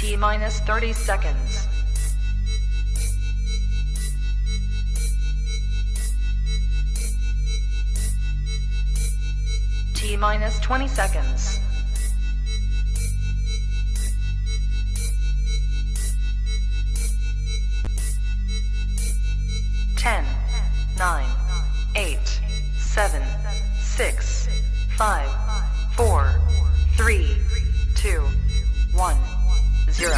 T minus 30 seconds. T minus 20 seconds. Ten, 9, 8, 7, 6, 5, 4, 3, 2, 1, 0.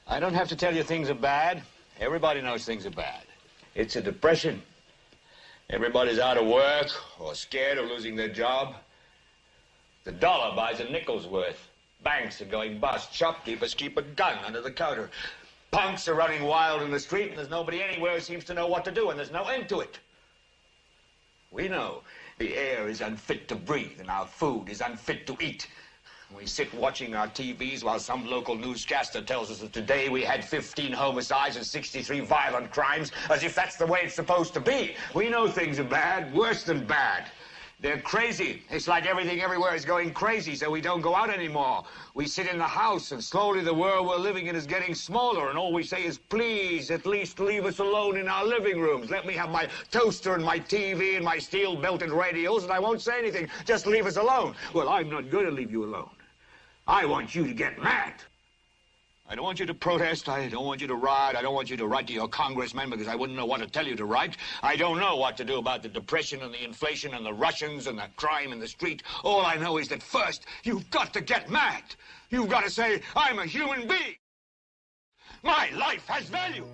I don't have to tell you things are bad. Everybody knows things are bad. It's a depression. Everybody's out of work or scared of losing their job. The dollar buys a nickel's worth. Banks are going bust. Shopkeepers keep a gun under the counter. Punks are running wild in the street, and there's nobody anywhere who seems to know what to do, and there's no end to it. We know the air is unfit to breathe, and our food is unfit to eat. We sit watching our TVs while some local newscaster tells us that today we had 15 homicides and 63 violent crimes, as if that's the way it's supposed to be. We know things are bad, worse than bad. They're crazy. It's like everything everywhere is going crazy, so we don't go out anymore. We sit in the house, and slowly the world we're living in is getting smaller, and all we say is, please, at least leave us alone in our living rooms. Let me have my toaster and my TV and my steel-belted radios, and I won't say anything. Just leave us alone. Well, I'm not going to leave you alone. I want you to get mad. I don't want you to protest. I don't want you to riot. I don't want you to write to your congressman because I wouldn't know what to tell you to write. I don't know what to do about the depression and the inflation and the Russians and the crime in the street. All I know is that first, you've got to get mad. You've got to say, I'm a human being. My life has value.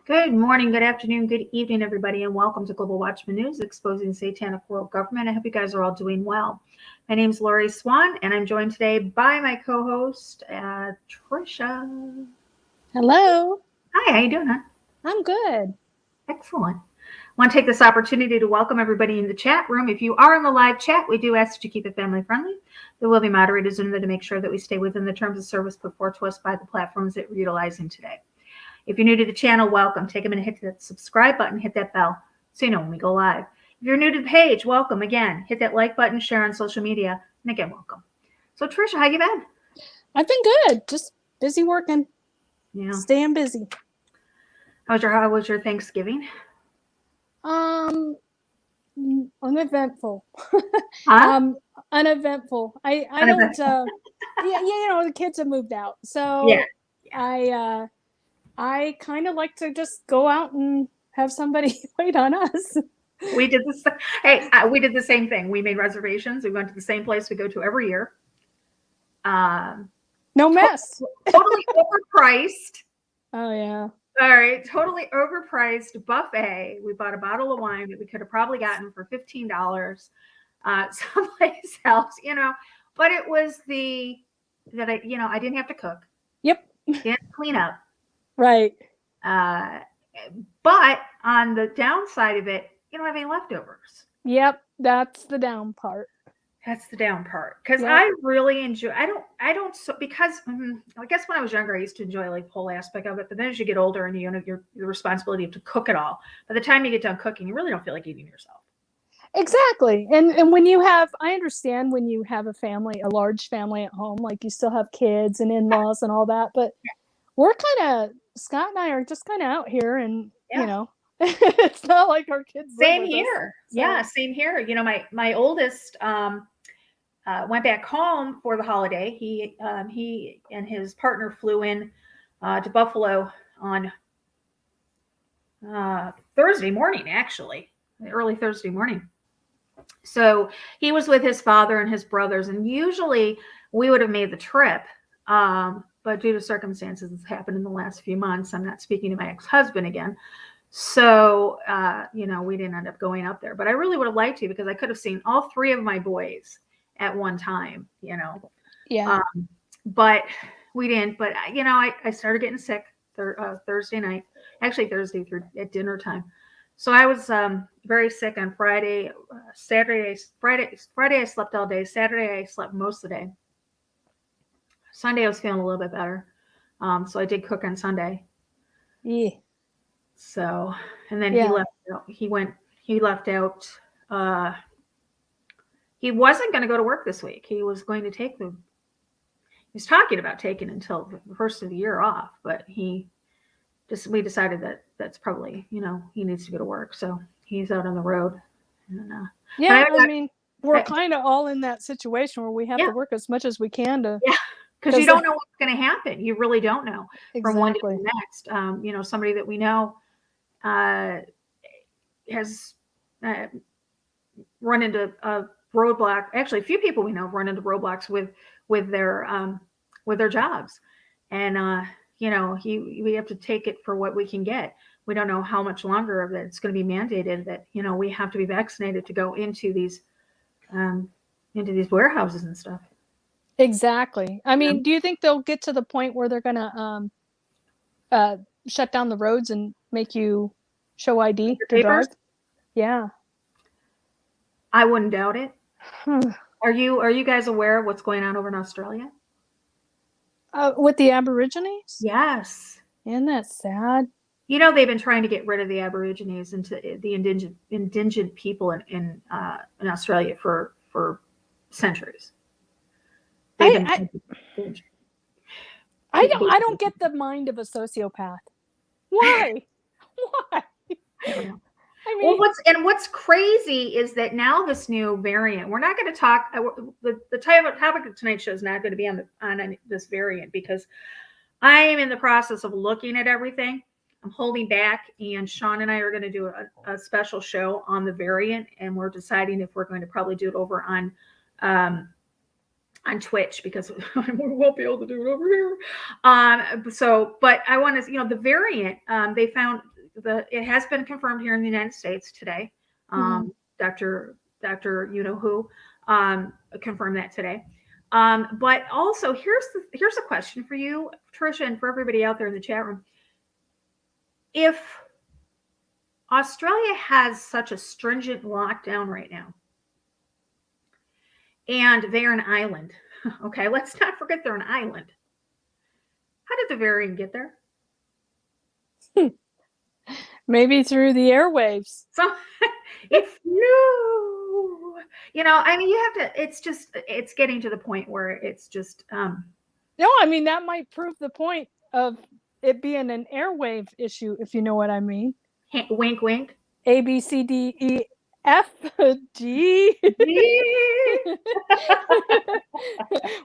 Good morning, good afternoon, good evening, everybody, and welcome to Global Watchman News, exposing satanic world government. I hope you guys are all doing well. My name is Laurie Swan, and I'm joined today by my co-host, Trisha. Hello. Hi, how you doing, hon? I'm good. Excellent. I want to take this opportunity to welcome everybody in the chat room. If you are in the live chat, we do ask that you keep it family friendly. There will be moderators in there to make sure that we stay within the terms of service put forth to us by the platforms that we're utilizing today. If you're new to the channel, welcome. Take a minute, hit that subscribe button, hit that bell so you know when we go live. If you're new to the page, welcome again. Hit that like button, share on social media, and again, welcome. So, Trisha, how you been? I've been good. Just busy working. Yeah. Staying busy. How was your Thanksgiving? Uneventful. Huh? Uneventful. I don't. Yeah. The kids have moved out, so yeah. I kind of like to just go out and have somebody wait on us. We did this. Hey, we did the same thing. We made reservations. We went to the same place we go to every year. No mess. Totally overpriced. Oh yeah. All right, totally overpriced buffet. We bought a bottle of wine that we could have probably gotten for $15 someplace else, But it was I didn't have to cook. Yep. Can't clean up. Right. But on the downside of it, you don't have any leftovers. Yep. That's the down part. That's the down part. Because Yep. I really enjoy, because I guess when I was younger, I used to enjoy like the whole aspect of it. But then as you get older and you know your responsibility to cook it all, by the time you get done cooking, you really don't feel like eating yourself. Exactly. And when you have, I understand when you have a family, a large family at home, like you still have kids and in-laws and all that, but we're Scott and I are just kind of out here and, you know, it's not like our kids live Same with here. us, So. Yeah, same here. You know, my oldest went back home for the holiday. He and his partner flew in to Buffalo on Thursday morning, actually, early Thursday morning. So he was with his father and his brothers, and usually we would have made the trip, but due to circumstances that's happened in the last few months, I'm not speaking to my ex-husband again. So, you know, we didn't end up going up there, but I really would have liked to because I could have seen all three of my boys at one time, you know. Yeah. But we didn't. But, you know, I started getting sick Thursday night, actually Thursday at dinner time. So I was very sick on Friday, Friday I slept all day. Saturday I slept most of the day. Sunday I was feeling a little bit better. So I did cook on Sunday. Yeah. So, and then he left out. He left out. He wasn't going to go to work this week. He was going to he was talking about taking until the first of the year off, but we decided that that's probably, you know, he needs to go to work. So he's out on the road. And, yeah. I mean, we're kind of all in that situation where we have to work as much as we can to. Yeah. Because you don't know what's going to happen. You really don't know from one day to the next. You know, somebody that we know has run into a roadblock. Actually, a few people we know run into roadblocks with their jobs, and you know, we have to take it for what we can get. We don't know how much longer of it it's going to be mandated that, you know, we have to be vaccinated to go into these warehouses and stuff. Exactly. I mean, do you think they'll get to the point where they're going to shut down the roads and make you show ID to drive? Yeah. I wouldn't doubt it. Are you guys aware of what's going on over in Australia? With the Aborigines? Yes. Isn't that sad? You know, they've been trying to get rid of the Aborigines into the indigent people in Australia for centuries. I don't get the mind of a sociopath. Why? Why? I don't know. I mean, what's crazy is that now this new variant. We're not going to talk. The topic of tonight's show is not going to be on this variant because I am in the process of looking at everything. I'm holding back, and Sean and I are going to do a special show on the variant, and we're deciding if we're going to probably do it over on Twitch because we won't be able to do it over here. But I want to, you know, the variant. They found it has been confirmed here in the United States today. Dr. You know who confirmed that today. But also here's a question for you, Tricia, and for everybody out there in the chat room. If Australia has such a stringent lockdown right now, and they're an island, okay, let's not forget they're an island. How did the variant get there? Maybe through the airwaves. So if you know, I mean, you have to, it's getting to the point where it's just. No, I mean, that might prove the point of it being an airwave issue, if you know what I mean. Wink, wink. A, B, C, D, E, F, G.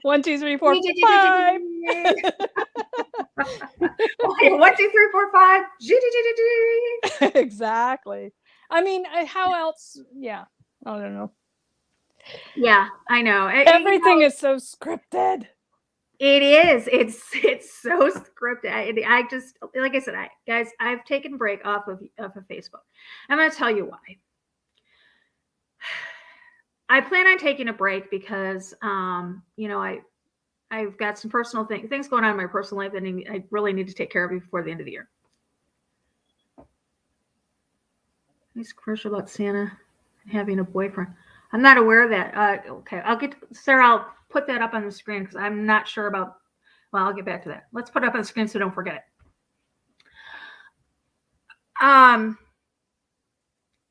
1, 2, 3, 4, 5. 1, 2, 3, 4, 5. Exactly. I mean, how else? Yeah, I don't know. Yeah, I know. Everything is so scripted. It is. It's so scripted. I just, like I said, guys, I've taken a break off of Facebook. I'm going to tell you why. I plan on taking a break because, you know, I I've got some personal things going on in my personal life that I really need to take care of before the end of the year. Nice commercial about Santa having a boyfriend. I'm not aware of that. Okay, Sarah, I'll put that up on the screen because I'm not sure about, well, I'll get back to that. Let's put it up on the screen so don't forget it.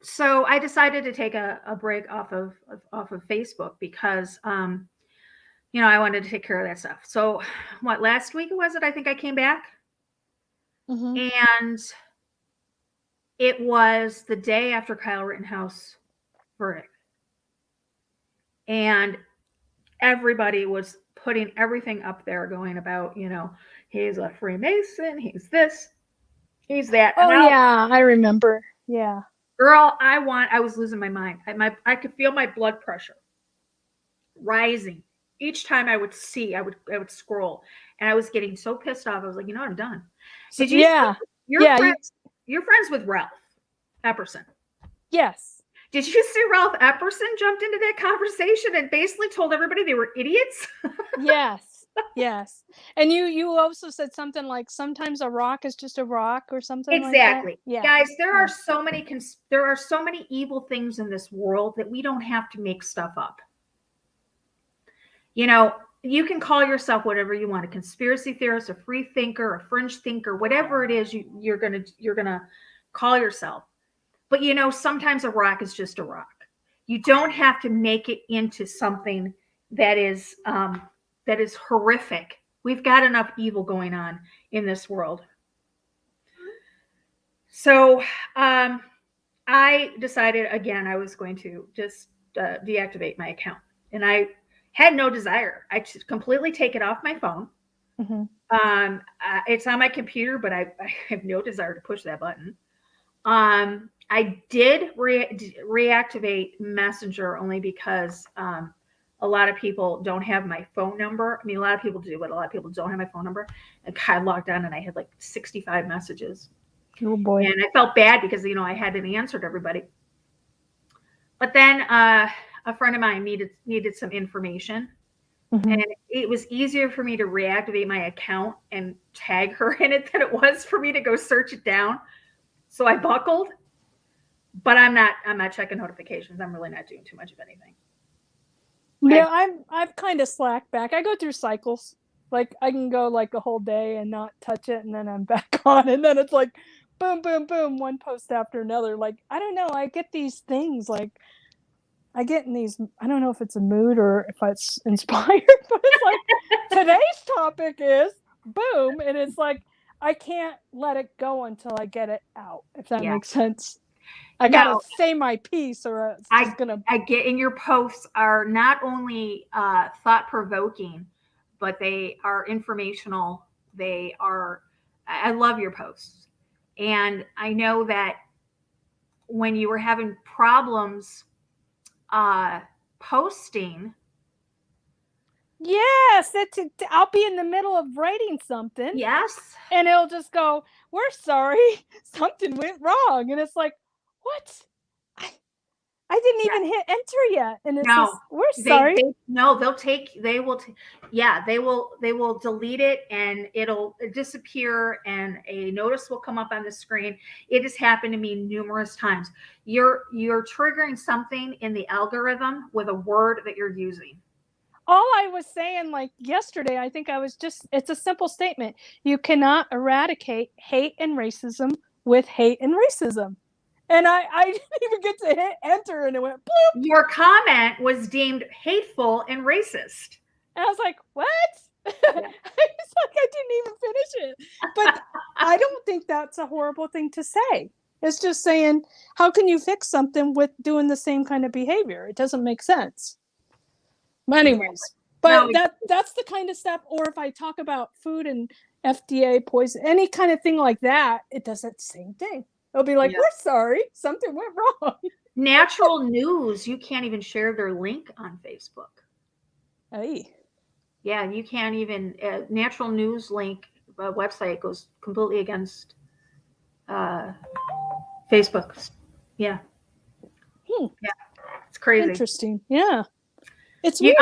So I decided to take a break off of Facebook because, you know, I wanted to take care of that stuff. So last week was it? I think I came back. Mm-hmm. And it was the day after Kyle Rittenhouse verdict. And everybody was putting everything up there going about, you know, he's a Freemason, he's this, he's that. Oh, yeah, I remember. Yeah. Girl, I was losing my mind. I could feel my blood pressure rising. Each time I would scroll, and I was getting so pissed off. I was like, you know what, I'm done. Did you? Yeah. You're friends with Ralph Epperson. Yes. Did you see Ralph Epperson jumped into that conversation and basically told everybody they were idiots? Yes. Yes. And you also said something like sometimes a rock is just a rock or something exactly. Like that. Yeah. Guys, there are so many evil things in this world that we don't have to make stuff up. You know, you can call yourself whatever you want, a conspiracy theorist, a free thinker, a fringe thinker, whatever it is you're gonna call yourself. But you know, sometimes a rock is just a rock. You don't have to make it into something that is horrific. We've got enough evil going on in this world. So I decided again I was going to just deactivate my account, and I had no desire. I just completely take it off my phone. Mm-hmm. It's on my computer, but I have no desire to push that button. I did reactivate Messenger only because a lot of people don't have my phone number. I mean, a lot of people do, but a lot of people don't have my phone number. And I logged on and I had like 65 messages. Oh boy. And I felt bad because, you know, I hadn't answered everybody. But then a friend of mine needed some information. Mm-hmm. And it was easier for me to reactivate my account and tag her in it than it was for me to go search it down. So I buckled, but I'm not checking notifications. I'm really not doing too much of anything. Yeah, I've kind of slacked back. I go through cycles. Like I can go like a whole day and not touch it, and then I'm back on, and then it's like boom, boom, boom, one post after another. Like I don't know, I get these things like I get in these. I don't know if it's a mood or if it's inspired, but it's like today's topic is boom, and it's like I can't let it go until I get it out. If that makes sense. I gotta say my piece, or it's just gonna. I get in your posts are not only thought provoking, but they are informational. They are. I love your posts, and I know that when you were having problems posting. Yes, I'll be in the middle of writing something. Yes, and it'll just go, "We're sorry, something went wrong," and it's like. What? I didn't even hit enter yet, and it's just, we're sorry. They will delete it, and it'll disappear, and a notice will come up on the screen. It has happened to me numerous times. You're triggering something in the algorithm with a word that you're using. All I was saying, like yesterday, I think it's a simple statement. You cannot eradicate hate and racism with hate and racism. And I didn't even get to hit enter, and it went bloop. Your comment was deemed hateful and racist. And I was like, what? Yeah. It's like I didn't even finish it. But I don't think that's a horrible thing to say. It's just saying, how can you fix something with doing the same kind of behavior? It doesn't make sense. Anyways, but that's the kind of stuff. Or if I talk about food and FDA poison, any kind of thing like that, it does that same thing. It'll be like, we're sorry, something went wrong. Natural News, you can't even share their link on Facebook. Hey. Yeah, you can't even, Natural News link website goes completely against Facebook. Yeah. Yeah, it's crazy. Interesting. Yeah. It's weird.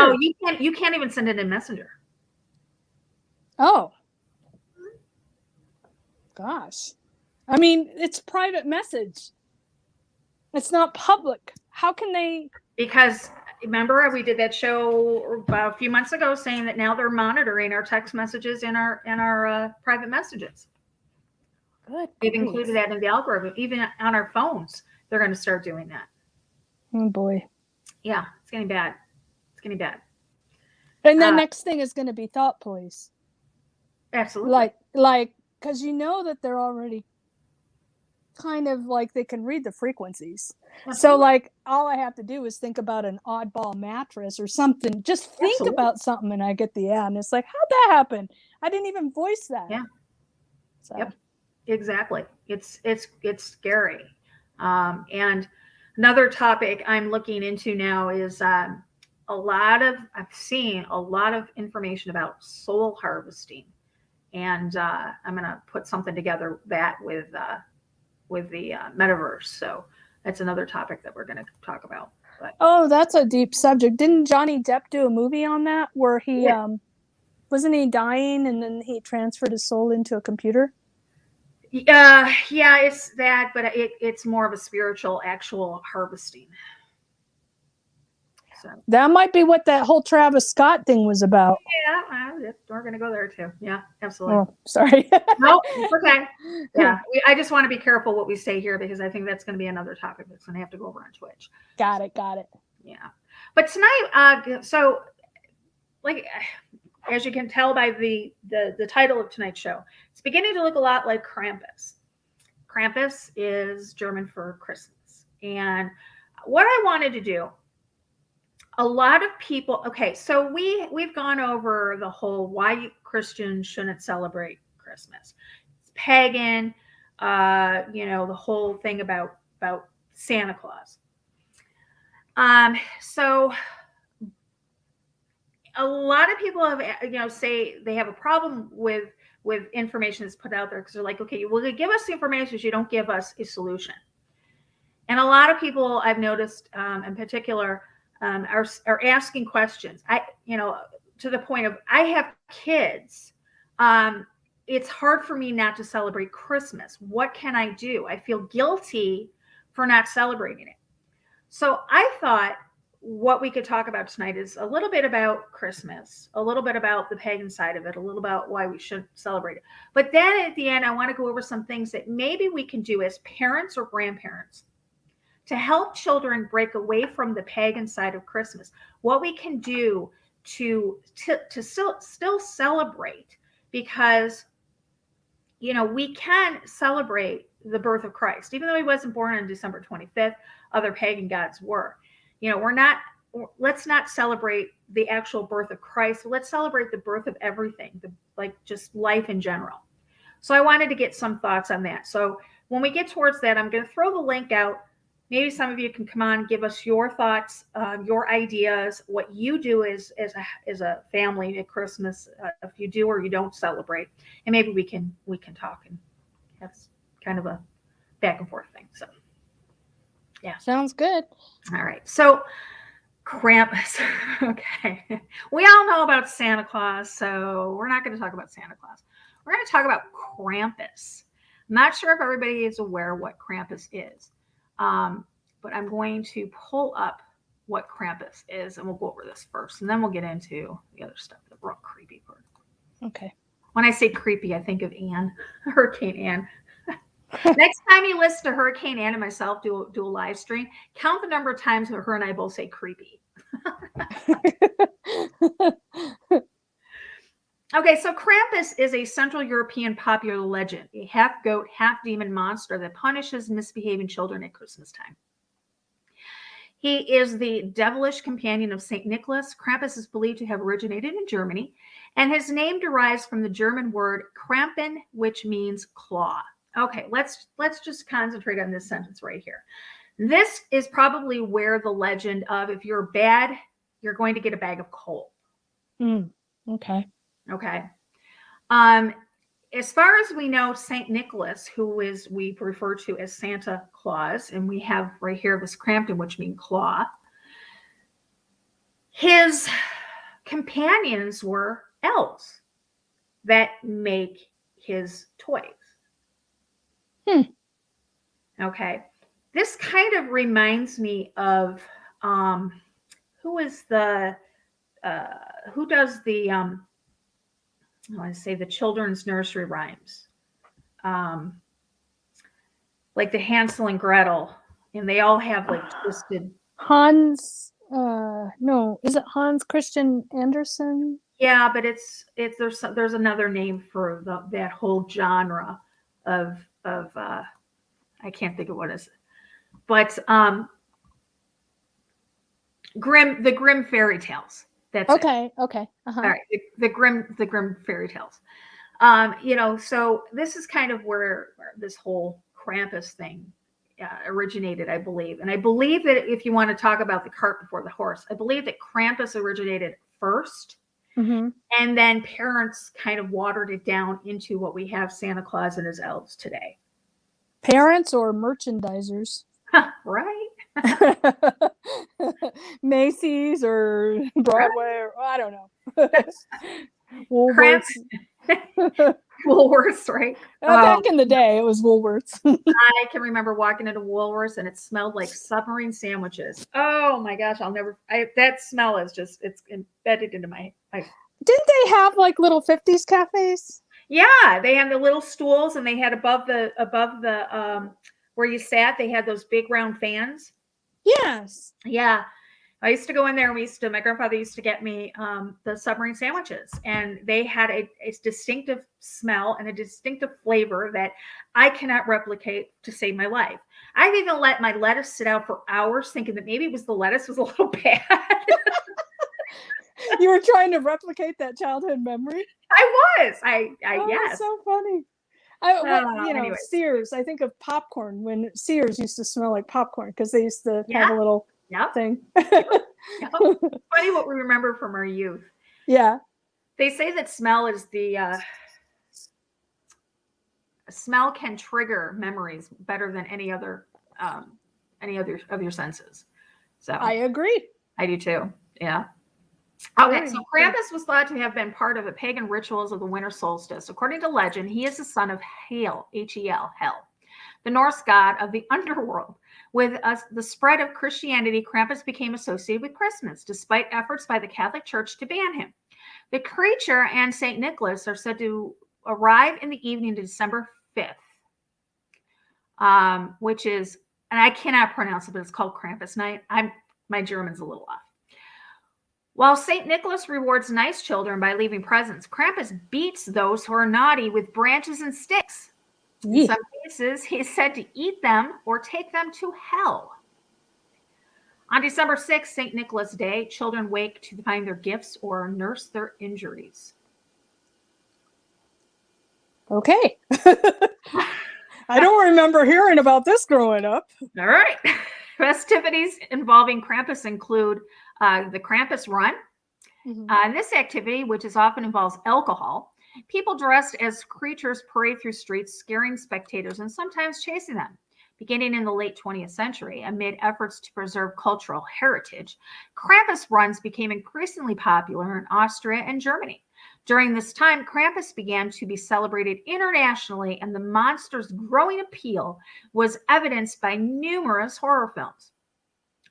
You can't even send it in Messenger. Oh. Gosh. I mean, it's private message. It's not public. How can they? Because remember, we did that show about a few months ago saying that now they're monitoring our text messages and our private messages. Good. They've included that in the algorithm. Even on our phones, they're going to start doing that. Oh boy. Yeah, it's getting bad. It's getting bad. And the next thing is going to be thought police. Absolutely. Like, because you know that they're already kind of like they can read the frequencies. Absolutely. So like all I have to do is think about an oddball mattress or something. Just think Absolutely. About something and I get the ad. And it's like, how'd that happen? I didn't even voice that. Yeah. So. Yep. Exactly. It's scary. And another topic I'm looking into now is I've seen a lot of information about soul harvesting, and I'm going to put something together that with the metaverse. So that's another topic that we're going to talk about. But. Oh, that's a deep subject. Didn't Johnny Depp do a movie on that where he wasn't he dying and then he transferred his soul into a computer? Yeah, it's that, but it's more of a spiritual, actual harvesting. So that might be what that whole Travis Scott thing was about. Yeah, we're going to go there too. Yeah, absolutely. Oh, sorry. No, it's okay. Yeah, I just want to be careful what we say here because I think that's going to be another topic that's going to have to go over on Twitch. Got it. Yeah, but tonight, so like as you can tell by the title of tonight's show, it's beginning to look a lot like Krampus. Krampus is German for Christmas, and what I wanted to do. A lot of people, okay, so we've gone over the whole why Christians shouldn't celebrate Christmas. It's pagan, the whole thing about Santa Claus. So a lot of people have, say they have a problem with information that's put out there because they're like, okay, well, give us the information, but you don't give us a solution. And a lot of people I've noticed, in particular, are asking questions. To the point of I have kids. It's hard for me not to celebrate Christmas. What can I do? I feel guilty for not celebrating it. So I thought what we could talk about tonight is a little bit about Christmas, a little bit about the pagan side of it, a little about why we should celebrate it. But then at the end, I want to go over some things that maybe we can do as parents or grandparents to help children break away from the pagan side of Christmas, what we can do to still celebrate, because, we can celebrate the birth of Christ, even though he wasn't born on December 25th, other pagan gods were. Let's not celebrate the actual birth of Christ. Let's celebrate the birth of everything, just life in general. So I wanted to get some thoughts on that. So when we get towards that, I'm going to throw the link out. Maybe some of you can come on, give us your thoughts, your ideas, what you do as a family at Christmas, if you do or you don't celebrate, and maybe we can talk and have kind of a back and forth thing. So, yeah, sounds good. All right, so Krampus. Okay, we all know about Santa Claus, so we're not going to talk about Santa Claus. We're going to talk about Krampus. I'm not sure if everybody is aware what Krampus is. But I'm going to pull up what Krampus is, and we'll go over this first, and then we'll get into the other stuff, the real creepy part. Okay. When I say creepy, I think of Anne, Hurricane Anne. Next time you listen to Hurricane Anne and myself do a live stream, count the number of times that her and I both say creepy. Okay, so Krampus is a Central European popular legend, a half-goat, half-demon monster that punishes misbehaving children at Christmas time. He is the devilish companion of St. Nicholas. Krampus is believed to have originated in Germany, and his name derives from the German word Krampen, which means claw. Okay, let's just concentrate on this sentence right here. This is probably where the legend of if you're bad, you're going to get a bag of coal. Okay. Okay. As far as we know, St. Nicholas, we refer to as Santa Claus, and we have right here this Krampen, which means claw. His companions were elves. that make his toys. Okay. This kind of reminds me of who does the I want to say the children's nursery rhymes, like the Hansel and Gretel, and they all have like twisted. Hans, no, is it Hans Christian Andersen? Yeah, but there's another name for that whole genre of I can't think of what it is, but the Grimm fairy tales. That's okay. it. Okay. All right, the Grimm fairy tales. So this is kind of where this whole Krampus thing originated, I believe. And I believe that if you want to talk about the cart before the horse, I believe that Krampus originated first, and then parents kind of watered it down into what we have Santa Claus and his elves today. Parents or merchandisers? Right. Macy's or Broadway, or I don't know. Woolworths. Woolworths, right? Back in the day, it was Woolworths. I can remember walking into Woolworths and it smelled like submarine sandwiches. Oh my gosh, that smell is it's embedded into my life. Didn't they have like little 50s cafes? Yeah, they had the little stools, and they had above the where you sat, they had those big round fans. Yes. Yeah. I used to go in there, and my grandfather used to get me the submarine sandwiches, and they had a distinctive smell and a distinctive flavor that I cannot replicate to save my life. I've even let my lettuce sit out for hours thinking that maybe it was the lettuce was a little bad. You were trying to replicate that childhood memory? I was. Yes. That's so funny. Anyways. Sears, I think of popcorn when Sears used to smell like popcorn because they used to have a little thing. Funny what we remember from our youth. Yeah. They say that smell is smell can trigger memories better than any other of your senses. So I agree. I do too. Yeah. Okay, so Krampus was thought to have been part of the pagan rituals of the winter solstice. According to legend, he is the son of Hel, H-E-L, Hel, the Norse god of the underworld. With the spread of Christianity, Krampus became associated with Christmas, despite efforts by the Catholic Church to ban him. The creature and St. Nicholas are said to arrive in the evening to December 5th, which is, and I cannot pronounce it, but it's called Krampus night. My German's a little off. While St. Nicholas rewards nice children by leaving presents, Krampus beats those who are naughty with branches and sticks. In some cases, he is said to eat them or take them to hell. On December 6th, St. Nicholas Day, children wake to find their gifts or nurse their injuries. Okay. I don't remember hearing about this growing up. All right. Festivities involving Krampus include the Krampus Run. This activity, which often involves alcohol, people dressed as creatures parade through streets, scaring spectators and sometimes chasing them. Beginning in the late 20th century, amid efforts to preserve cultural heritage, Krampus runs became increasingly popular in Austria and Germany. During this time, Krampus began to be celebrated internationally, and the monster's growing appeal was evidenced by numerous horror films.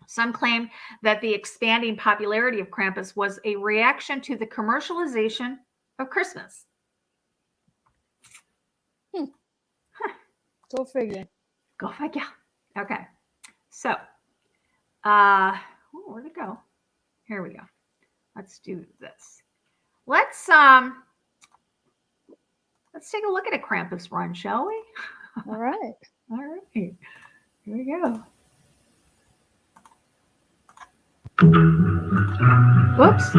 Some claim that the expanding popularity of Krampus was a reaction to the commercialization of Christmas. Go figure. Go figure. Okay. So, where'd it go? Here we go. Let's do this. Let's take a look at a Krampus run, shall we? All right. All right. Here we go. Whoops.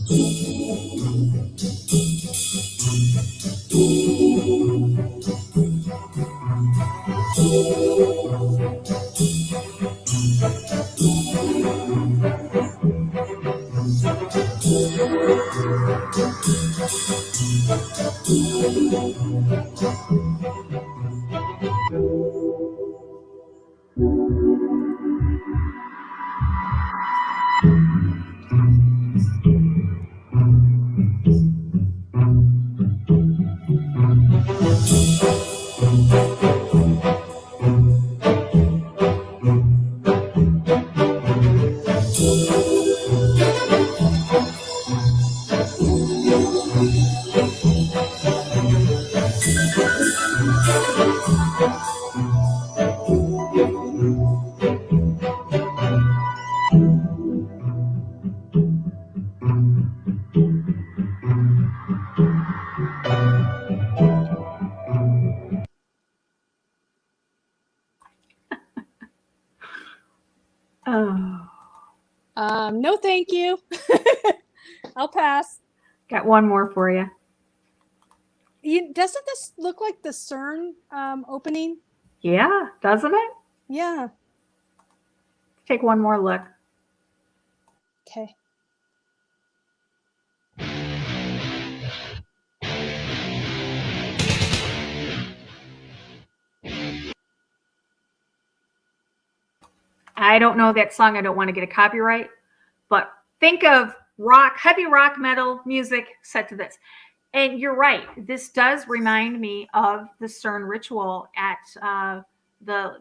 Oh. No, thank you. I'll pass. Got one more for you. Doesn't this look like the CERN opening? Yeah, doesn't it? Yeah. Take one more look. Okay. I don't know that song. I don't want to get a copyright, but think of rock, heavy rock metal music set to this. And you're right. This does remind me of the CERN ritual at the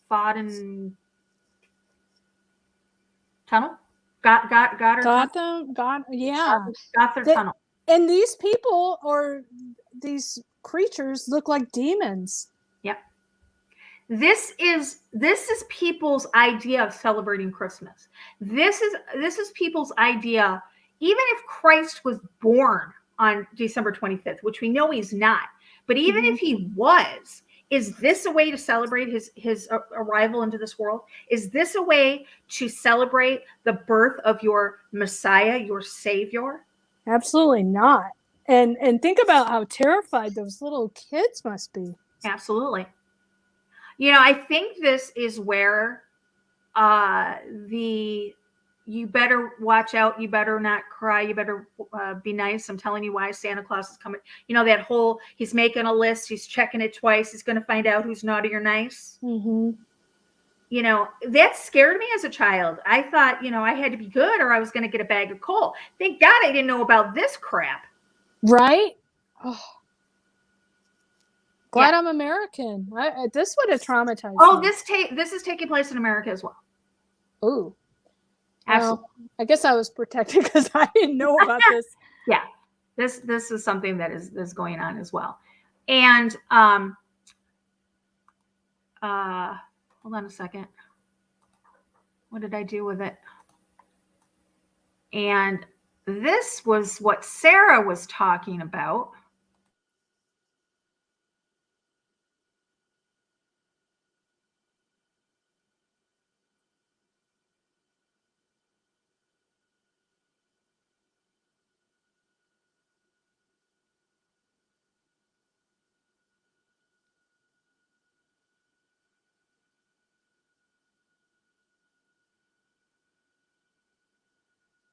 Foden Tunnel. Gothard Tunnel. And these people or these creatures look like demons. Yep. This is people's idea of celebrating Christmas. This is people's idea. Even if Christ was born on December 25th, which we know he's not, but even if he was, is this a way to celebrate his arrival into this world? Is this a way to celebrate the birth of your Messiah, your Savior? Absolutely not. And think about how terrified those little kids must be. Absolutely. You know, I think this is where you better watch out, you better not cry, you better be nice. I'm telling you why Santa Claus is coming. You know, that whole, he's making a list, he's checking it twice, he's going to find out who's naughty or nice. Mm-hmm. You know, that scared me as a child. I thought, you know, I had to be good or I was going to get a bag of coal. Thank God I didn't know about this crap. Right? Oh. Glad I'm American. This would have traumatized me. This is taking place in America as well. Ooh. Absolutely. Well, I guess I was protected because I didn't know about this. Yeah. This is something that is going on as well. And hold on a second. What did I do with it? And this was what Sarah was talking about.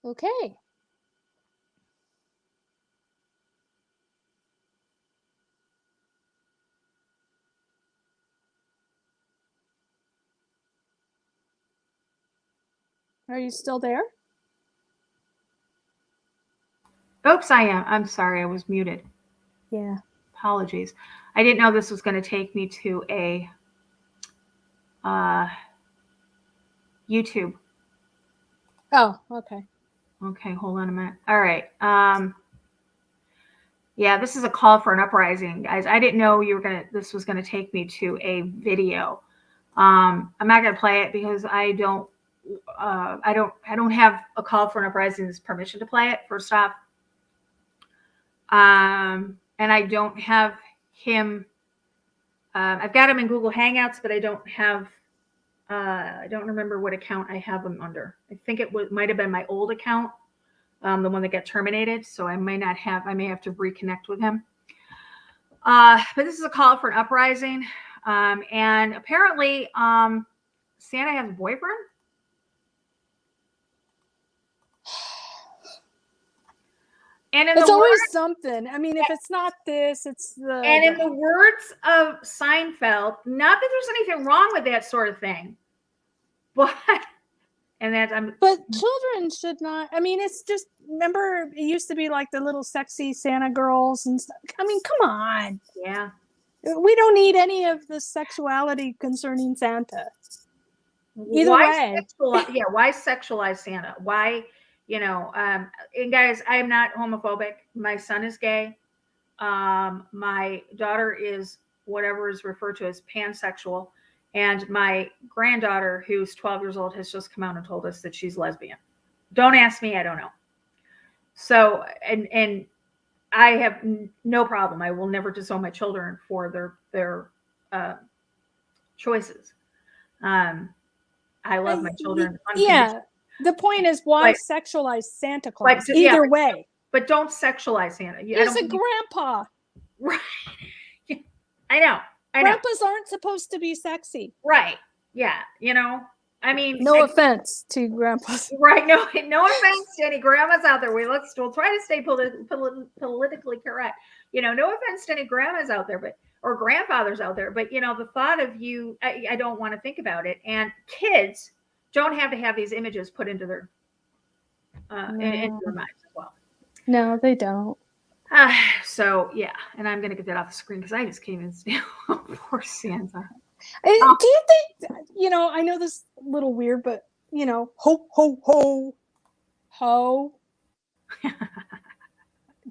Okay. Are you still there? Oops, I am. I'm sorry. I was muted. Yeah. Apologies. I didn't know this was going to take me to a YouTube. Oh, okay. Okay, hold on a minute. All right. Yeah, this is a call for an uprising, guys. I didn't know this was gonna take me to a video. I'm not gonna play it because I don't have a call for an uprising's permission to play it, first off. And I don't have him. I've got him in Google Hangouts, but I don't have. I don't remember what account I have him under. I think it might have been my old account. the one that got terminated. So I may have to reconnect with him. But this is a call for an uprising. And apparently, Santa has a boyfriend. And it's always something. I mean, if it's not this, it's the. And in the words of Seinfeld, not that there's anything wrong with that sort of thing, but But children should not. I mean, it's just, remember, it used to be like the little sexy Santa girls and stuff. I mean, come on. Yeah. We don't need any of the sexuality concerning Santa. Either way. Why sexualize Santa? Why, and guys, I am not homophobic. My son is gay. My daughter is whatever is referred to as pansexual. And my granddaughter, who's 12 years old, has just come out and told us that she's lesbian. Don't ask me. I don't know. So, and I have no problem. I will never disown my children for their choices. I love my children. Yeah. The point is, why sexualize Santa Claus? Either way. But don't sexualize Santa. He's a grandpa. Right. I know. Grandpas aren't supposed to be sexy. Right. Yeah. I mean, no offense to grandpas. Right. No offense to any grandmas out there. We'll try to stay politically correct. No offense to any grandmas out there, or grandfathers out there, but the thought of you, I don't want to think about it. And kids don't have to have these images put into their into their minds as well. No, they don't. So yeah, and I'm gonna get that off the screen because I just can't even stand. Poor Santa. Do you think? I know this is a little weird, but ho ho ho ho.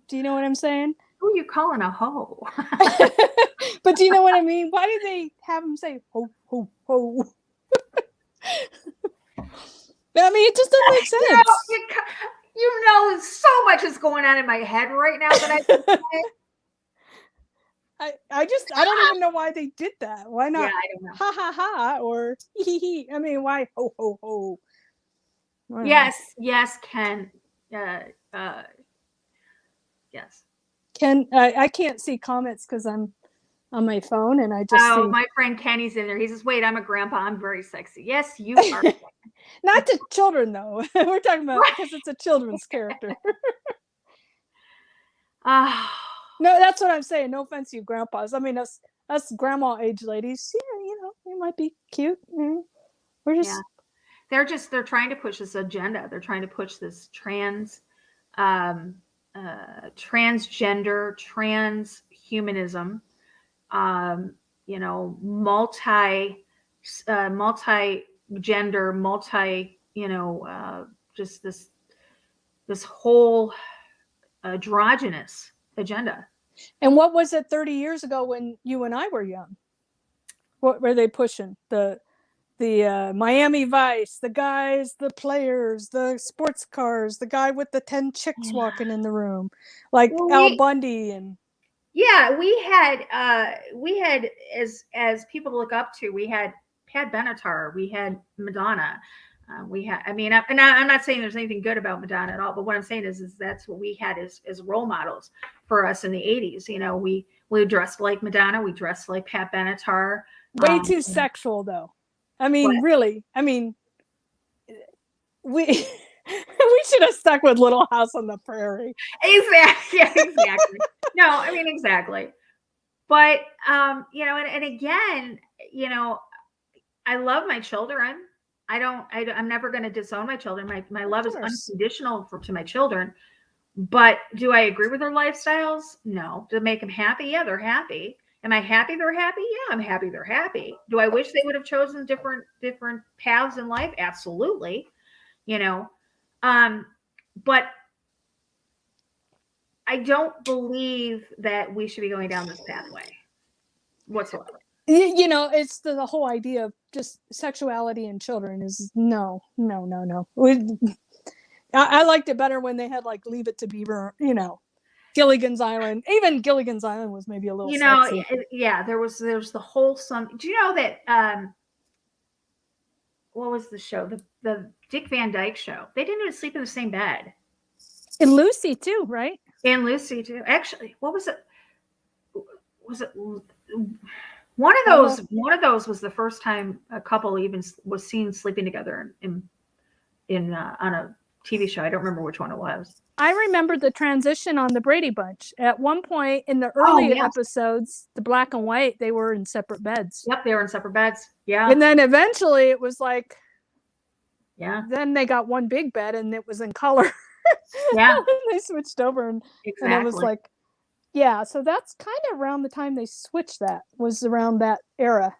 Do you know what I'm saying? Who are you calling a hoe? But do you know what I mean? Why do they have them say ho ho ho? I mean, it just doesn't make sense. So much is going on in my head right now that I don't even know why they did that. Why not? Yeah, I don't know. Ha ha ha or hee hee. I mean, why ho ho ho? Yes, Ken. Yes. Ken, I can't see comments because I'm on my phone and I just see. My friend Kenny's in there. He says, "Wait, I'm a grandpa. I'm very sexy." Yes, you are. Not to children though. We're talking about because it's a children's character. No, that's what I'm saying. No offense to you grandpas. I mean, us grandma age ladies, they might be cute. We're just they're trying to push this agenda. They're trying to push this transgender, transhumanism, multi-gender, just this whole androgynous agenda. And what was it 30 years ago when you and I were young? What were they pushing? The Miami Vice, the guys, the players, the sports cars, the guy with the 10 chicks walking in the room, like Al Bundy and. Yeah, we had as people to look up to. We had Pat Benatar, we had Madonna, we had. I mean, I'm not saying there's anything good about Madonna at all, but what I'm saying is that's what we had as role models for us in the 80s. We dressed like Madonna, we dressed like Pat Benatar. Way too sexual, though. I mean, really. I mean, we should have stuck with Little House on the Prairie. Exactly. Yeah, exactly. No, I mean, exactly. But, and again, I love my children. I'm never going to disown my children. My love is unconditional to my children. But do I agree with their lifestyles? No. Do they make them happy? Yeah, they're happy. Am I happy they're happy? Yeah, I'm happy they're happy. Do I wish they would have chosen different paths in life? Absolutely. But I don't believe that we should be going down this pathway whatsoever. It's the whole idea of just sexuality in children is no. I liked it better when they had like Leave It to Beaver, Gilligan's Island. Even Gilligan's Island was maybe a little sexy. There was the wholesome. Do you know that what was the show? The Dick Van Dyke Show. They didn't even sleep in the same bed. And Lucy too, right? And Lucy too. Actually, what was it? Was it one of those? One of those was the first time a couple even was seen sleeping together in on a TV show. I don't remember which one it was. I remember the transition on the Brady Bunch. At one point in the early episodes, the black and white, they were in separate beds. Yep, they were in separate beds. Yeah. And then eventually it was like, then they got one big bed and it was in color. Yeah. They switched over and I was like, so that's kind of around the time they switched. That was around that era,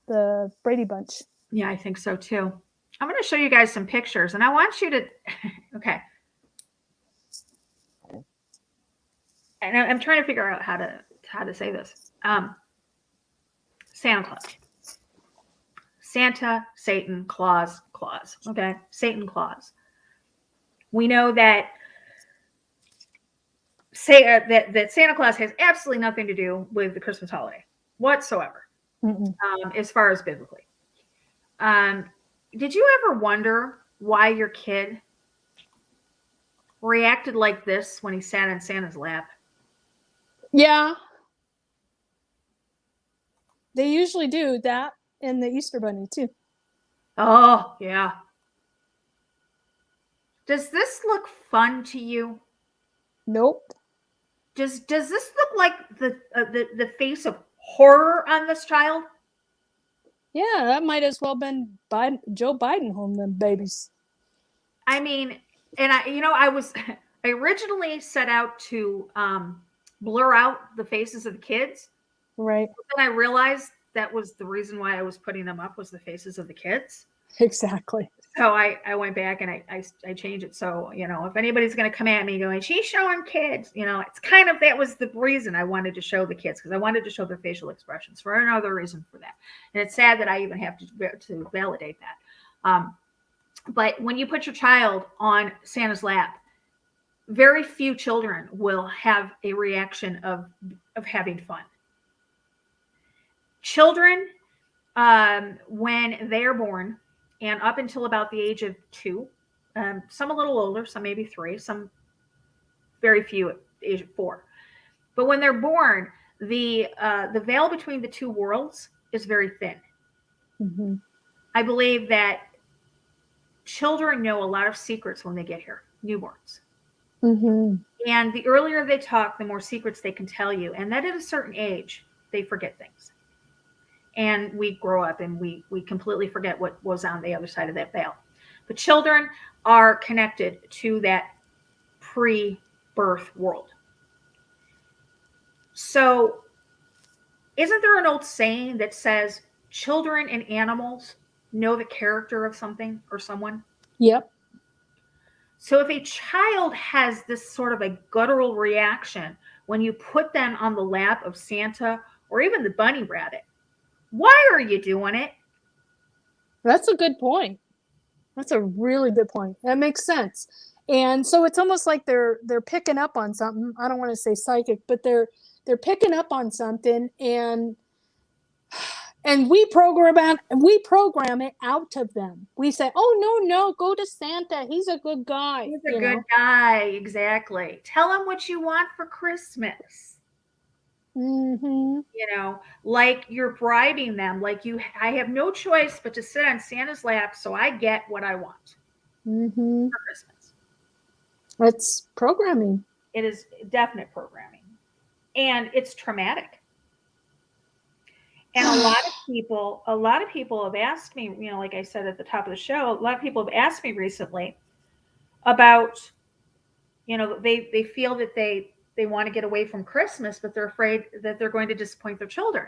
the Brady Bunch. Yeah, I think so too. I'm going to show you guys some pictures and I want you to, okay. And I'm trying to figure out how to say this. Santa Claus. Santa, Satan, Claus. Okay, Satan, Claus. We know that that Santa Claus has absolutely nothing to do with the Christmas holiday whatsoever, as far as biblically. Did you ever wonder why your kid reacted like this when he sat in Santa's lap? Yeah. They usually do that in the Easter Bunny too. Oh, yeah. Does this look fun to you? Nope. Does this look like the face of horror on this child? Yeah, that might as well been Joe Biden holding them babies. I mean, and I originally set out to blur out the faces of the kids. Right. But then I realized that was the reason why I was putting them up, was the faces of the kids. Exactly. So I went back and I changed it. So, if anybody's going to come at me going, she's showing kids, it's kind of, that was the reason I wanted to show the kids, because I wanted to show their facial expressions for another reason for that. And it's sad that I even have to validate that. But when you put your child on Santa's lap, very few children will have a reaction of having fun. Children, when they're born and up until about the age of 2, some a little older, some maybe 3, some very few at the age of 4. But when they're born, the veil between the two worlds is very thin. Mm-hmm. I believe that children know a lot of secrets when they get here, newborns. Mm-hmm. And the earlier they talk, the more secrets they can tell you. And that at a certain age, they forget things. And we grow up and we completely forget what was on the other side of that veil. But children are connected to that pre-birth world. So isn't there an old saying that says children and animals know the character of something or someone? Yep. So if a child has this sort of a guttural reaction when you put them on the lap of Santa or even the bunny rabbit, why are you doing it? That's a good point. That's a really good point. That makes sense. And so it's almost like they're picking up on something. I don't want to say psychic, but they're picking up on something, and we program it out of them. We say, "Oh no, go to Santa. He's a good guy. He's a good guy." Exactly. Tell him what you want for Christmas. Mm-hmm. Like you're bribing them. Like I have no choice but to sit on Santa's lap so I get what I want mm-hmm. for Christmas. That's programming. It is definite programming, and it's traumatic. And a lot of people have asked me, like I said at the top of the show, a lot of people have asked me recently about, they feel that they want to get away from Christmas, but they're afraid that they're going to disappoint their children.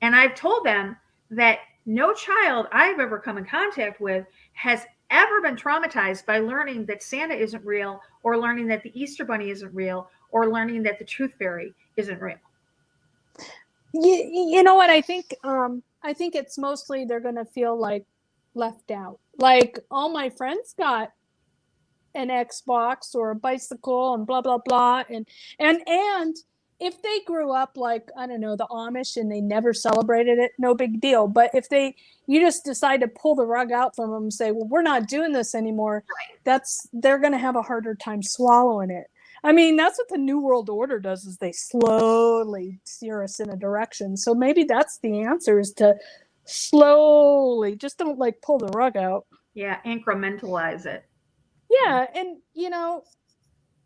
And I've told them that no child I've ever come in contact with has ever been traumatized by learning that Santa isn't real, or learning that the Easter Bunny isn't real, or learning that the Tooth Fairy isn't real. You know what? I think it's mostly they're going to feel like left out. Like, all my friends got an Xbox or a bicycle and blah, blah, blah. And if they grew up like, I don't know, the Amish and they never celebrated it, no big deal. But if you just decide to pull the rug out from them and say, well, we're not doing this anymore, they're going to have a harder time swallowing it. I mean, that's what the New World Order does, is they slowly steer us in a direction. So maybe that's the answer, is to slowly, just don't like pull the rug out. Yeah, incrementalize it. Yeah, and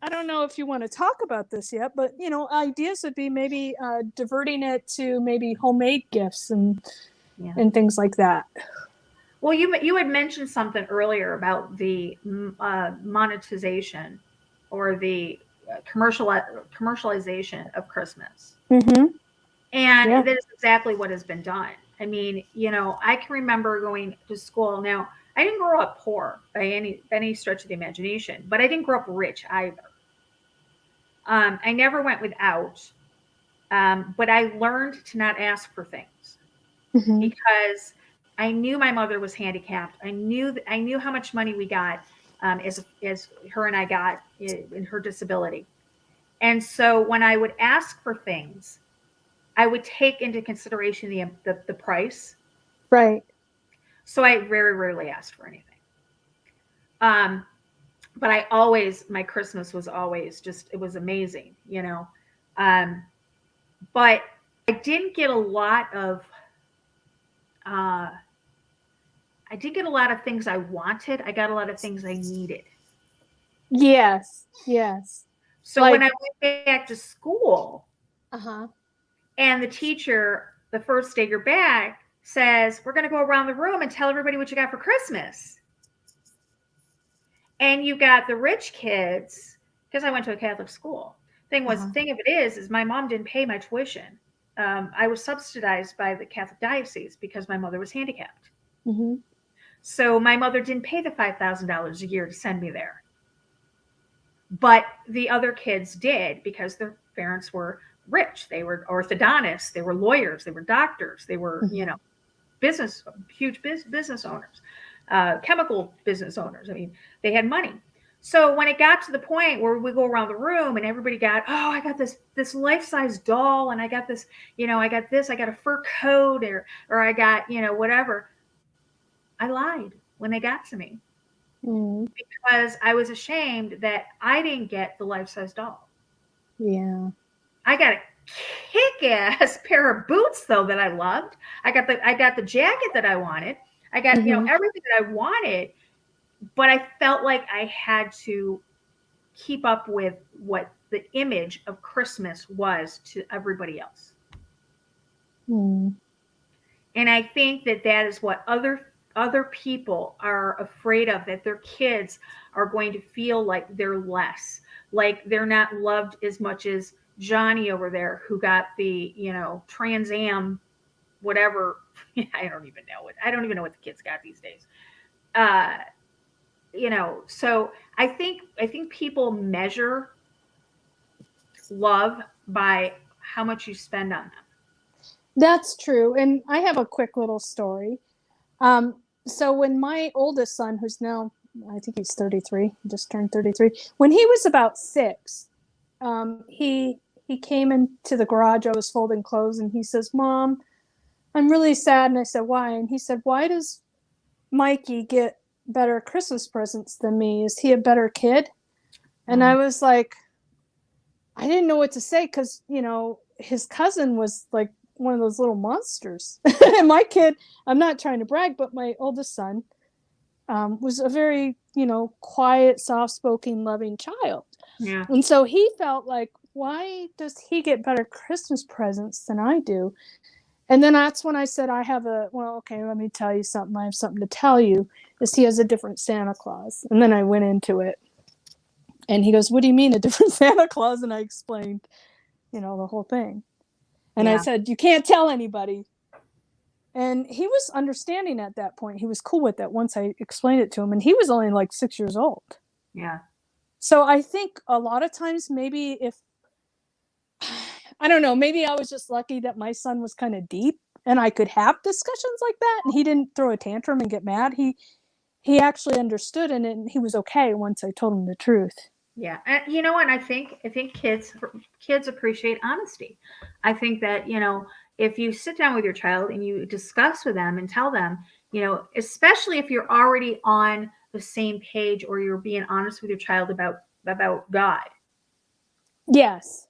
I don't know if you want to talk about this yet, but ideas would be maybe diverting it to maybe homemade gifts and things like that. Well, you had mentioned something earlier about the monetization or the commercialization of Christmas. Mm-hmm. And that is exactly what has been done. I mean, I can remember going to school. Now, I didn't grow up poor by any stretch of the imagination, but I didn't grow up rich either. I never went without, but I learned to not ask for things because I knew my mother was handicapped. I knew how much money we got as her and I got in her disability. And so when I would ask for things, I would take into consideration the price. Right. So I very rarely asked for anything. But my Christmas was always it was amazing, but I didn't get a lot of, things I wanted. I got a lot of things I needed. Yes. So when I went back to school, and the teacher, the first day you're back, says, we're going to go around the room and tell everybody what you got for Christmas. And you got the rich kids, because I went to a Catholic school. Thing of it is my mom didn't pay my tuition. I was subsidized by the Catholic diocese because my mother was handicapped. Mm-hmm. So my mother didn't pay the $5,000 a year to send me there. But the other kids did, because their parents were rich. They were orthodontists. They were lawyers. They were doctors. They were, huge business owners. Chemical business owners. I mean, they had money. So when it got to the point where we go around the room and everybody got, I got this life-size doll, and I got this, I got a fur coat, or I got, whatever. I lied when they got to me because I was ashamed that I didn't get the life-size doll. Yeah. I got a kick-ass pair of boots though that I loved. I got the jacket that I wanted. I got, everything that I wanted, but I felt like I had to keep up with what the image of Christmas was to everybody else. And I think that is what other people are afraid of, that their kids are going to feel like they're less, like they're not loved as much as Johnny over there, who got the, Trans Am, whatever. I don't even know what the kids got these days. So I think people measure love by how much you spend on them. That's true. And I have a quick little story. So when my oldest son, who's now, I think he's 33, just turned 33, when he was about 6, he came into the garage. I was folding clothes, and he says, Mom, I'm really sad. And I said, why? And he said, why does Mikey get better Christmas presents than me? Is he a better kid? And I was like, I didn't know what to say, because, his cousin was like one of those little monsters. And my kid, I'm not trying to brag, but my oldest son was a very, quiet, soft-spoken, loving child. Yeah. And so he felt like, why does he get better Christmas presents than I do? And then that's when I said, okay, let me tell you something. I have something to tell you. Is he has a different Santa Claus. And then I went into it. And he goes, what do you mean a different Santa Claus? And I explained, the whole thing. And I said, you can't tell anybody. And he was understanding at that point. He was cool with it once I explained it to him. And he was only like 6 years old. Yeah. So I think a lot of times, maybe I don't know, maybe I was just lucky that my son was kind of deep and I could have discussions like that, and he didn't throw a tantrum and get mad. He actually understood, and he was okay once I told him the truth. Yeah. And you know what? I think kids appreciate honesty. I think that, if you sit down with your child and you discuss with them and tell them, especially if you're already on the same page or you're being honest with your child about God. Yes.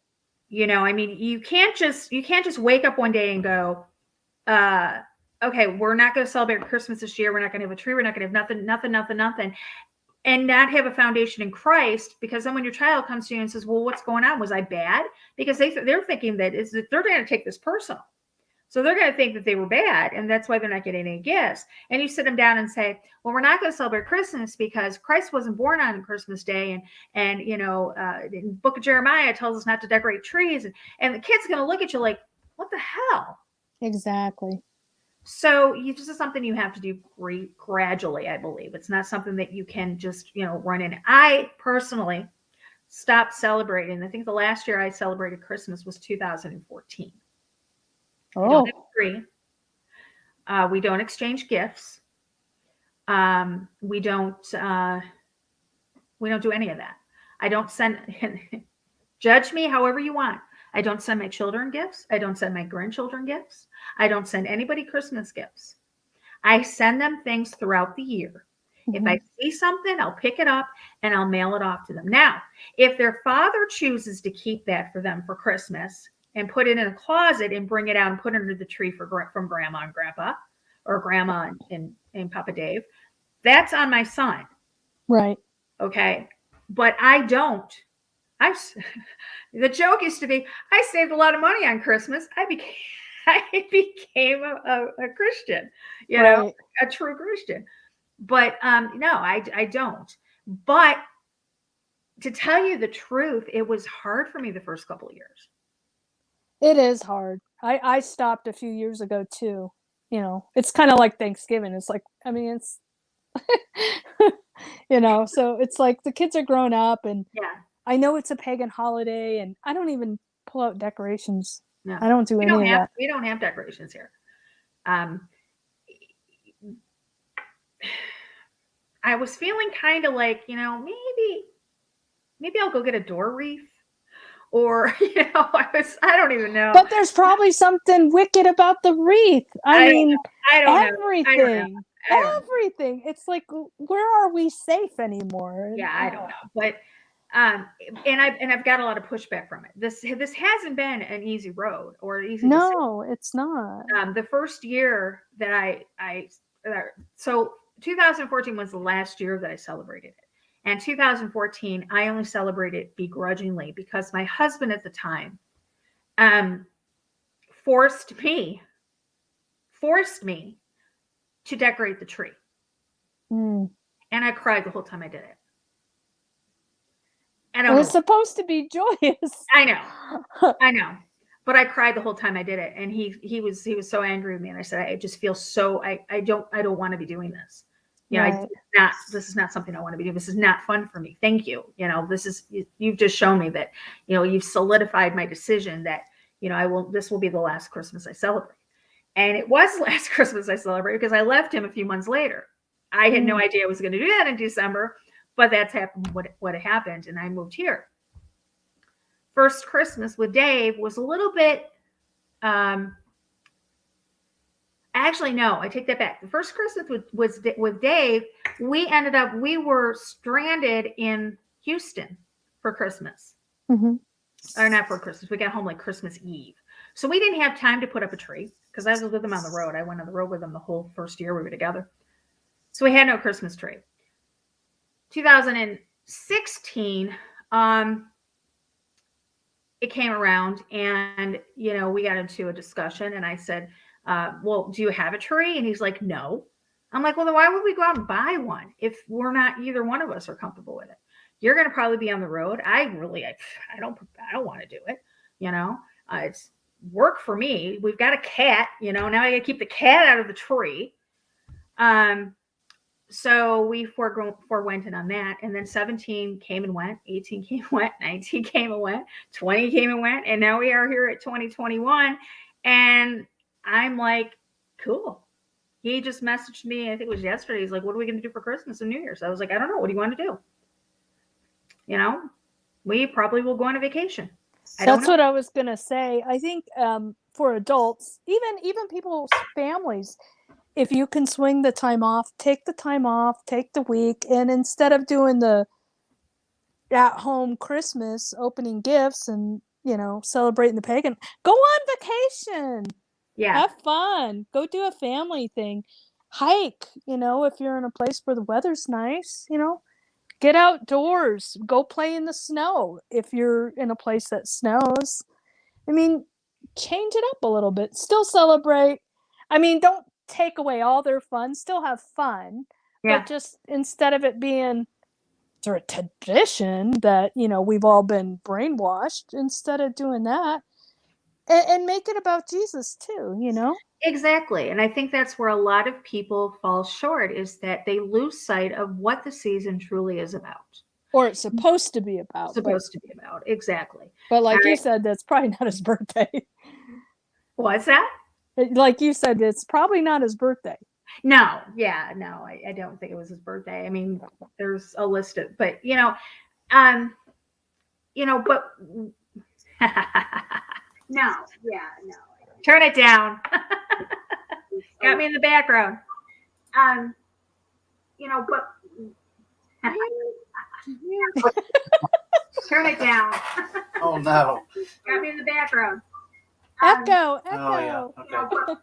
I mean, you can't just wake up one day and go, okay, we're not going to celebrate Christmas this year. We're not going to have a tree. We're not going to have nothing. And not have a foundation in Christ, because then when your child comes to you and says, well, what's going on? Was I bad? Because they're thinking that they're going to take this personal. So they're going to think that they were bad, and that's why they're not getting any gifts. And you sit them down and say, well, we're not going to celebrate Christmas because Christ wasn't born on Christmas Day. And in Book of Jeremiah tells us not to decorate trees. And the kid's going to look at you like, what the hell? Exactly. So this is something you have to do gradually, I believe. It's not something that you can just, run in. I personally stopped celebrating. I think the last year I celebrated Christmas was 2014. Oh. We don't have a tree. We don't exchange gifts. We don't do any of that. I don't send, judge me however you want. I don't send my children gifts. I don't send my grandchildren gifts. I don't send anybody Christmas gifts. I send them things throughout the year. Mm-hmm. If I see something, I'll pick it up and I'll mail it off to them. Now, if their father chooses to keep that for them for Christmas and put it in a closet and bring it out and put it under the tree from Grandma and Grandpa, or Grandma and Papa Dave, that's on my son. Right. Okay. But I don't. The joke used to be, I saved a lot of money on Christmas. I became a Christian, right. A true Christian. But no, I don't. But to tell you the truth, it was hard for me the first couple of years. It is hard. I stopped a few years ago too. It's kind of like Thanksgiving. It's like, I mean, it's, so it's like the kids are grown up, and yeah. I know it's a pagan holiday, and I don't even pull out decorations. No. I don't do any of that. We don't have decorations here. I was feeling kind of like, maybe I'll go get a door wreath, or I don't even know. But there's probably something wicked about the wreath. I mean, everything. Everything. It's like, where are we safe anymore? Yeah, I don't know. But and I've got a lot of pushback from it. This hasn't been an easy road or easy. No, it's not. The first year that so 2014 was the last year that I celebrated it. And 2014, I only celebrated begrudgingly because my husband at the time forced me to decorate the tree. Mm. And I cried the whole time I did it. And it was supposed to be joyous. I know. But I cried the whole time I did it. And he was so angry with me. And I said, I just feel so, I don't want to be doing this. Right. This is not something I want to be doing. This is not fun for me. Thank you. You've just shown me that, you've solidified my decision that, this will be the last Christmas I celebrate. And it was the last Christmas I celebrated because I left him a few months later. I had no idea I was going to do that in December, but that's happened. What happened. And I moved here. First Christmas with Dave was a little bit, actually, no, I take that back. The first Christmas was with Dave. We were stranded in Houston for Christmas. Mm-hmm. Or not for Christmas. We got home like Christmas Eve. So we didn't have time to put up a tree because I was with him on the road. I went on the road with him the whole first year we were together. So we had no Christmas tree. 2016, it came around and, we got into a discussion and I said, well, do you have a tree? And he's like, no. I'm like, well, then why would we go out and buy one if we're not, either one of us are comfortable with it? You're going to probably be on the road. I don't want to do it. It's work for me. We've got a cat, now I got to keep the cat out of the tree. So we forewent on that. And then 17 came and went, 18 came and went, 19 came and went, 20 came and went. And now we are here at 2021. And I'm like, cool. He just messaged me, I think it was yesterday. He's like, what are we going to do for Christmas and New Year's? I was like, I don't know. What do you want to do? we probably will go on a vacation. That's what I was going to say. I think for adults, even people's families, if you can swing the time off, take the week. And instead of doing the at-home Christmas, opening gifts and, celebrating the pagan, go on vacation. Yeah. Have fun. Go do a family thing. Hike, if you're in a place where the weather's nice, get outdoors. Go play in the snow if you're in a place that snows. I mean, change it up a little bit. Still celebrate. I mean, don't take away all their fun. Still have fun. Yeah. But just instead of it being sort of tradition that, we've all been brainwashed, instead of doing that, and make it about Jesus too, Exactly. And I think that's where a lot of people fall short, is that they lose sight of what the season truly is about. Or it's supposed to be about. Exactly. But like you said, that's probably not his birthday. What's that? Like you said, it's probably not his birthday. No. Yeah, no, I don't think it was his birthday. I mean, there's a list of, but but no, yeah, no. Turn it down. Got me in the background. But turn it down. Oh no. Got me in the background. Echo. Oh yeah. Okay.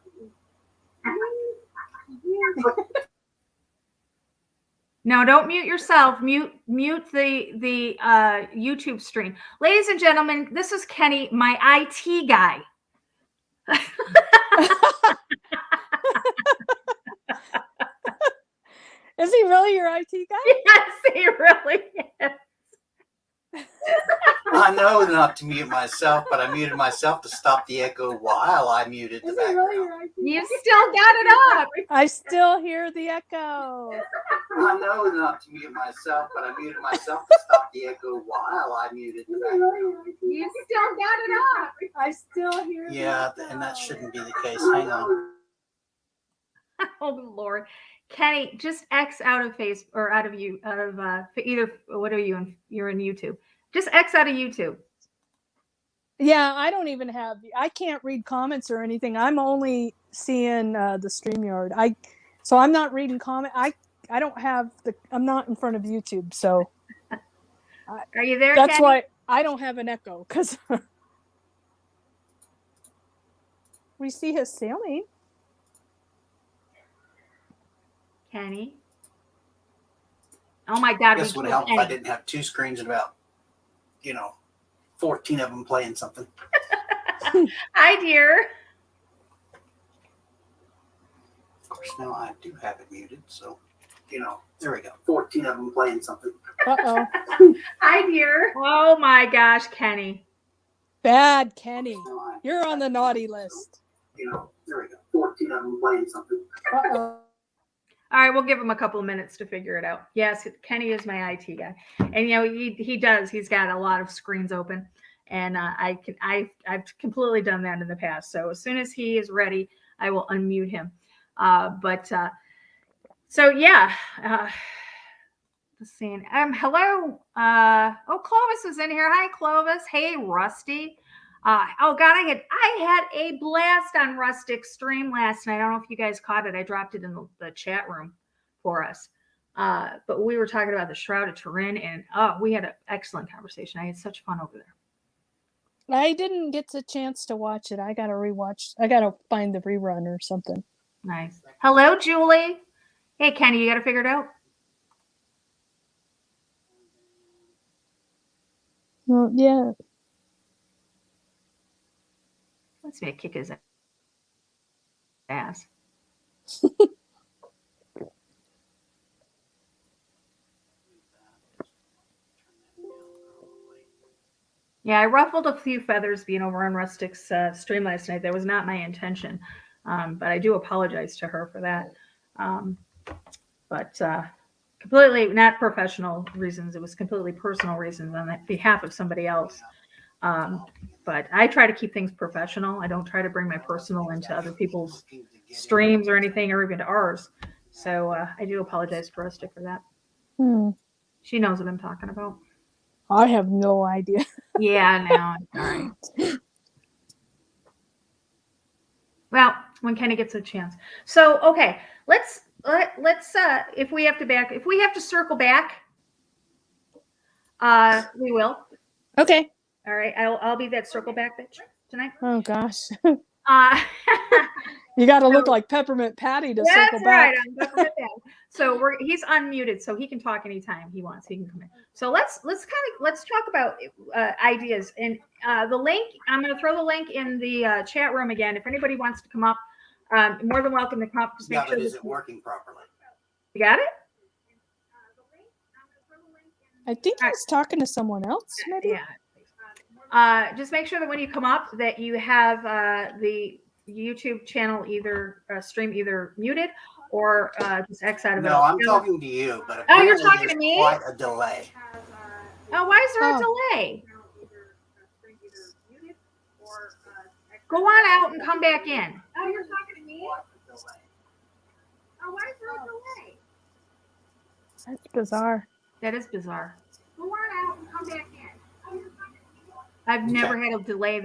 No, don't mute yourself. Mute the YouTube stream. Ladies and gentlemen, this is Kenny, my IT guy. Is he really your IT guy? Yes, he really is. I know not to mute myself, but I muted myself to stop the echo while I muted the background. You still got it up. I still hear the echo. I know not to mute myself, but I muted myself to stop the echo while I muted the background. You still got it up. I still hear Yeah, and that shouldn't be the case. Hang on. Oh Lord. Kenny, just X out of Facebook or out of either, what are you in? You're in YouTube. Just X out of YouTube. Yeah, I can't read comments or anything. I'm only seeing the StreamYard. So I'm not reading comment. I don't have I'm not in front of YouTube, so. Are you there, That's Kenny? why I don't have an echo, because we see his sailing. Kenny. Oh my God. This would help if I didn't have two screens and about, 14 of them playing something. Hi, dear. Of course, now I do have it muted, so, there we go. 14 of them playing something. Uh-oh. Hi, dear. Oh my gosh, Kenny. Bad Kenny. You're on the naughty list. There we go. 14 of them playing something. Uh-oh. All right, we'll give him a couple of minutes to figure it out. Yes, Kenny is my IT guy, and he does. He's got a lot of screens open, and I've completely done that in the past. So as soon as he is ready, I will unmute him. So yeah, let's see. Hello. Clovis is in here. Hi, Clovis. Hey, Rusty. Oh God, I had a blast on Rustic's stream last night. I don't know if you guys caught it. I dropped it in the chat room for us. But we were talking about the Shroud of Turin, and we had an excellent conversation. I had such fun over there. I didn't get the chance to watch it. I got to rewatch. I got to find the rerun or something. Nice. Hello, Julie. Hey, Kenny, you got to figure it out? Well, yeah. Let's make kick his ass. Yeah, I ruffled a few feathers being over on Rustic's stream last night. That was not my intention, but I do apologize to her for that. But completely not professional reasons. It was completely personal reasons on behalf of somebody else. But I try to keep things professional. I don't try to bring my personal into other people's streams or anything, or even to ours. So I do apologize to Rustic for that. She knows what I'm talking about. I have no idea. Yeah, no. All right. Well, when Kenny gets a chance. So, okay, let's if we have to circle back, we will. Okay. All right, I'll be that circle back bitch tonight. Oh gosh. Uh, You got to look like Peppermint Patty to circle back. That's right. So he's unmuted, so he can talk anytime he wants. He can come in. So let's talk about ideas and the link. I'm going to throw the link in the chat room again. If anybody wants to come up, more than welcome to come up. Just make sure is it working properly? You got it? I think I was talking to someone else. Maybe. Yeah. Just make sure that when you come up, that you have the YouTube channel stream either muted or just X out of it. No, I'm talking to you, but you're talking to me? Quite a delay. Oh, why is there a delay? Go on out and come back in. Oh, you're talking to me? Oh, why is there a delay? That's bizarre. That is bizarre. Go on out and come back in. I've never had a delay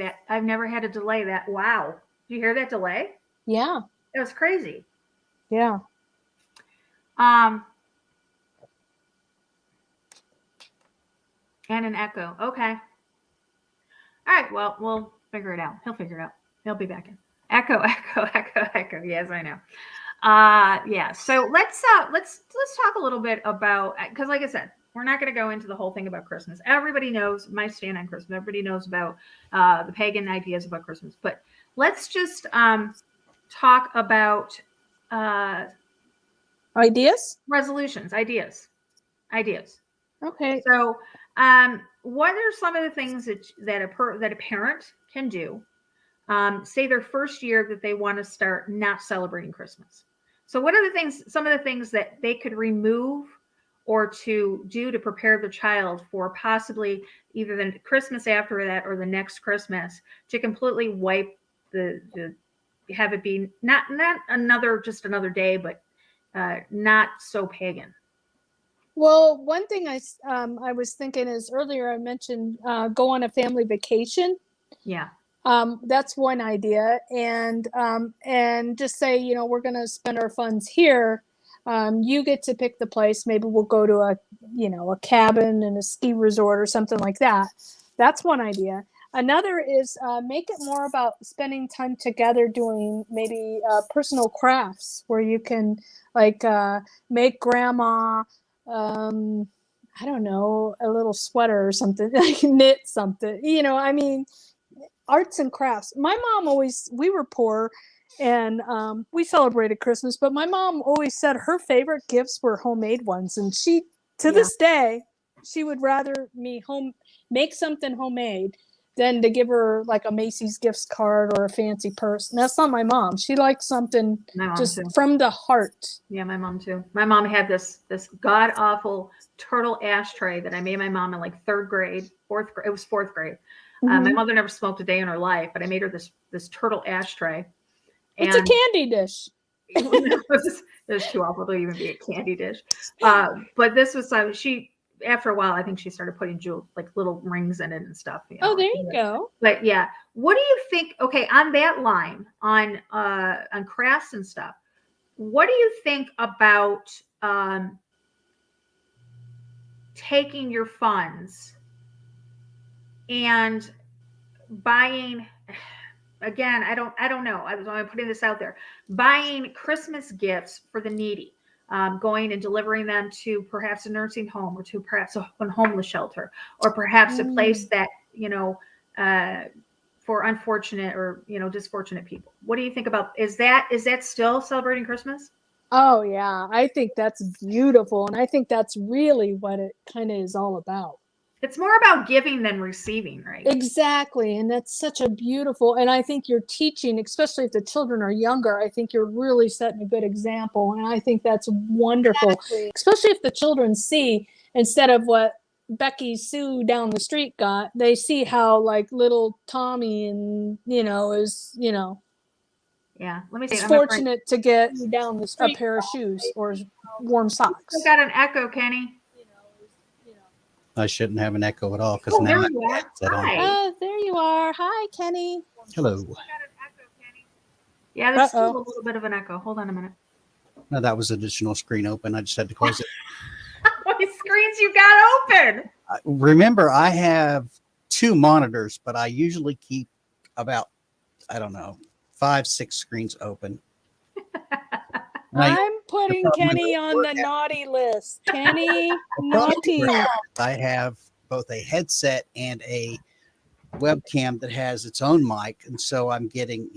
that. Wow. Did you hear that delay? Yeah. It was crazy. Yeah. And an echo. Okay. All right. Well, we'll figure it out. He'll figure it out. He'll be back in. Echo. Yes, I know. Yeah. So let's talk a little bit about, because like I said, we're not going to go into the whole thing about Christmas. Everybody knows my stand on Christmas. Everybody knows about the pagan ideas about Christmas. But let's just talk about ideas, resolutions, ideas. Okay. So, what are some of the things that a parent can do? Say their first year that they want to start not celebrating Christmas. So, what are some of the things that they could remove or to do to prepare the child for possibly either the Christmas after that or the next Christmas to completely wipe have it be not another day, but not so pagan. Well, one thing I was thinking is earlier I mentioned go on a family vacation. Yeah. That's one idea, and just say, we're going to spend our funds here. You get to pick the place. Maybe we'll go to a cabin and a ski resort or something like that. That's one idea. Another is make it more about spending time together doing maybe personal crafts where you can make grandma, I don't know, a little sweater or something, like knit something, I mean, arts and crafts. My mom we were poor and we celebrated Christmas, but my mom always said her favorite gifts were homemade ones. And this day, she would rather me make something homemade than to give her like a Macy's gifts card or a fancy purse. And that's not my mom. She likes something just from the heart. Yeah, my mom too. My mom had this god awful turtle ashtray that I made my mom in like third grade, fourth grade. It was fourth grade. Mm-hmm. My mother never smoked a day in her life, but I made her this turtle ashtray. It's a candy dish. It was too awful to even be a candy dish. But this was after a while, I think she started putting little rings in it and stuff. Oh, there you go. But yeah, what do you think? Okay, on that line, on crafts and stuff, what do you think about taking your funds and buying? Again, I don't know. I'm putting this out there. Buying Christmas gifts for the needy. Going and delivering them to perhaps a nursing home or to perhaps a homeless shelter or perhaps a place that, for unfortunate or, disfortunate people. What do you think about, is that still celebrating Christmas? Oh yeah. I think that's beautiful. And I think that's really what it kind of is all about. It's more about giving than receiving, right? Exactly. And that's such a beautiful, and I think you're teaching, especially if the children are younger, I think you're really setting a good example. And I think that's wonderful, especially if the children see, instead of what Becky Sue down the street got, they see how little Tommy and, is, yeah. Let me see. It's fortunate to get down the street a pair of shoes or warm socks. I got an echo, Kenny. I shouldn't have an echo at all because now there I you are. have that on. Hi. Oh, there you are. Hi, Kenny. Hello. Yeah, there's still a little bit of an echo. Hold on a minute. No, that was additional screen open. I just had to close it. What screens you got open? Remember, I have 2 monitors, but I usually keep about, I don't know, 5-6 screens open. I'm putting Kenny on the naughty list. Kenny, naughty. I have both a headset and a webcam that has its own mic, and so I'm getting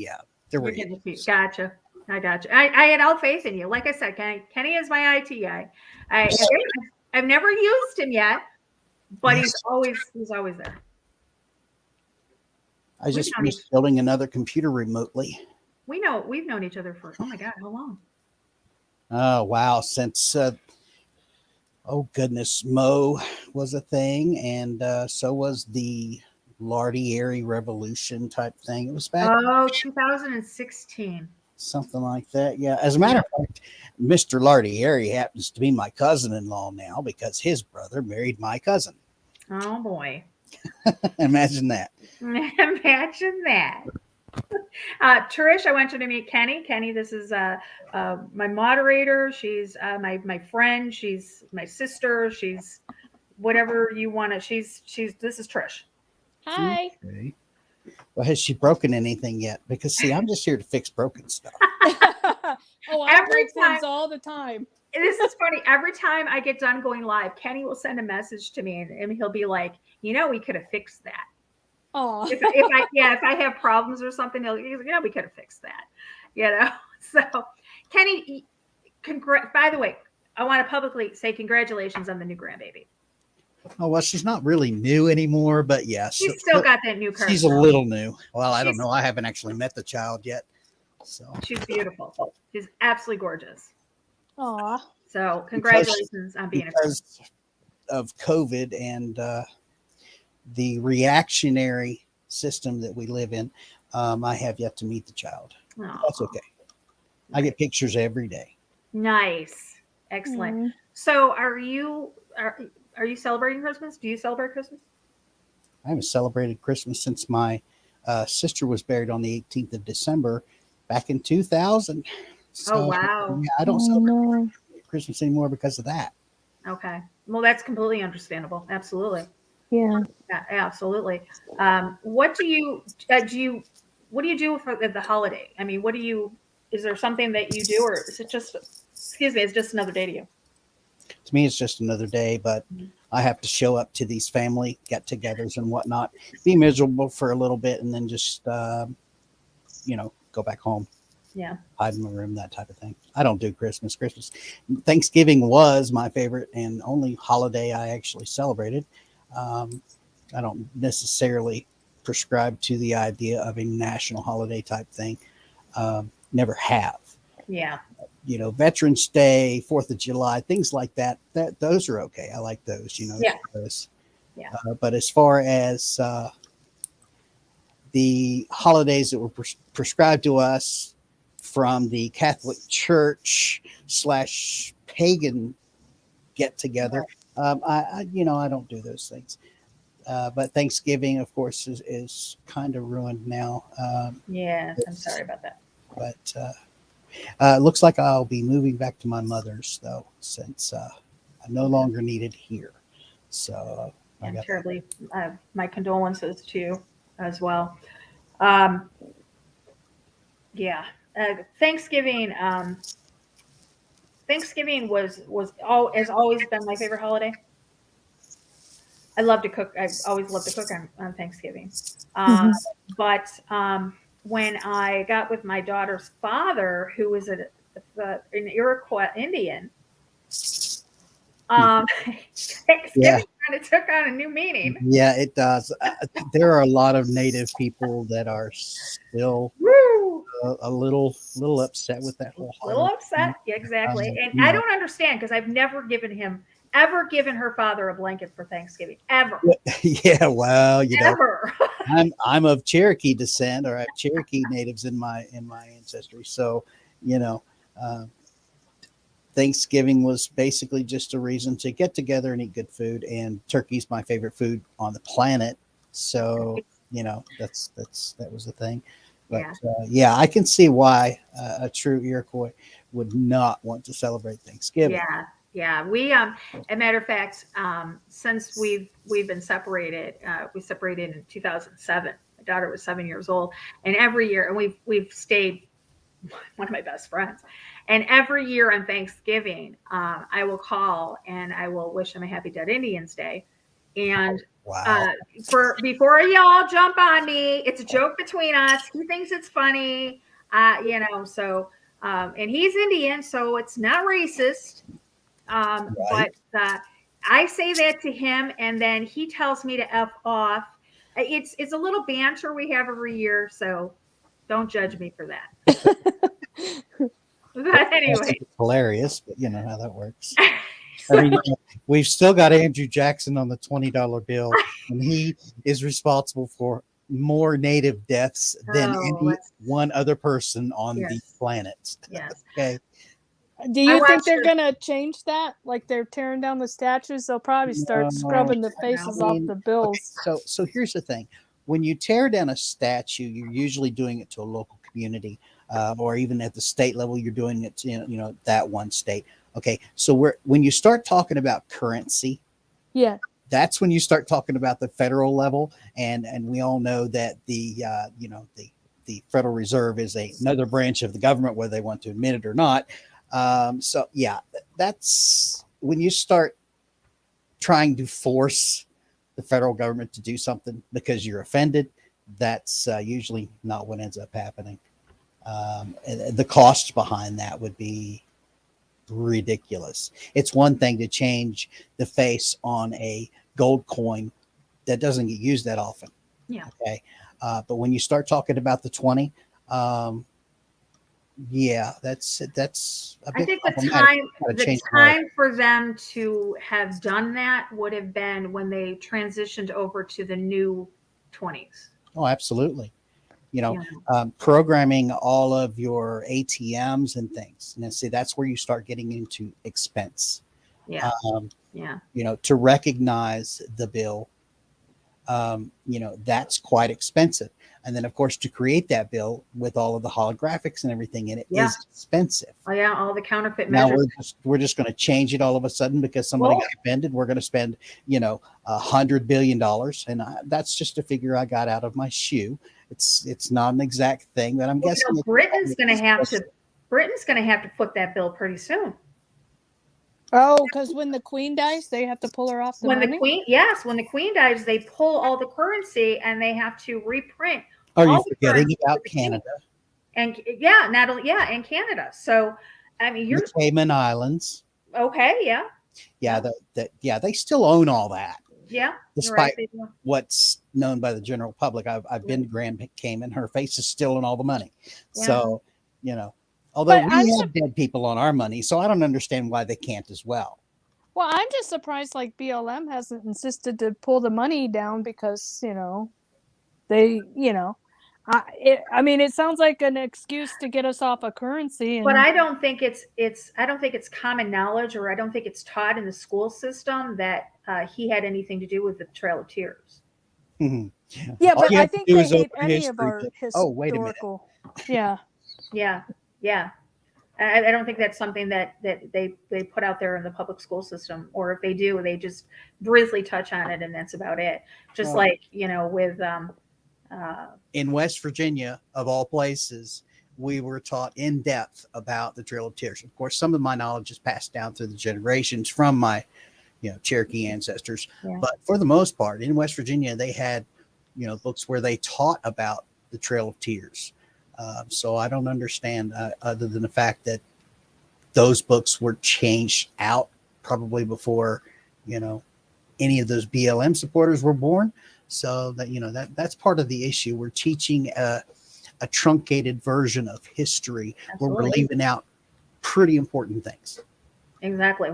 Gotcha. I got you. I had all faith in you. Like I said, Kenny is my IT guy. I've never used him yet, but he's always there. I just finished building another computer remotely. We've known each other for, oh my God, how long? Oh, wow. Since, oh goodness, Mo was a thing. And so was the Laurie revolution type thing. It was back. 2016. Something like that. Yeah. As a matter of fact, Mr. Laurie happens to be my cousin-in-law now because his brother married my cousin. Oh boy. Imagine that. Imagine that. Trish, I want you to meet Kenny. Kenny, this is my moderator. She's my friend. She's my sister. She's whatever you want to. She's this is Trish. Hi. Okay. Well, has she broken anything yet? Because see, I'm just here to fix broken stuff. I break things all the time. This is funny. Every time I get done going live, Kenny will send a message to me and he'll be like, we could have fixed that. Oh, if I have problems or something, we could have fixed that. So Kenny, by the way, I want to publicly say congratulations on the new grandbaby. Oh, well, she's not really new anymore, but yes. She's still got that new car. She's a little new. Well, I don't know. I haven't actually met the child yet. So she's beautiful. She's absolutely gorgeous. Aw. So congratulations on being because of COVID and the reactionary system that we live in. I have yet to meet the child. Aww. That's okay. I get pictures every day. Nice. Excellent. Mm-hmm. So are you celebrating Christmas? Do you celebrate Christmas? I haven't celebrated Christmas since my sister was buried on the 18th of December back in 2000. So, oh, wow. Yeah, I don't celebrate Christmas anymore because of that. Okay. Well, that's completely understandable. Absolutely. Yeah. Absolutely. What do you do for the holiday? I mean, is there something that you do, or is it just, it's just another day to you? To me, it's just another day, but I have to show up to these family get-togethers and whatnot, be miserable for a little bit, and then just, go back home. Yeah. Hide in my room, that type of thing. I don't do Christmas. Thanksgiving was my favorite and only holiday I actually celebrated. I don't necessarily prescribe to the idea of a national holiday type thing. Never have. Yeah. Veterans Day, 4th of July, things like that. Those are okay. I like those. Yeah. Those. Yeah. But as far as the holidays that were prescribed to us from the Catholic Church / pagan get together, I don't do those things. But Thanksgiving, of course, is kind of ruined now. Yeah, I'm sorry about that. But it looks like I'll be moving back to my mother's, though, since I'm no longer needed here. So I'm terribly, my condolences to you as well. Yeah. Thanksgiving has always been my favorite holiday. I love to cook. I've always loved to cook on Thanksgiving. But when I got with my daughter's father, who was an Iroquois Indian, Thanksgiving kind of took on a new meaning. Yeah, it does. There are a lot of Native people that are still a little upset with that whole holiday. A little upset, yeah, exactly. And I don't understand because I've never given her father a blanket for Thanksgiving, ever. Yeah, well, ever. I'm of Cherokee descent, or I have Cherokee natives in my ancestry. So, Thanksgiving was basically just a reason to get together and eat good food. And turkey's my favorite food on the planet. So, that was the thing. But Yeah. I can see why a true Iroquois would not want to celebrate Thanksgiving. Yeah. We, as a matter of fact, since we've been separated, we separated in 2007. My daughter was 7 years old, and every year, and we've stayed one of my best friends. And every year on Thanksgiving, I will call and I will wish him a happy Dead Indians Day. And Wow. before y'all jump on me, it's a joke between us. He thinks it's funny, so, and he's Indian, so it's not racist. Right. But I say that to him, and then he tells me to F off. It's a little banter we have every year, so don't judge me for that. But anyway, It's hilarious, but you know how that works. I mean, we've still got Andrew Jackson on the $20 bill, and he is responsible for more native deaths than any one other person on the planet. Yes. Okay. Do you think they're going to change that? Like they're tearing down the statues? They'll probably start scrubbing the faces off the bills. Okay, so here's the thing. When you tear down a statue, you're usually doing it to a local community, or even at the state level, you're doing it to, that one state. Okay, so when you start talking about currency, that's when you start talking about the federal level, and we all know that the Federal Reserve is another branch of the government, whether they want to admit it or not. That's when you start trying to force the federal government to do something because you're offended. That's usually not what ends up happening. And the cost behind that would be ridiculous. It's one thing to change the face on a gold coin that doesn't get used that often. Yeah. Okay. But when you start talking about the 20, that's a bit I think the time for them to have done that would have been when they transitioned over to the new 20s. Oh, absolutely. Programming all of your ATMs and things. And see, that's where you start getting into expense. Yeah. To recognize the bill, that's quite expensive. And then, of course, to create that bill with all of the holographics and everything in it is expensive. Oh, yeah, all the counterfeit now measures. we're just going to change it all of a sudden because somebody got offended. We're going to spend, $100 billion. And that's just a figure I got out of my shoe. It's not an exact thing, but I'm guessing Britain's going to have to foot that bill pretty soon. Oh, because when the queen dies, they have to pull her off the money? When the queen dies, they pull all the currency and they have to reprint. Are you forgetting about Canada? And and Canada. So, I mean, the Cayman Islands. Okay, they still own all that. Yeah, despite what's known by the general public. I've been to Grand Cayman. Her face is still in all the money. Yeah. So, although we have dead people on our money, so I don't understand why they can't as well. Well, I'm just surprised like BLM hasn't insisted to pull the money down because, they, it sounds like an excuse to get us off a currency. But I don't think it's common knowledge, or I don't think it's taught in the school system that he had anything to do with the Trail of Tears. Mm-hmm. Yeah, but I think they hate any of our historical. Oh, wait a minute. Yeah. I don't think that's something that they put out there in the public school system, or if they do, they just briefly touch on it and that's about it. Just with in West Virginia, of all places, we were taught in depth about the Trail of Tears. Of course, some of my knowledge is passed down through the generations from my, Cherokee ancestors. Yeah. But for the most part, in West Virginia, they had, books where they taught about the Trail of Tears. So I don't understand, other than the fact that those books were changed out probably before, any of those BLM supporters were born. So that, that's part of the issue. We're teaching a truncated version of history. Absolutely. Where we're leaving out pretty important things. Exactly.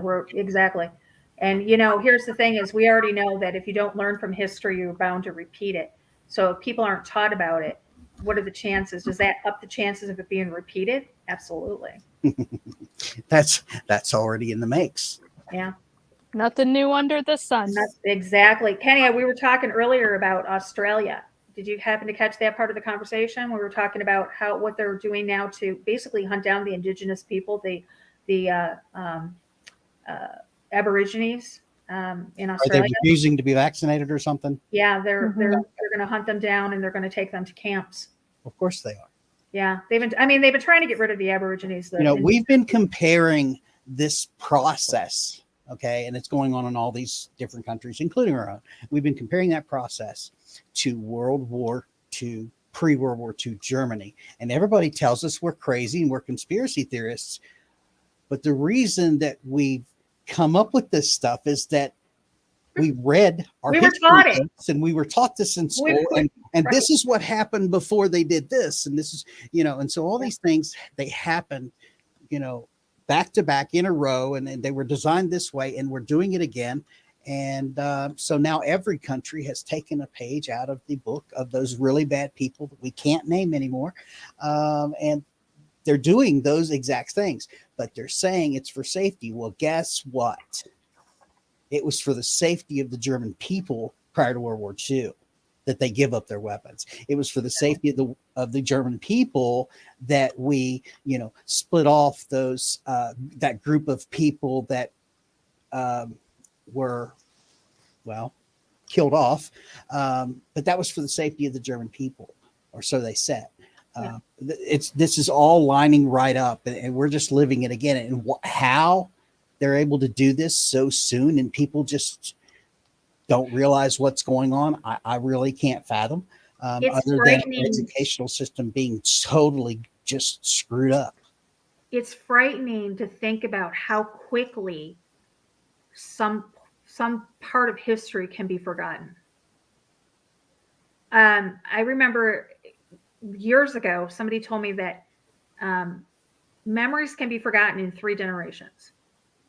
And, here's the thing is we already know that if you don't learn from history, you're bound to repeat it. So if people aren't taught about it, what are the chances? Does that up the chances of it being repeated? Absolutely. That's already in the makes. Yeah. Nothing new under the sun. Exactly. Kenny, we were talking earlier about Australia. Did you happen to catch that part of the conversation? We were talking about what they're doing now to basically hunt down the indigenous people, the Aborigines in Are Australia. they refusing to be vaccinated or something? Yeah, they're going to hunt them down and they're going to take them to camps. Of course they are. Yeah, they've been trying to get rid of the Aborigines. We've been comparing this process, okay, and it's going on in all these different countries, including our own. We've been comparing that process to World War II, pre-World War II Germany, and everybody tells us we're crazy and we're conspiracy theorists. But the reason that we've come up with this stuff is that we read our history books and we were taught this in school, and right. This is what happened before they did this, and this is, and so all these things, they happened, back to back in a row, and they were designed this way, and we're doing it again. And so now every country has taken a page out of the book of those really bad people that we can't name anymore, and they're doing those exact things, but they're saying it's for safety. Well, guess what? It was for the safety of the German people prior to World War II that they give up their weapons. It was for the safety of the German people that we, split off those that group of people that were, killed off. But that was for the safety of the German people, or so they said. This is all lining right up, and we're just living it again. And how they're able to do this so soon, and people just don't realize what's going on, I really can't fathom. Other than the educational system being totally just screwed up. It's frightening to think about how quickly some part of history can be forgotten. I remember years ago, somebody told me that memories can be forgotten in 3 generations.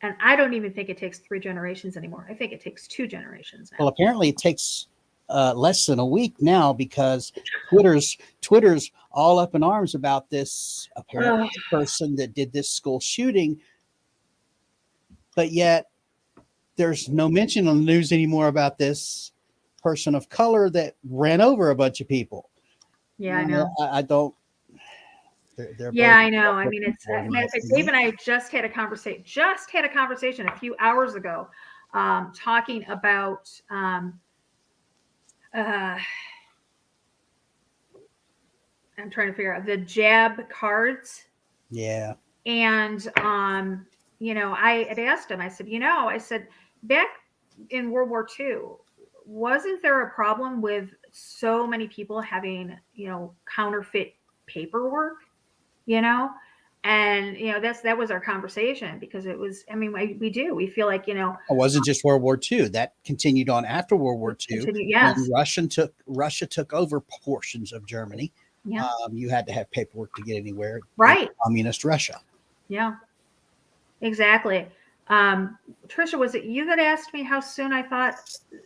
And I don't even think it takes 3 generations anymore. I think it takes 2 generations now. Well, apparently it takes less than a week now, because Twitter's all up in arms about this apparent person that did this school shooting. But yet there's no mention on the news anymore about this person of color that ran over a bunch of people. Yeah, I know. I don't. I know. I mean, it's Dave and I just had a conversation a few hours ago, talking about I'm trying to figure out the jab cards. Yeah. And I had asked him. I said, back in World War II, wasn't there a problem with so many people having counterfeit paperwork? And that was our conversation, because it was, we feel like, it wasn't just World War II, that continued on after World War II. Yes. When Russia took over portions of Germany. Yeah. You had to have paperwork to get anywhere. Right. Communist Russia. Yeah, exactly. Trisha, was it you that asked me how soon I thought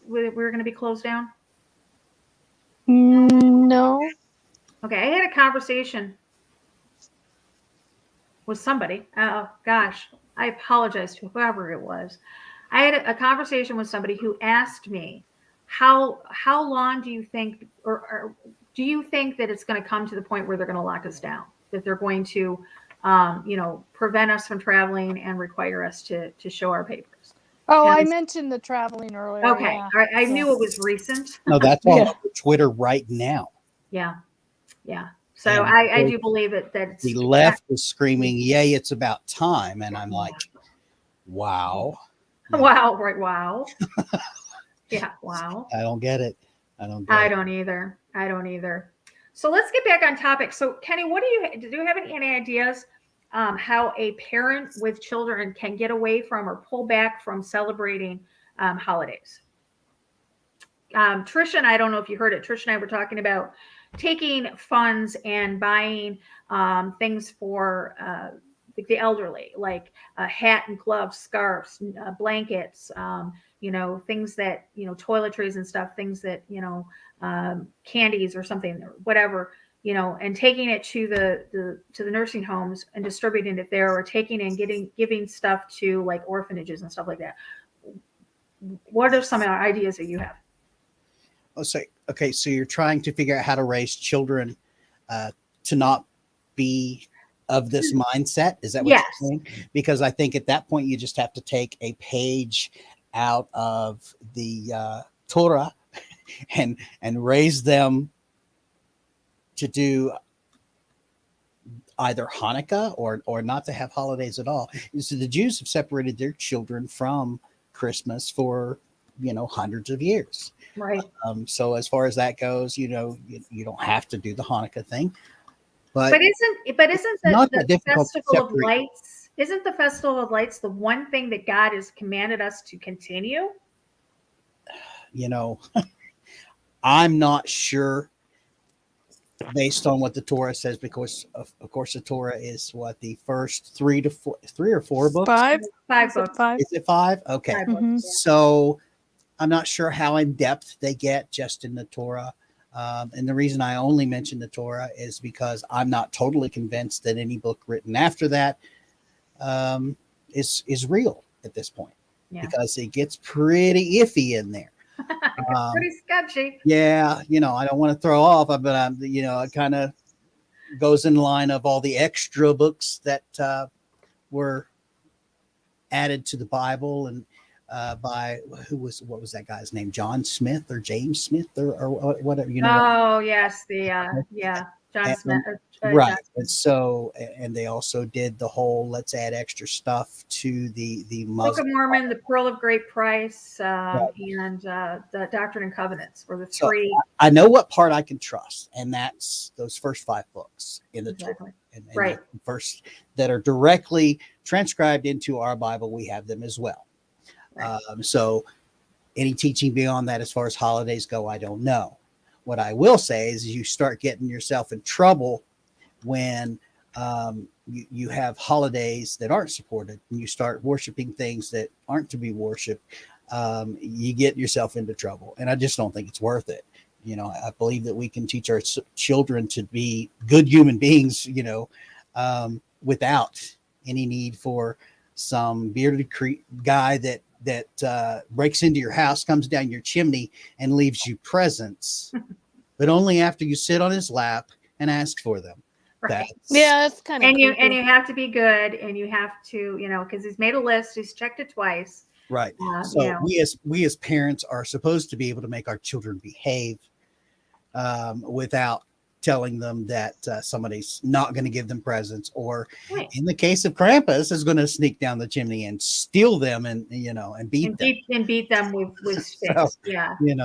we were going to be closed down? No. Okay. I had a conversation with somebody. Oh gosh, I apologize to whoever it was. I had a conversation with somebody who asked me, how long do you think, or do you think that it's going to come to the point where they're going to lock us down, that they're going to, prevent us from traveling and require us to show our papers? Oh, I mentioned the traveling earlier. Okay. Yeah. I knew it was recent. No, that's all over Twitter right now. Yeah. Yeah. So I do believe it. That the left is screaming, "Yay, it's about time!" And I'm like, "Wow, wow, right? Wow, yeah, wow." I don't get it. I don't either. So let's get back on topic. So Kenny, do you have any ideas how a parent with children can get away from or pull back from celebrating holidays? Trisha and I don't know if you heard it. Trisha and I were talking about taking funds and buying things for the elderly, like a hat and gloves, scarves, blankets, things that, toiletries and stuff, things that, candies or something, or whatever, and taking it to the nursing homes and distributing it there, or taking and giving stuff to like orphanages and stuff like that. What are some ideas that you have? Okay, so you're trying to figure out how to raise children to not be of this mindset. Is that what Yes. you're saying? Because I think at that point you just have to take a page out of the Torah and raise them to do either Hanukkah or not to have holidays at all. So the Jews have separated their children from Christmas for hundreds of years. Right. So as far as that goes, you don't have to do the Hanukkah thing. But isn't the Festival of Lights? Isn't the Festival of Lights the one thing that God has commanded us to continue? I'm not sure, based on what the Torah says, because of course the Torah is what, the first three or four books? Five books. Is it five? Okay. 5 books, yeah. So I'm not sure how in depth they get just in the Torah. And the reason I only mention the Torah is because I'm not totally convinced that any book written after that is real at this point, because it gets pretty iffy in there. Pretty sketchy. Yeah, I don't want to throw off, but it kind of goes in line of all the extra books that were added to the Bible, and by what was that guy's name? John Smith or James Smith or whatever. Oh yes, John Smith. Right. John. And so, and they also did the whole let's add extra stuff to the Muslim Book of Mormon, the Pearl of Great Price, and the Doctrine and Covenants were the three. So I know what part I can trust, and that's those first 5 books in the Torah. And right. First that are directly transcribed into our Bible, we have them as well. Right. So any teaching beyond that, as far as holidays go, I don't know. What I will say is you start getting yourself in trouble when you have holidays that aren't supported, and you start worshiping things that aren't to be worshiped. You get yourself into trouble, and I just don't think it's worth it. I believe that we can teach our children to be good human beings, without any need for some bearded guy that breaks into your house, comes down your chimney, and leaves you presents, but only after you sit on his lap and ask for them. Right. That's kind of and you have to be good, and you have to because he's made a list, he's checked it twice. Right. So we as parents are supposed to be able to make our children behave without telling them that somebody's not going to give them presents, or in the case of Krampus, is going to sneak down the chimney and steal them and beat them with sticks.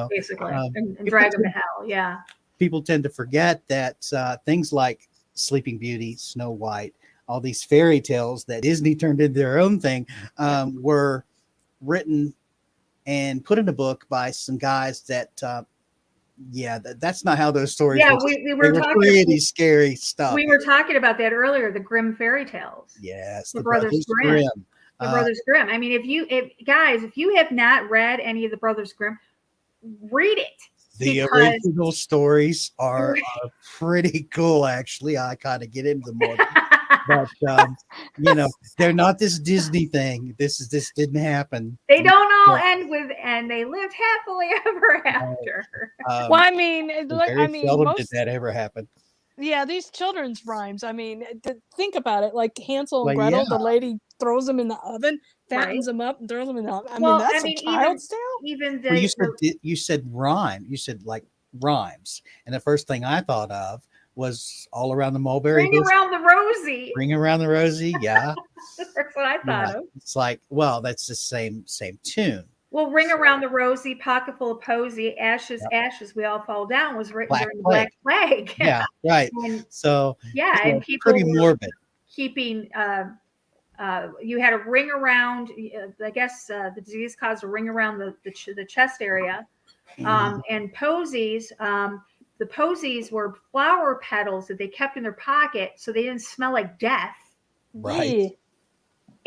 Basically, and drag them to hell. Yeah. People tend to forget that things like Sleeping Beauty, Snow White, all these fairy tales that Disney turned into their own thing were written and put in a book by some guys that that's not how those stories work. We were talking pretty scary stuff. We were talking about that earlier, the Grimm fairy tales. Yes, the Brothers Grimm. The Brothers Grimm. I mean, if you have not read any of the Brothers Grimm, read it. The original stories are pretty cool, actually. I kind of get into them more. But they're not this Disney thing. This didn't happen. They don't all end with "and they lived happily ever after." Well, I mean, seldom did that ever happen. Yeah, these children's rhymes. I mean, think about it. Like Hansel and Gretel, the lady throws them in the oven, fattens them up, and throws them in the oven. That's a child's tale. Even you said rhyme. You said like rhymes, and the first thing I thought of was All Around the Mulberry Bush. Around the Rosie. Ring Around the Rosie. Yeah, that's what I thought of. It's like, that's the same tune. Well, Ring Around the Rosie, Pocket Full of Posy, Ashes, Ashes, We All Fall Down was written during the Black Plague. Yeah, right. And, so and people pretty morbid. Keeping you had a ring around. I guess the disease caused a ring around the chest area, and posies. The posies were flower petals that they kept in their pocket so they didn't smell like death. Right.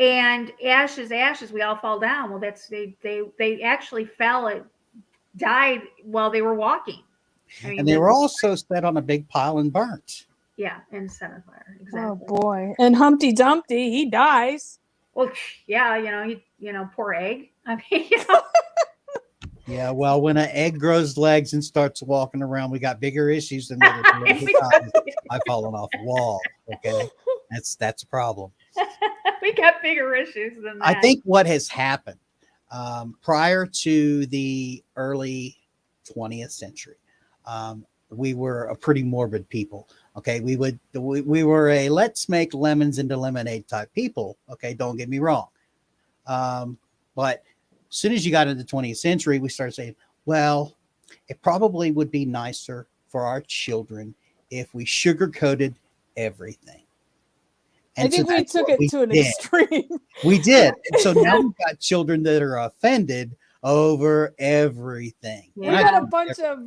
And ashes, ashes, we all fall down. Well, that's they actually died while they were walking. I mean, And they were also set on a big pile and burnt. Yeah, and set on fire. Oh Exactly. boy. And Humpty Dumpty, he dies. Well, yeah, poor egg. I mean, Yeah, well, when an egg grows legs and starts walking around, we got bigger issues than that. I've fallen off a wall. Okay, that's a problem. We got bigger issues than that. I think what has happened prior to the early 20th century, we were a pretty morbid people. Okay, we were a let's make lemons into lemonade type people. Okay, don't get me wrong, but as soon as you got into the 20th century, we started saying, well, it probably would be nicer for our children if we sugar-coated everything. And I think we took it to an extreme. We did. And so now we've got children that are offended over everything. We got a bunch of,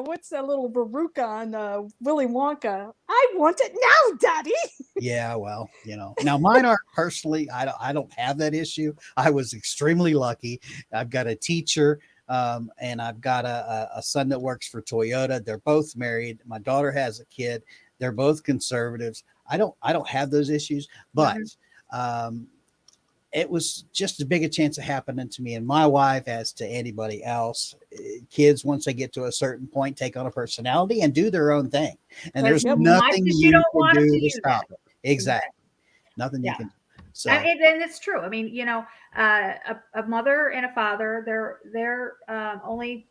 what's that little baruka on Willy Wonka? I want it now, Daddy. Yeah, well, now mine aren't personally, I don't have that issue. I was extremely lucky. I've got a teacher and I've got a son that works for Toyota. They're both married. My daughter has a kid. They're both conservatives. I don't have those issues, but it was just as big a chance of happening to me and my wife as to anybody else. Kids, once they get to a certain point, take on a personality and do their own thing. And there's nothing you can do to stop it. Exactly. Nothing you can do. So, and it's true. I mean, a mother and a father, their only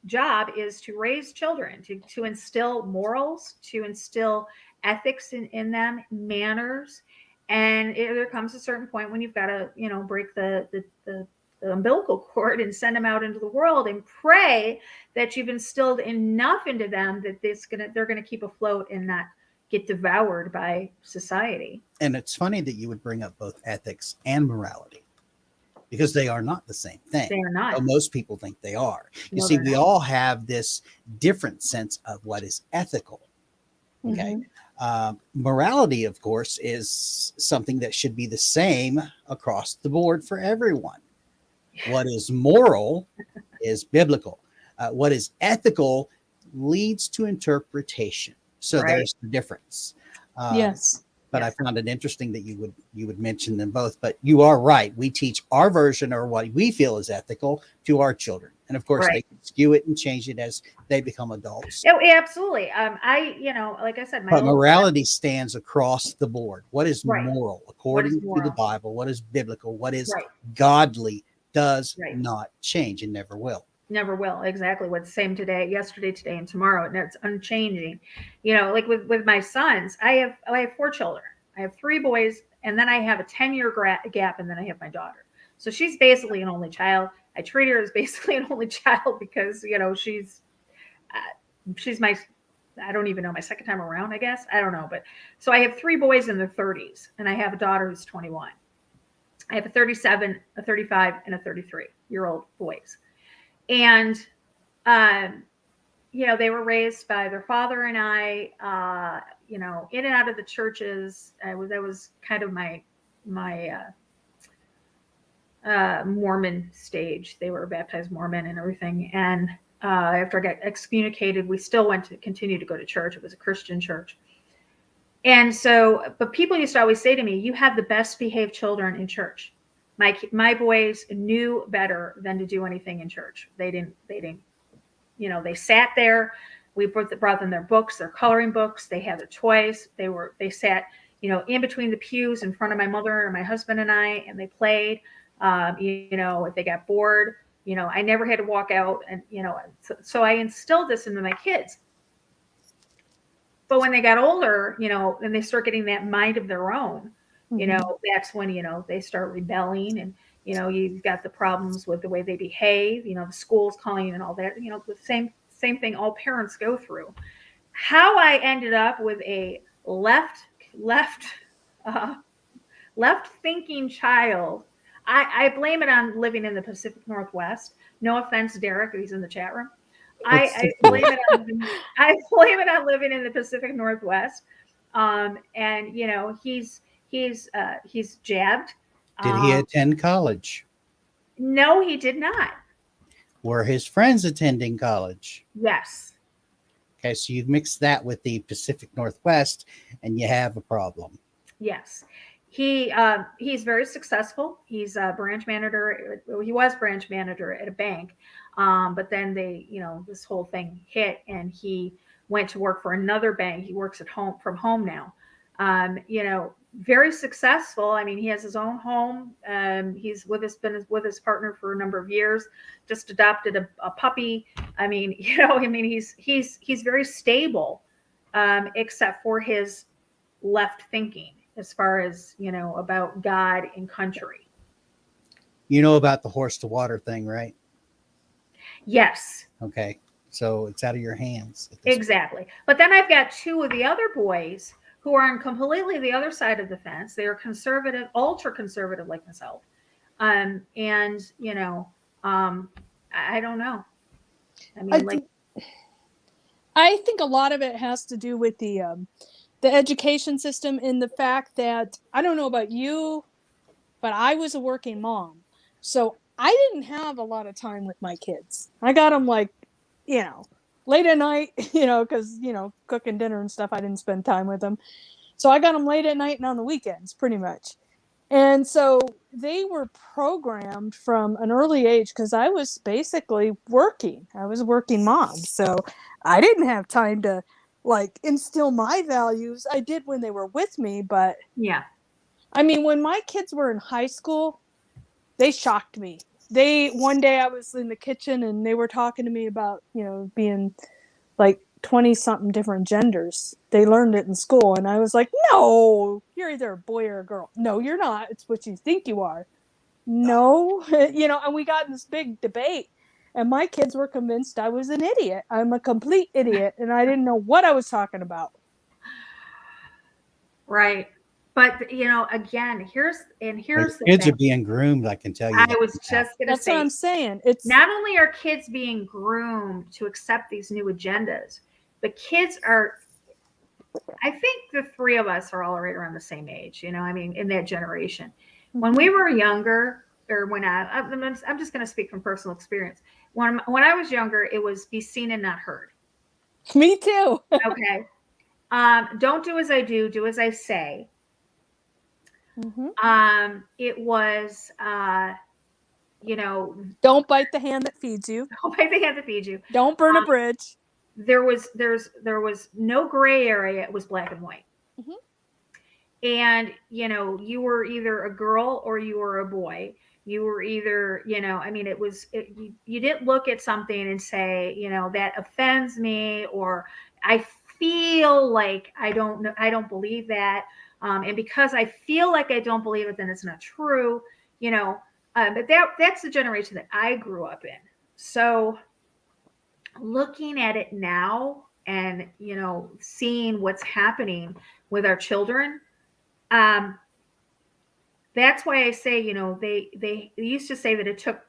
job is to raise children, to instill morals, to instill ethics in them, manners. And there comes a certain point when you've got to, break the umbilical cord and send them out into the world and pray that you've instilled enough into them that they're going to keep afloat and not get devoured by society. And it's funny that you would bring up both ethics and morality, because they are not the same thing. They are not. Well, most people think they are. You see, we all have this different sense of what is ethical. Okay. Morality, of course, is something that should be the same across the board for everyone. What is moral is biblical. What is ethical leads to interpretation. So there's the difference. Yes. But I found it interesting that you would mention them both. But you are right. We teach our version or what we feel is ethical to our children. And of course, they can skew it and change it as they become adults. Oh, absolutely. Like I said, but morality stands across the board. What is moral according to the Bible? What is biblical? What is godly does not change and never will. Never will. Exactly. What's the same today, yesterday, today, and tomorrow. And it's unchanging. Like with my sons, I have 4 children. I have 3 boys, and then I have a 10-year gap, and then I have my daughter. So she's basically an only child. I treat her as basically an only child because, she's my, I don't even know, my second time around, I guess. I don't know. But so I have 3 boys in their 30s, and I have a daughter who's 21. I have a 37, a 35, and a 33-year-old boys. And, they were raised by their father and I, in and out of the churches. That was kind of my Mormon stage. They were baptized Mormon and everything. And after I got excommunicated, we still continue to go to church. It was a Christian church. And so, but people used to always say to me, you have the best behaved children in church. My boys knew better than to do anything in church. They didn't, they sat there. We brought them their books, their coloring books. They had their toys. They sat, in between the pews in front of my mother and my husband and I, and they played. If they got bored, I never had to walk out, and, so I instilled this into my kids. But when they got older, and they start getting that mind of their own, that's when, they start rebelling, and, you've got the problems with the way they behave, the schools calling and all that, the same thing all parents go through. How I ended up with a left thinking child, I blame it on living in the Pacific Northwest. No offense, Derek, he's in the chat room. I blame it on living in the Pacific Northwest. And he's jabbed. Did he attend college? No, he did not. Were his friends attending college? Yes. Okay, so you mix that with the Pacific Northwest, and you have a problem. Yes. He's very successful. He's a branch manager. He was branch manager at a bank, but then this whole thing hit, and he went to work for another bank. He works at home from home now. Very successful. I mean, he has his own home. He's been with his partner for a number of years. Just adopted a puppy. I mean, he's very stable, except for his left thinking as far as about God and country. You know about the horse to water thing, right? Yes. Okay, so it's out of your hands. Exactly. But then I've got two of the other boys who are on completely the other side of the fence. They are conservative, ultra conservative like myself. I don't know. I mean, I think a lot of it has to do with the education system, in the fact that, I don't know about you, but I was a working mom. So I didn't have a lot of time with my kids. I got them late at night, because, cooking dinner and stuff, I didn't spend time with them. So I got them late at night and on the weekends, pretty much. And so they were programmed from an early age, because I was basically working. I was a working mom. So I didn't have time to instill my values. I did when they were with me, but yeah. I mean, when my kids were in high school, they shocked me. One day I was in the kitchen and they were talking to me about, being 20 something different genders. They learned it in school, and I was like, no, you're either a boy or a girl. No, you're not. It's what you think you are. No, and we got in this big debate, and my kids were convinced I was an idiot. I'm a complete idiot, and I didn't know what I was talking about. Right. But again, here's the kids thing. Are being groomed. I can tell you. I was just going to say. That's what I'm saying. It's not only are kids being groomed to accept these new agendas, but kids are. I think the three of us are all right around the same age. I mean, in that generation, when we were younger, or when I'm just going to speak from personal experience. When I was younger, it was be seen and not heard. Me too. Okay. Don't do as I do. Do as I say. Mm-hmm. It was, don't bite the hand that feeds you. Don't bite the hand that feeds you. Don't burn a bridge. There was no gray area. It was black and white. Mm-hmm. And, you were either a girl or you were a boy. You were either, you didn't look at something and say, that offends me, or I feel like I don't believe that. And because I feel like I don't believe it, then it's not true, but that's the generation that I grew up in. So looking at it now and, seeing what's happening with our children, that's why I say, they used to say that it took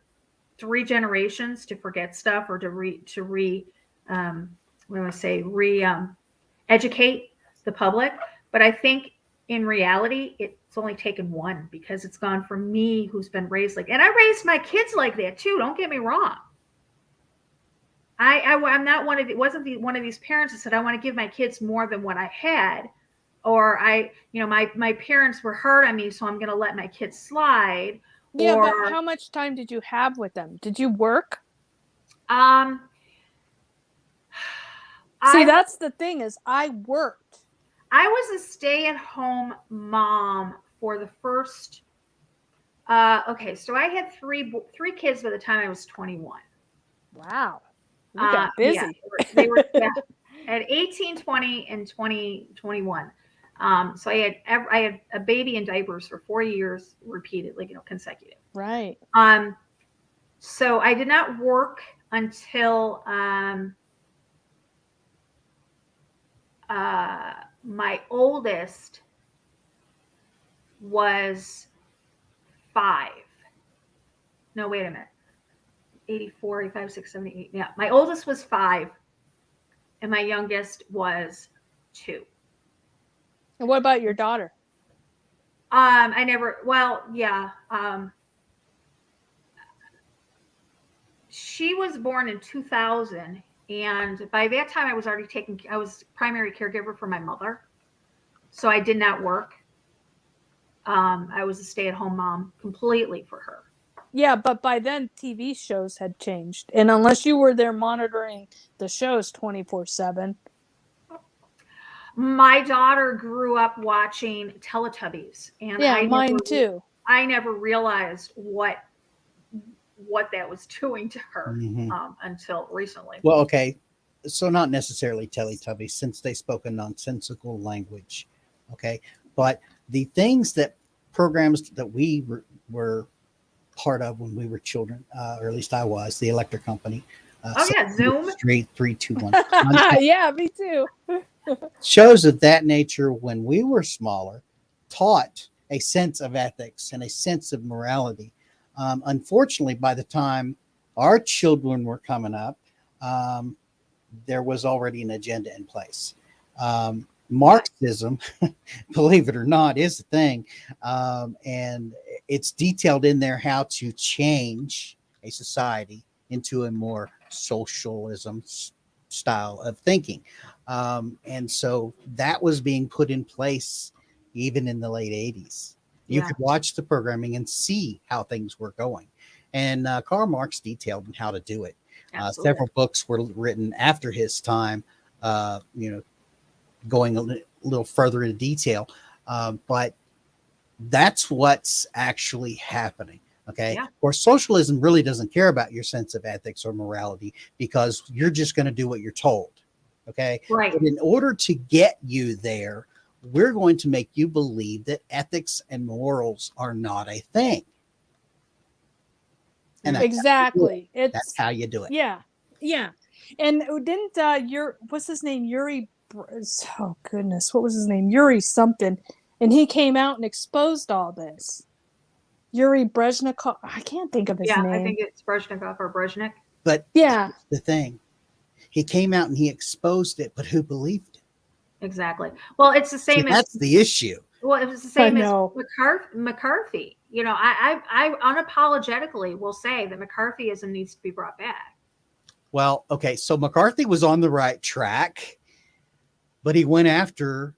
3 generations to forget stuff, or educate the public. But I think in reality, it's only taken 1, because it's gone from me, who's been raised and I raised my kids like that too. Don't get me wrong. I'm not one of one of these parents that said I want to give my kids more than what I had, or my parents were hard on me, so I'm going to let my kids slide. Yeah, but how much time did you have with them? Did you work? See, that's the thing, is I worked. I was a stay-at-home mom for the first. Okay, so I had three kids by the time I was 21. Wow. You got busy. Yeah, they were at 18, 20, and 21. So I had a baby in diapers for 4 years, repeatedly, consecutive. Right. So I did not work until my oldest was 5. No, wait a minute. 84, 85, 6, 7, 8. Yeah. My oldest was 5 and my youngest was 2. And what about your daughter? She was born in 2000 And by that time, I was primary caregiver for my mother. So I did not work. I was a stay-at-home mom completely for her. Yeah, but by then TV shows had changed. And unless you were there monitoring the shows 24/7. My daughter grew up watching Teletubbies, and Yeah, mine too. I never realized what that was doing to her until recently. Well, okay. So not necessarily Teletubbies, since they spoke a nonsensical language. Okay. But the things that programs that we were part of when we were children, or at least I was, the electric company. Zoom. Street 321. Yeah, me too. Shows of that nature when we were smaller taught a sense of ethics and a sense of morality. Unfortunately, by the time our children were coming up, there was already an agenda in place. Marxism, believe it or not, is a thing. And it's detailed in there how to change a society into a more socialism style of thinking. And so that was being put in place even in the late 80s. You could watch the programming and see how things were going. And Karl Marx detailed how to do it. Several books were written after his time, going a little further into detail. But that's what's actually happening. Okay. Yeah. Of course, socialism really doesn't care about your sense of ethics or morality because you're just going to do what you're told. Okay. Right. But in order to get you there, we're going to make you believe that ethics and morals are not a thing. And exactly. That's how you do it. Yeah. Yeah. And didn't what's his name? Oh goodness, what was his name? Yuri something. And he came out and exposed all this. Yuri Brezhnikov. I can't think of his name. Yeah, I think it's Brezhnikov or Brezhnik. But yeah, the thing, he came out and he exposed it, but who believed it? Exactly. Well, it's the same. That's the issue. Well, it was the same as McCarthy. I unapologetically will say that McCarthyism needs to be brought back. Well, okay, so McCarthy was on the right track, but he went after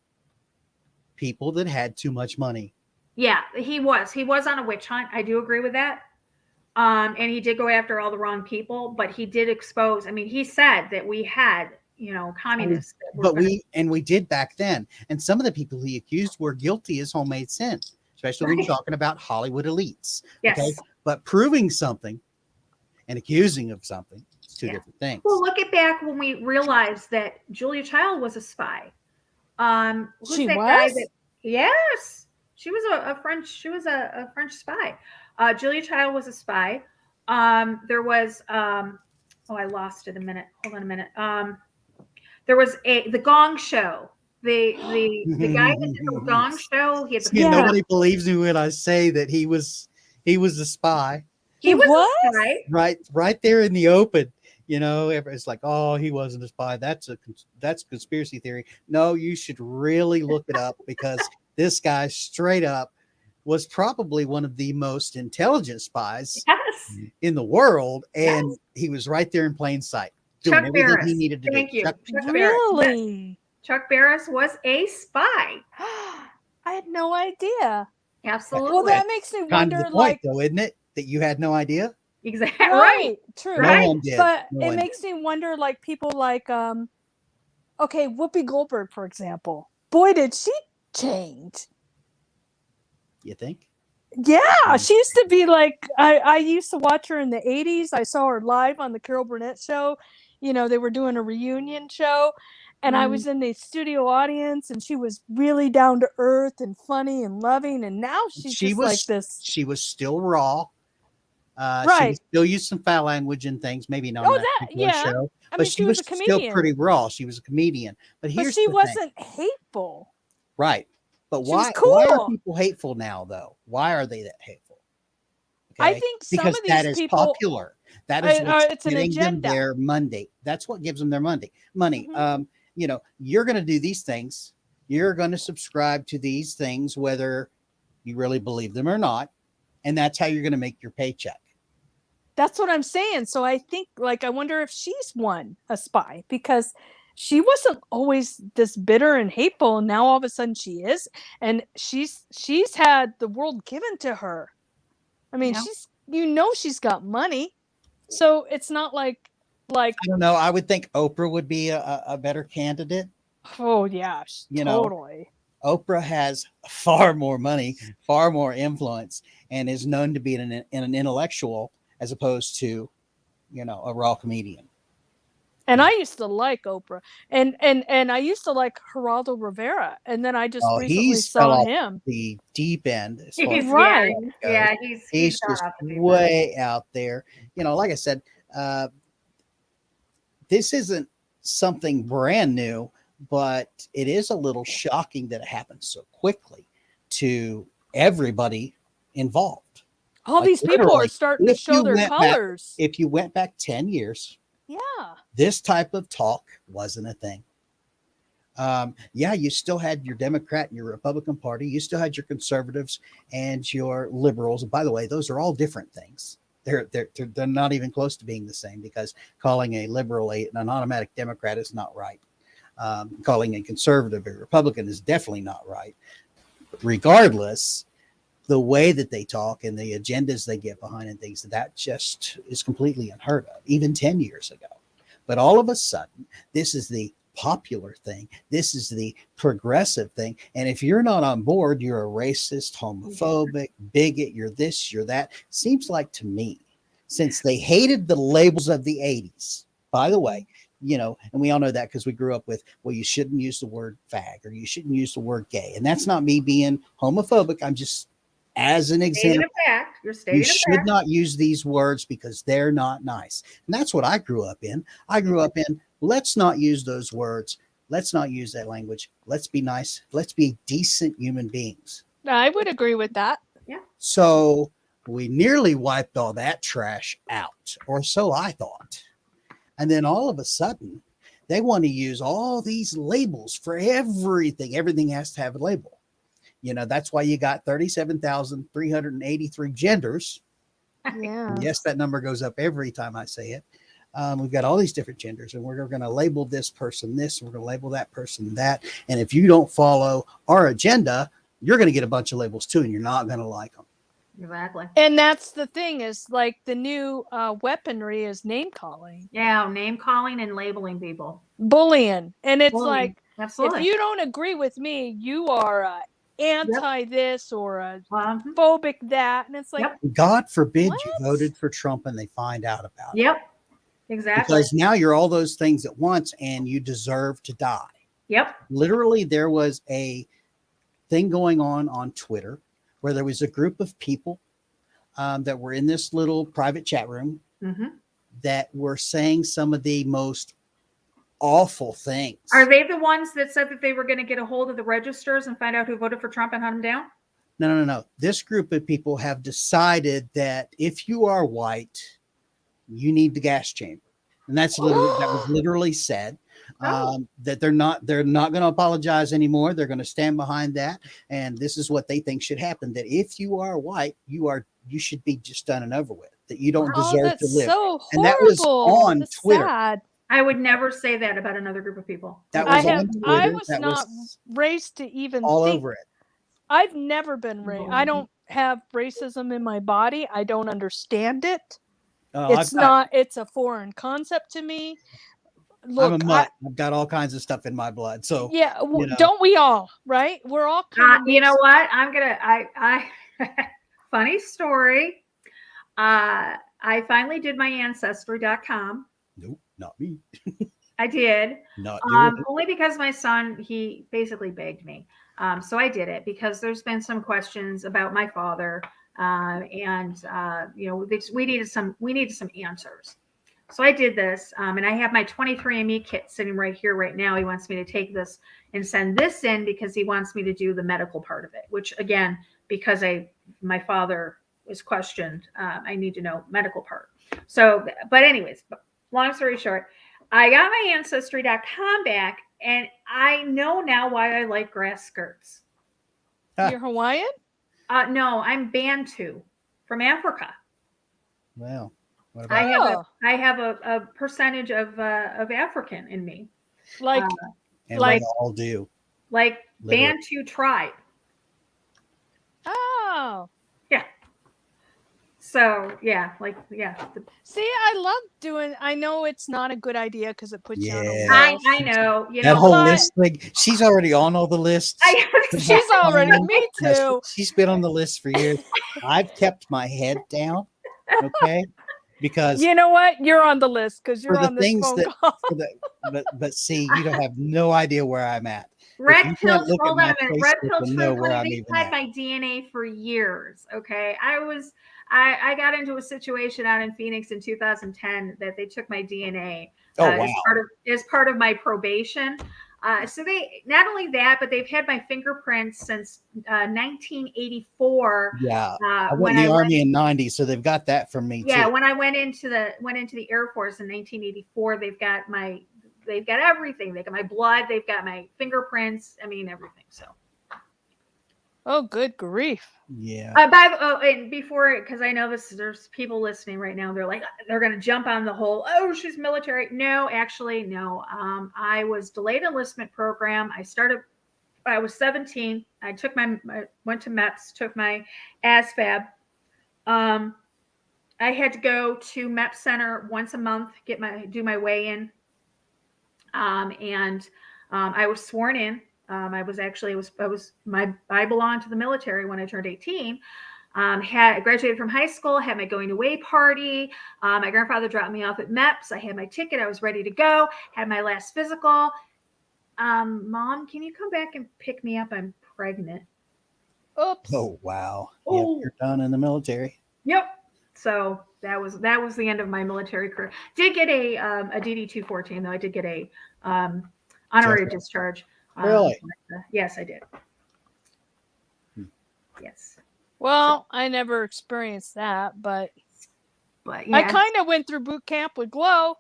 people that had too much money. Yeah, he was. He was on a witch hunt. I do agree with that. And he did go after all the wrong people, but he did expose. I mean, he said that we had, communists. But we did back then. And some of the people he accused were guilty as homemade sin, especially when you're talking about Hollywood elites. Yes. Okay? But proving something and accusing of something is two different things. Well, look at back when we realized that Julia Child was a spy. She was? Yes. She was a French spy. Julia Child was a spy. There was I lost it a minute. Hold on a minute. There was the Gong Show. The guy that did the Gong Show. He had nobody believes me when I say that he was a spy. He was a spy. Right there in the open. It's like, oh, he wasn't a spy. That's conspiracy theory. No, you should really look it up because this guy straight up was probably one of the most intelligent spies in the world. And he was right there in plain sight doing Chuck everything Barris. he needed to Thank do. you. Chuck really? Chuck Barris was a spy. I had no idea. Absolutely. Well, that makes me wonder, kind of the point, though, isn't it? That you had no idea? Exactly. Right. True. No one did. But it makes me wonder, like people like, okay, Whoopi Goldberg, for example. Boy, did she change. You think? Yeah, she used to be like, I used to watch her in the 80s. I saw her live on the Carol Burnett show. They were doing a reunion show. And I was in the studio audience, and she was really down to earth and funny and loving. And now she was like this. She was still raw. Right. She still used some foul language and things, maybe not on that particular show. But she was still pretty raw. She was a comedian. But she wasn't hateful. Right. But why are people hateful now, though? Why are they that hateful? Okay? I think because that is people, popular. That is what's giving them their Monday. That's what gives them their money. Mm-hmm. You're going to do these things. You're going to subscribe to these things, whether you really believe them or not. And that's how you're going to make your paycheck. That's what I'm saying. So I think, like, I wonder if she's a spy, because she wasn't always this bitter and hateful, and now all of a sudden she is, and she's had the world given to her. I mean, Yeah. she's got money, so it's not like I don't know. I would think Oprah would be a better candidate. oh yeah, totally. Oprah has far more money, far more influence, and is known to be an intellectual as opposed to, a raw comedian. And I used to like Oprah, and I used to like Geraldo Rivera, and then I just recently saw him the deep end. Right. He's just way out there. Like I said, this isn't something brand new, but it is a little shocking that it happened so quickly to everybody involved. All these people are starting to show their colors. If you went back 10 years, this type of talk wasn't a thing. You still had your Democrat and your Republican Party. You still had your conservatives and your liberals. And by the way, those are all different things. They're not even close to being the same, because calling a liberal an automatic Democrat is not right. Calling a conservative a Republican is definitely not right. Regardless, the way that they talk and the agendas they get behind and things, that just is completely unheard of, even 10 years ago. But all of a sudden, this is the popular thing. This is the progressive thing. And if you're not on board, you're a racist, homophobic, bigot, you're this, you're that. Seems like to me, since they hated the labels of the 80s, by the way, and we all know that because we grew up with, well, you shouldn't use the word fag or you shouldn't use the word gay. And that's not me being homophobic. I'm just, as an example, you should not use these words because they're not nice. And that's what I grew up in. Let's not use those words. Let's not use that language. Let's be nice. Let's be decent human beings. I would agree with that. Yeah. So we nearly wiped all that trash out, or so I thought. And then all of a sudden, they want to use all these labels for everything. Everything has to have a label. That's why you got 37,383 genders. Yeah. And yes, that number goes up every time I say it. We've got all these different genders, and we're going to label this person this, and we're going to label that person that. And if you don't follow our agenda, you're going to get a bunch of labels too, and you're not going to like them. Exactly. And that's the thing, is like the new weaponry is name calling. Yeah, name calling and labeling people. Bullying. And it's like, absolutely, if you don't agree with me, you are anti this or a phobic that. And it's like, God forbid you voted for Trump and they find out about it. Yep. Exactly. Because now you're all those things at once and you deserve to die. Yep. Literally, there was a thing going on Twitter where there was a group of people that were in this little private chat room that were saying some of the most awful things. Are they the ones that said that they were going to get a hold of the registers and find out who voted for Trump and hunt him down? No. This group of people have decided that if you are white, you need the gas chamber. And that was literally said. That they're not going to apologize anymore. They're going to stand behind that. And this is what they think should happen. That if you are white, you should be just done and over with. That you don't deserve to live. So and that was on Twitter. Sad. I would never say that about another group of people. That was I was not raised to even all think. Over it. I've never been raised. I don't have racism in my body. I don't understand it. It's a foreign concept to me. Look, I'm a mutt. I've got all kinds of stuff in my blood. So yeah, don't we all? Right? We're all kind of you know what? I funny story. I finally did my ancestry.com. Nope, not me. I did. Not only because my son, he basically begged me. So I did it because there's been some questions about my father. We needed some answers. So I did this, and I have my 23andMe kit sitting right here right now. He wants me to take this and send this in because he wants me to do the medical part of it, which again, because my father was questioned, I need to know medical part. So, but anyways, long story short, I got my ancestry.com back, and I know now why I like grass skirts. You're Hawaiian? No, I'm Bantu from Africa. Wow. What about I have a percentage of African in me. Like, and like, we all do. Like Literally. Bantu tribe. oh. Yeah. So yeah, See, I love doing. I know it's not a good idea because it puts you on a Yeah. list. I know. You That know, whole but- list thing. She's already on all the lists. She's already. Me too. She's been on the list for years. I've kept my head down. Okay. Because You know what? You're on the list because you're for the on this things phone that, call. for the, but see, you don't have no idea where I'm at. Red you pill. can't look at Hold on my a minute. Red Facebook pill and know where truthfully, I'm they've even had at. my DNA for years. Okay, I got into a situation out in Phoenix in 2010 that they took my DNA Oh, wow. as part of my probation. So they not only that, but they've had my fingerprints since 1984. Yeah, I went in the Army in '90, so they've got that from me Yeah, too. when I went into the Air Force in 1984, they've got everything. They got my blood, they've got my fingerprints. I mean everything. So. Oh, good grief! Yeah. And before, because I know there's people listening right now. They're going to jump on the whole. Oh, she's military. No, actually, no. I was delayed enlistment program. I was 17. I went to MEPS, took my ASVAB. I had to go to MEPS Center once a month, do my weigh-in. And I was sworn in. I belonged to the military when I turned 18. I graduated from high school, had my going away party. My grandfather dropped me off at MEPS. I had my ticket. I was ready to go. Had my last physical. Mom, can you come back and pick me up? I'm pregnant. Oops. Oh, wow. Oh. Yep, you're done in the military. Yep. So that was the end of my military career. Did get a DD 214 though. I did get a honorary discharge. Really? Yes, I did. Yes. Well, I never experienced that, but yeah. I kind of went through boot camp with Glow.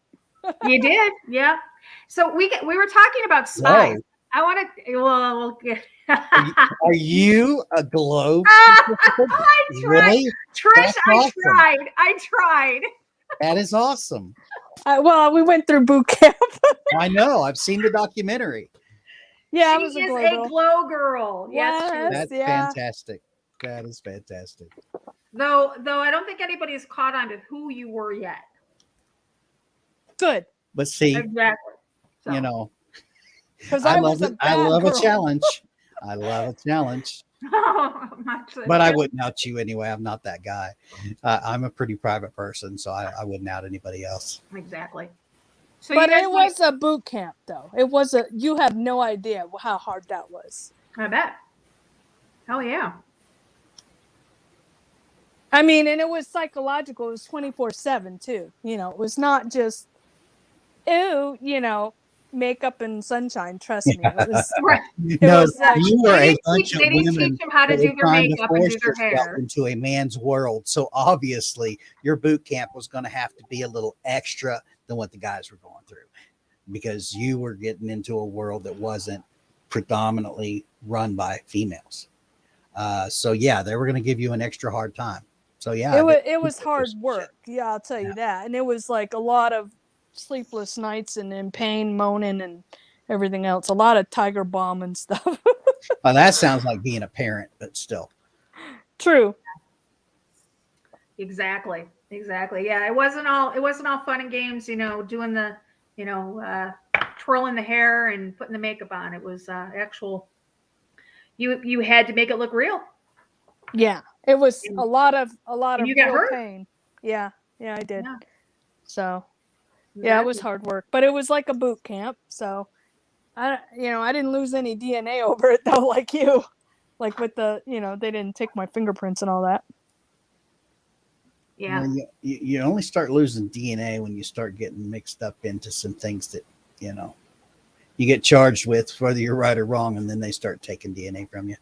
You did, yeah. So we were talking about spies. Whoa. I want to. Well, we'll get. Are you a Glow? I tried, Really? Trish. That's awesome. I tried. That is awesome. Well, we went through boot camp. I know. I've seen the documentary. Yeah, I She was is Glow a girl. glow girl. Yes, she is. That's fantastic. That is fantastic. Though I don't think anybody's caught on to who you were yet. Good. But see, Exactly. So. you know, Because I was love a it. I bad love girl. a challenge. I love a challenge. But I wouldn't out you anyway. I'm not that guy. I'm a pretty private person, so I wouldn't out anybody else. Exactly. So But it was a boot camp, though. It was you have no idea how hard that was. I bet. Oh, yeah. I mean, and it was psychological. It was 24/7 too. You know, it was not just, makeup and sunshine. Trust me. It was, you were a bunch of they didn't women teach them how to that do were their trying to makeup and force do their yourself hair. into a man's world. So obviously, your boot camp was going to have to be a little extra than what the guys were going through, because you were getting into a world that wasn't predominantly run by females. So yeah, they were going to give you an extra hard time. So yeah, it was hard work. Yeah, I'll tell you that. And it was like a lot of sleepless nights and in pain, moaning and everything else. A lot of Tiger Balm and stuff. Well, that sounds like being a parent, but still. True. Exactly. Yeah, it wasn't all fun and games, doing the, twirling the hair and putting the makeup on. It was actual. You had to make it look real. Yeah, it was a lot of you got real hurt. pain. Yeah, I did. Yeah. So, yeah, it was hard work, but it was like a boot camp. So, I didn't lose any DNA over it though, like you, like with the, they didn't take my fingerprints and all that. Yeah. Well, you only start losing DNA when you start getting mixed up into some things that, you get charged with, whether you're right or wrong, and then they start taking DNA from you.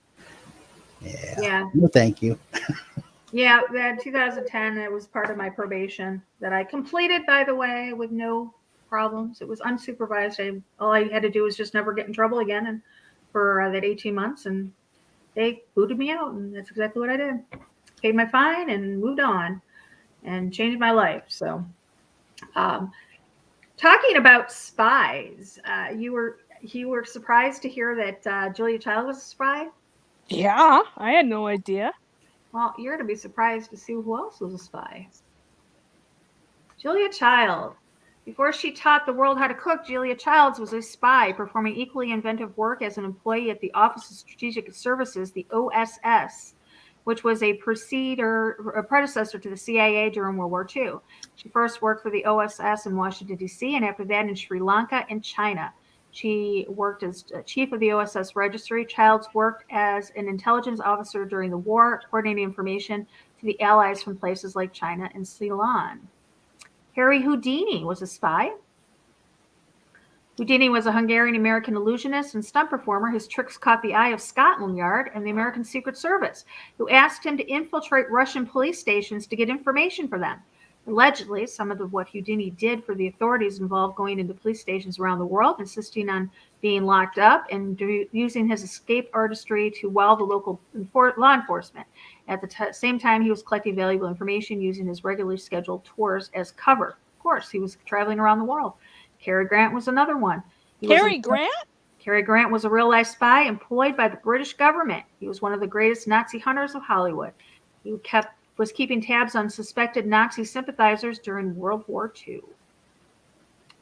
Yeah. No, thank you. Yeah, that 2010, it was part of my probation that I completed, by the way, with no problems. It was unsupervised. All I had to do was just never get in trouble again, and for that 18 months, and they booted me out, and that's exactly what I did. Paid my fine and moved on. and changed my life. So, talking about spies, you were surprised to hear that Julia Child was a spy? Yeah, I had no idea. Well, you're to be surprised to see who else was a spy. Julia Child. Before she taught the world how to cook, Julia Childs was a spy performing equally inventive work as an employee at the Office of Strategic Services, the OSS, which was a predecessor to the CIA during World War II. She first worked for the OSS in Washington, D.C., and after that in Sri Lanka and China. She worked as chief of the OSS registry. Childs worked as an intelligence officer during the war, coordinating information to the Allies from places like China and Ceylon. Harry Houdini was a spy. Houdini was a Hungarian-American illusionist and stunt performer. His tricks caught the eye of Scotland Yard and the American Secret Service, who asked him to infiltrate Russian police stations to get information for them. Allegedly, some of what Houdini did for the authorities involved going into police stations around the world, insisting on being locked up, and using his escape artistry to wow the local law enforcement. At the same time, he was collecting valuable information using his regularly scheduled tours as cover. Of course, he was traveling around the world. Cary Grant was another one. Cary Grant? Cary Grant was a real-life spy employed by the British government. He was one of the greatest Nazi hunters of Hollywood. He was keeping tabs on suspected Nazi sympathizers during World War II.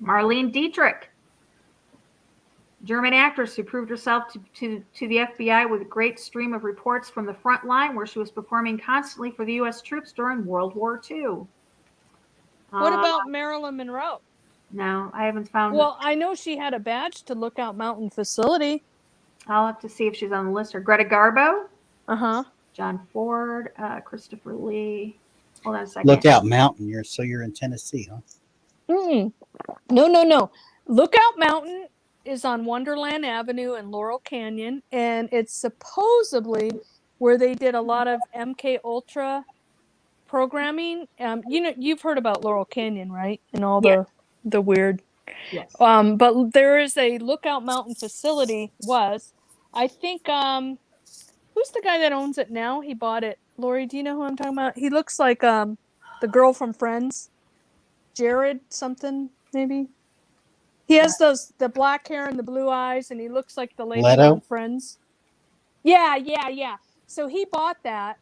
Marlene Dietrich, German actress who proved herself to the FBI with a great stream of reports from the front line, where she was performing constantly for the U.S. troops during World War II. What about Marilyn Monroe? No, I haven't found. Well, I know she had a badge to Lookout Mountain facility. I'll have to see if she's on the list. Or Greta Garbo. Uh-huh. John Ford, Christopher Lee. Hold on a second. Lookout Mountain. You're in Tennessee, huh? No. Lookout Mountain is on Wonderland Avenue in Laurel Canyon, and it's supposedly where they did a lot of MK Ultra programming. You've heard about Laurel Canyon, right? And all the weird. Yes. But there is a Lookout Mountain facility. I think who's the guy that owns it now? He bought it. Laurie, do you know who I'm talking about? He looks like the girl from Friends. Jared something, maybe. He has the black hair and the blue eyes, and he looks like the lady from Friends. Yeah. So he bought that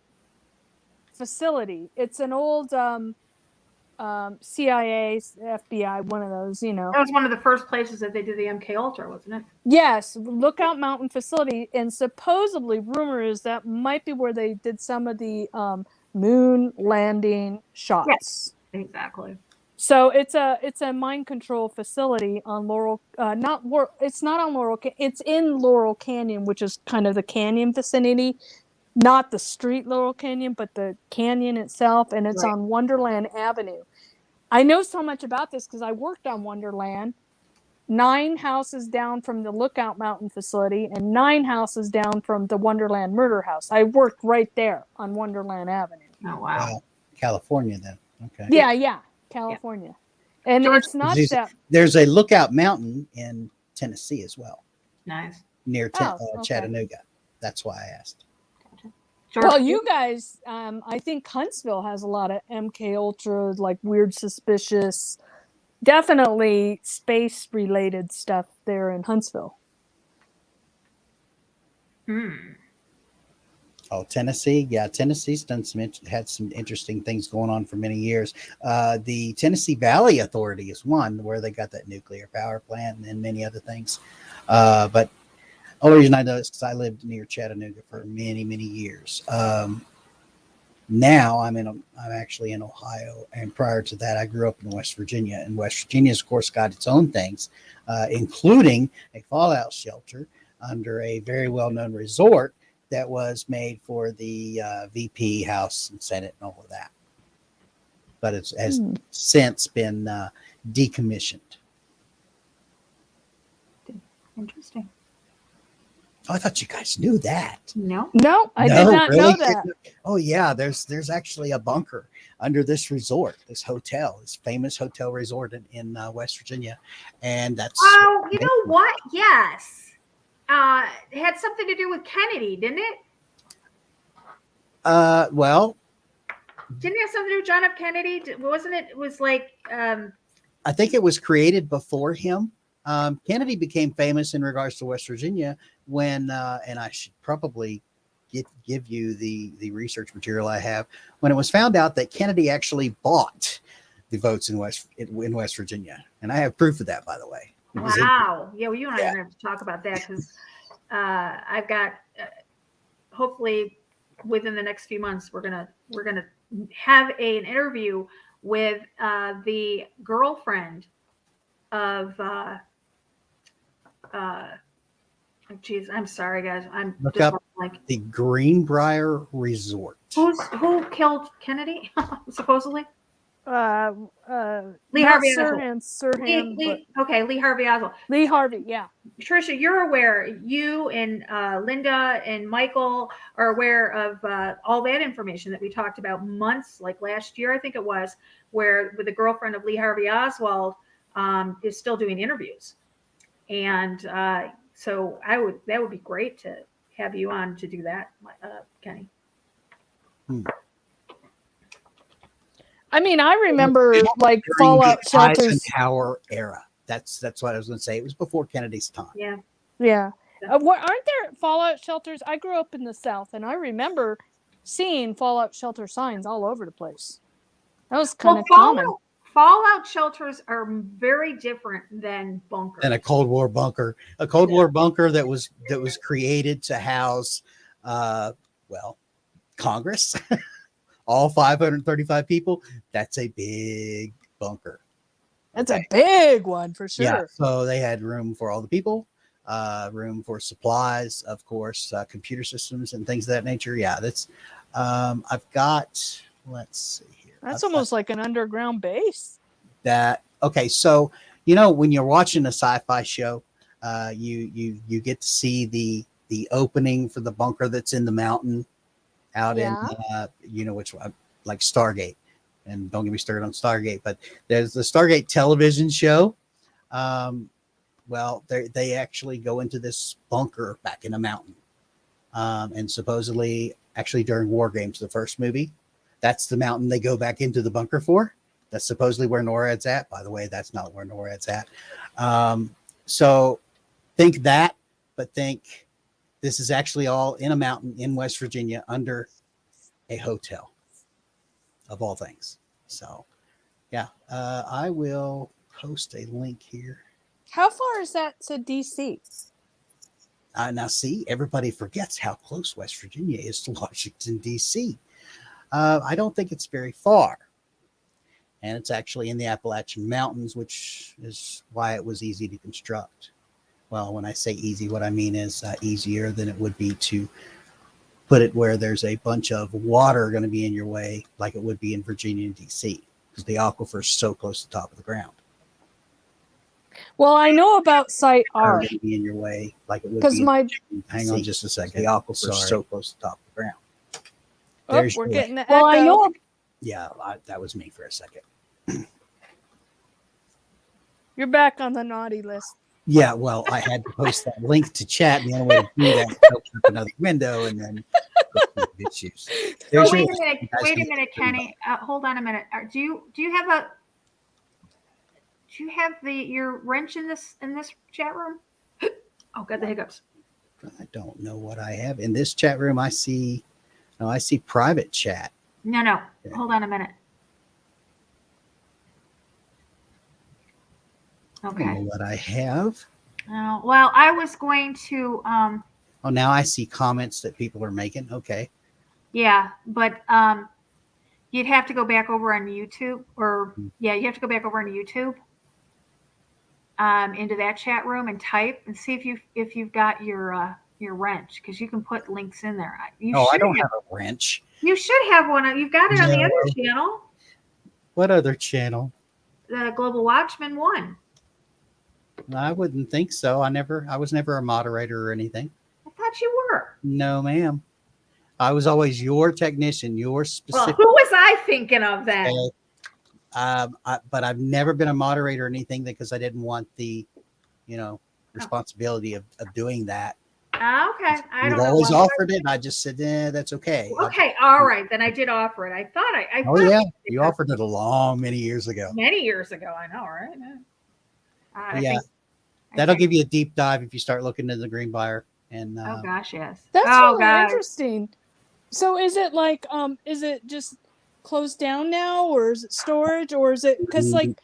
facility. It's an old CIA, FBI, one of those, That was one of the first places that they did the MK Ultra, wasn't it? Yes, Lookout Mountain facility, and supposedly rumor is that might be where they did some of the moon landing shots. Yes, exactly. So it's a mind control facility on Laurel. It's not on Laurel. It's in Laurel Canyon, which is kind of the canyon vicinity. Not the street Laurel Canyon, but the canyon itself, and it's on Wonderland Avenue. I know so much about this because I worked on Wonderland, 9 houses down from the Lookout Mountain facility and 9 houses down from the Wonderland Murder House. I worked right there on Wonderland Avenue. Oh, wow. California, then. Okay. Yeah, California. Yeah. And it's not that... There's a Lookout Mountain in Tennessee as well. Nice. Near Chattanooga. That's why I asked. Well, you guys, I think Huntsville has a lot of MK Ultra, like weird, suspicious, definitely space-related stuff there in Huntsville. Oh, Tennessee. Yeah, Tennessee's had some interesting things going on for many years. The Tennessee Valley Authority is one where they got that nuclear power plant and many other things. But the only reason I know is because I lived near Chattanooga for many, many years. Now I'm actually in Ohio, and prior to that, I grew up in West Virginia. And West Virginia's, of course, got its own things, including a fallout shelter under a very well-known resort that was made for the VP, House, and Senate, and all of that. But it has since been decommissioned. Interesting. Oh, I thought you guys knew that. No, I did not know that. Oh, yeah. There's actually a bunker under this resort, this famous hotel resort in West Virginia, and that's. Oh, you know what? Yes, it had something to do with Kennedy, didn't it? Well, Didn't it have something to do with John F. Kennedy? Wasn't it? It was like. I think it was created before him. Kennedy became famous in regards to West Virginia when, and I should probably give you the research material I have, when it was found out that Kennedy actually bought the votes in West Virginia, and I have proof of that, by the way. Wow. Yeah. Well, you and I are gonna have to talk about that because I've got hopefully within the next few months we're gonna have an interview with the girlfriend of geez, I'm sorry guys. I'm Look just up like the Greenbrier Resort. who killed Kennedy supposedly? Lee not Harvey Sirhan, Lee Harvey Oswald. Lee Harvey, yeah. Tricia, you're aware, you and Linda and Michael are aware of all that information that we talked about months, like last year, I think it was, where with the girlfriend of Lee Harvey Oswald is still doing interviews. And so that would be great to have you on to do that, Kenny. I mean, I remember like fallout shelters. Eisenhower era. That's what I was going to say. It was before Kennedy's time. Yeah. Yeah. Aren't there fallout shelters? I grew up in the South, and I remember seeing fallout shelter signs all over the place. That was kind of common. Fallout shelters are very different than bunkers. And a Cold War bunker. A Cold War bunker that was created to house, Congress. All 535 people. That's a big bunker. That's a big one for sure. Yeah. So they had room for all the people, room for supplies, of course, computer systems and things of that nature. Yeah, that's. I've got. Let's see here. That's almost like an underground base. Okay, so when you're watching a sci-fi show, you get to see the opening for the bunker that's in the mountain. Out in, which one, like Stargate, and don't get me started on Stargate, but there's the Stargate television show. They actually go into this bunker back in a mountain, and supposedly, actually during War Games, the first movie, that's the mountain they go back into the bunker for. That's supposedly where NORAD's at. By the way, that's not where NORAD's at. So think that, but think. This is actually all in a mountain in West Virginia under a hotel, of all things. So, yeah, I will post a link here. How far is that to D.C.? Now, see, everybody forgets how close West Virginia is to Washington, D.C. I don't think it's very far. And it's actually in the Appalachian Mountains, which is why it was easy to construct. Well, when I say easy, what I mean is easier than it would be to put it where there's a bunch of water going to be in your way, like it would be in Virginia and D.C., because the aquifer is so close to the top of the ground. Well, I know about Site R. Be in your way, like it would be. Hang on just a second. The aquifer is so close to the top of the ground. We're getting the Well, I know. Yeah, that was me for a second. You're back on the naughty list. Yeah, well, I had to post that link to chat, and the only way to do that is open up another window and then issues. Wait a minute, Kenny. Hold on a minute. Do you have your wrench in this chat room? Oh, got the hiccups. I don't know what I have in this chat room. I see private chat. No. Yeah. Hold on a minute. Okay. I don't know what I have. Well, I was going to. Oh, now I see comments that people are making. Okay. Yeah, but you'd have to go back over on YouTube, you have to go back over on YouTube, into that chat room and type and see if you've got your wrench, because you can put links in there. I don't have a wrench. You should have one. You've got it on the other channel. What other channel? The Global Watchman 1. I wouldn't think so. I was never a moderator or anything. I thought you were. No, ma'am. I was always your technician, your specific. Well, who was I thinking of then? But I've never been a moderator or anything because I didn't want the, responsibility of doing that. Okay. I You've don't know. always Well, offered it. And I just said, that's okay. okay. All right. Then I did offer it. I thought I Oh, thought yeah. I did You offered it many years ago. many years ago. I know, right? I Yeah. think, That'll give you a deep dive if you start looking into the Greenbrier. And oh gosh, yes. That's oh really gosh. interesting. So is it like is it just closed down now, or is it storage, or is it because like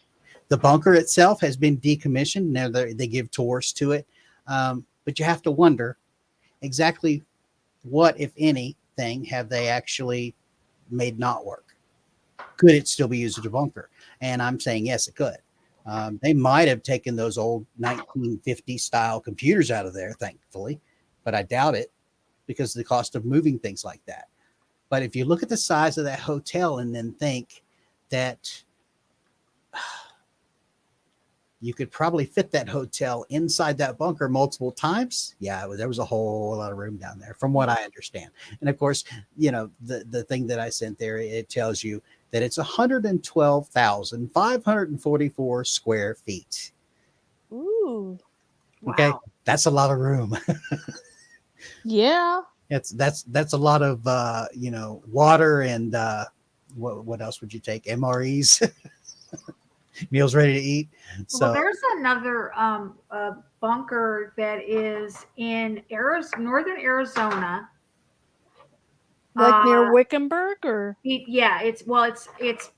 the bunker itself has been decommissioned? Now they give tours to it, but you have to wonder exactly what, if anything, have they actually made not work. Could it still be used as a bunker? And I'm saying yes, it could. They might have taken those old 1950 style computers out of there, thankfully, but I doubt it because of the cost of moving things like that. But if you look at the size of that hotel and then think that you could probably fit that hotel inside that bunker multiple times. Yeah, there was a whole lot of room down there from what I understand. And of course, the thing that I sent there, it tells you that it's 112,544 square feet. ooh, Okay. Wow. That's a lot of room. yeah. That's a lot of, water and, what else would you take? MREs, meals ready to eat. So Well, there's another bunker that is in northern Arizona. Like near Wickenburg, or Yeah, it's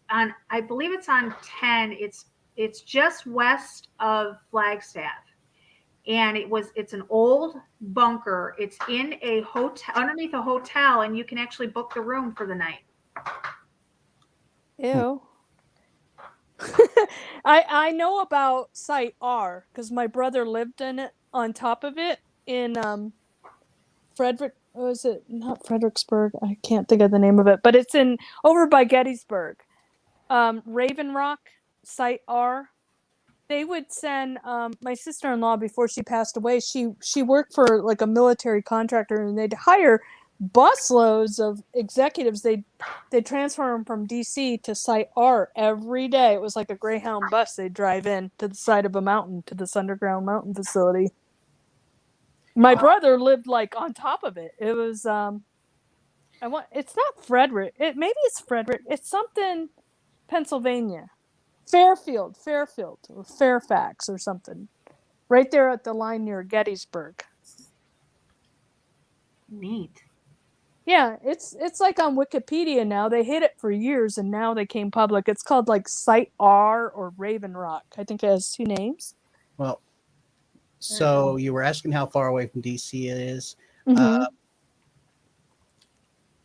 on. I believe it's on 10. It's just west of Flagstaff, and it's an old bunker. It's in a hotel, underneath a hotel, and you can actually book the room for the night. ew. I know about Site R because my brother lived in it, on top of it, in Frederick. Was it not Fredericksburg? I can't think of the name of it, but it's in over by Gettysburg. Raven Rock, Site R. They would send my sister-in-law, before she passed away. She worked for like a military contractor, and they'd hire busloads of executives. They transfer them from DC to Site R every day. It was like a Greyhound bus. They'd drive in to the side of a mountain to this underground mountain facility. My brother lived like on top of it. It was it's not Frederick. Maybe it's Frederick. It's something Pennsylvania. Fairfield, or Fairfax or something. Right there at the line near Gettysburg. Neat. Yeah, it's like on Wikipedia now. They hid it for years, and now they came public. It's called like Site R or Raven Rock. I think it has two names. Well, so you were asking how far away from DC it is. Mm-hmm.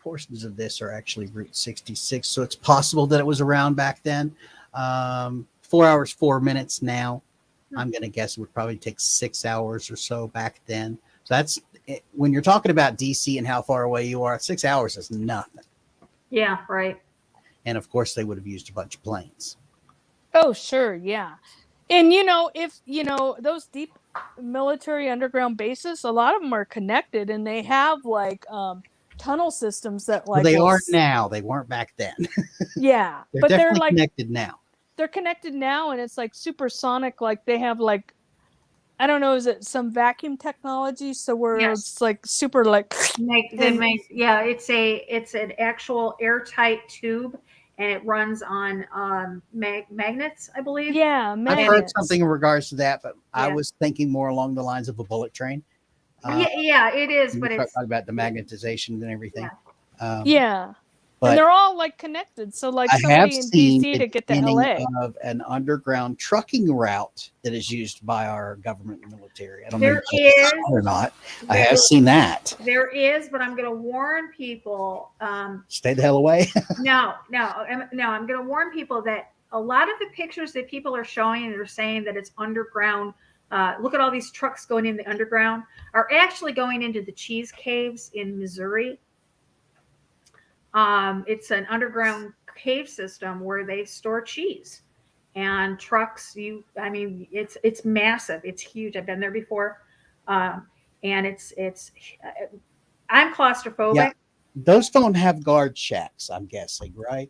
Portions of this are actually Route 66, so it's possible that it was around back then. 4 hours, 4 minutes now. I'm going to guess it would probably take 6 hours or so back then. So that's when you're talking about DC and how far away you are, 6 hours is nothing. Yeah, right. And of course, they would have used a bunch of planes. Oh, sure, yeah. And if those deep military underground bases, a lot of them are connected, and they have like tunnel systems that like. Well, they are now. They weren't back then. Yeah, they're but definitely they're like connected now. They're connected now, and it's like supersonic. Like they have like, I don't know, is it some vacuum technology? So where it's like super like. It's an actual airtight tube, and it runs on magnets, I believe. Yeah, magnets. I've heard something in regards to that, but I was thinking more along the lines of a bullet train. Yeah, it is, but it's talking about the magnetization and everything. Yeah. And they're all like connected. So like somebody in DC to get to LA. Of an underground trucking route that is used by our government and military. I don't know if it's or not. I have seen that. There is, but I'm going to warn people. Stay the hell away. No. I'm going to warn people that a lot of the pictures that people are showing and they're saying that it's underground. Look at all these trucks going in the underground, are actually going into the cheese caves in Missouri. It's an underground cave system where they store cheese and trucks. It's massive. It's huge. I've been there before. And I'm claustrophobic. Yeah. Those don't have guard shacks, I'm guessing, right?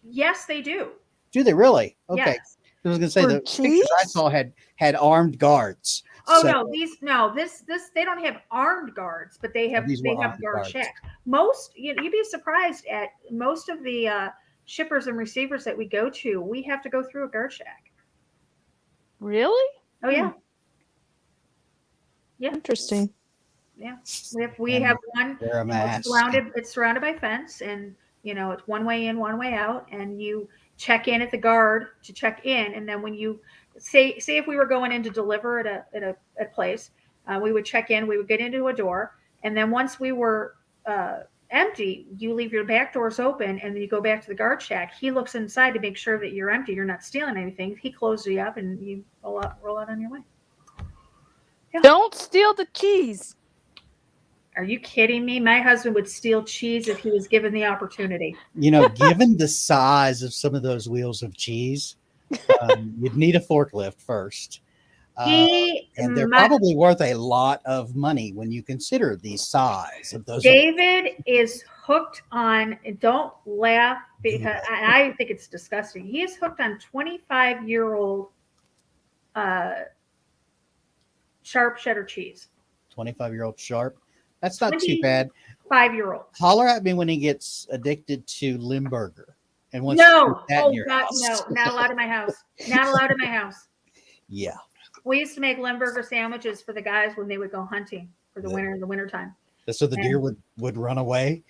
Yes, they do. Do they really? Okay. Yes. I was going to say the pictures I saw had armed guards. Oh So this they don't have armed guards, but they have these were guard guards. shacks. Most you'd be surprised at most of the shippers and receivers that we go to. We have to go through a guard shack. Really? Oh yeah. Yeah. Interesting. Yeah. We have one. Wear a mask. It's surrounded by fence, and it's one way in, one way out, and you check in at the guard to check in, and then when you say if we were going in to deliver at a place, we would check in, we would get into a door, and then once we were empty, you leave your back doors open, and then you go back to the guard shack. He looks inside to make sure that you're empty, you're not stealing anything. He closes you up, and you roll out on your way. Yeah. Don't steal the cheese. Are you kidding me? My husband would steal cheese if he was given the opportunity. Given the size of some of those wheels of cheese, you'd need a forklift first. And they're probably worth a lot of money when you consider the size of those. David is hooked on, don't laugh because I think it's disgusting. He is hooked on 25-year-old sharp cheddar cheese. 25-year-old sharp. That's not too bad. 5-year-old. Holler at me when he gets addicted to Limburger. And once no, that in your house. No, not allowed in my house. Not allowed in my house. Yeah. We used to make Limburger sandwiches for the guys when they would go hunting for the wintertime. So the deer would run away.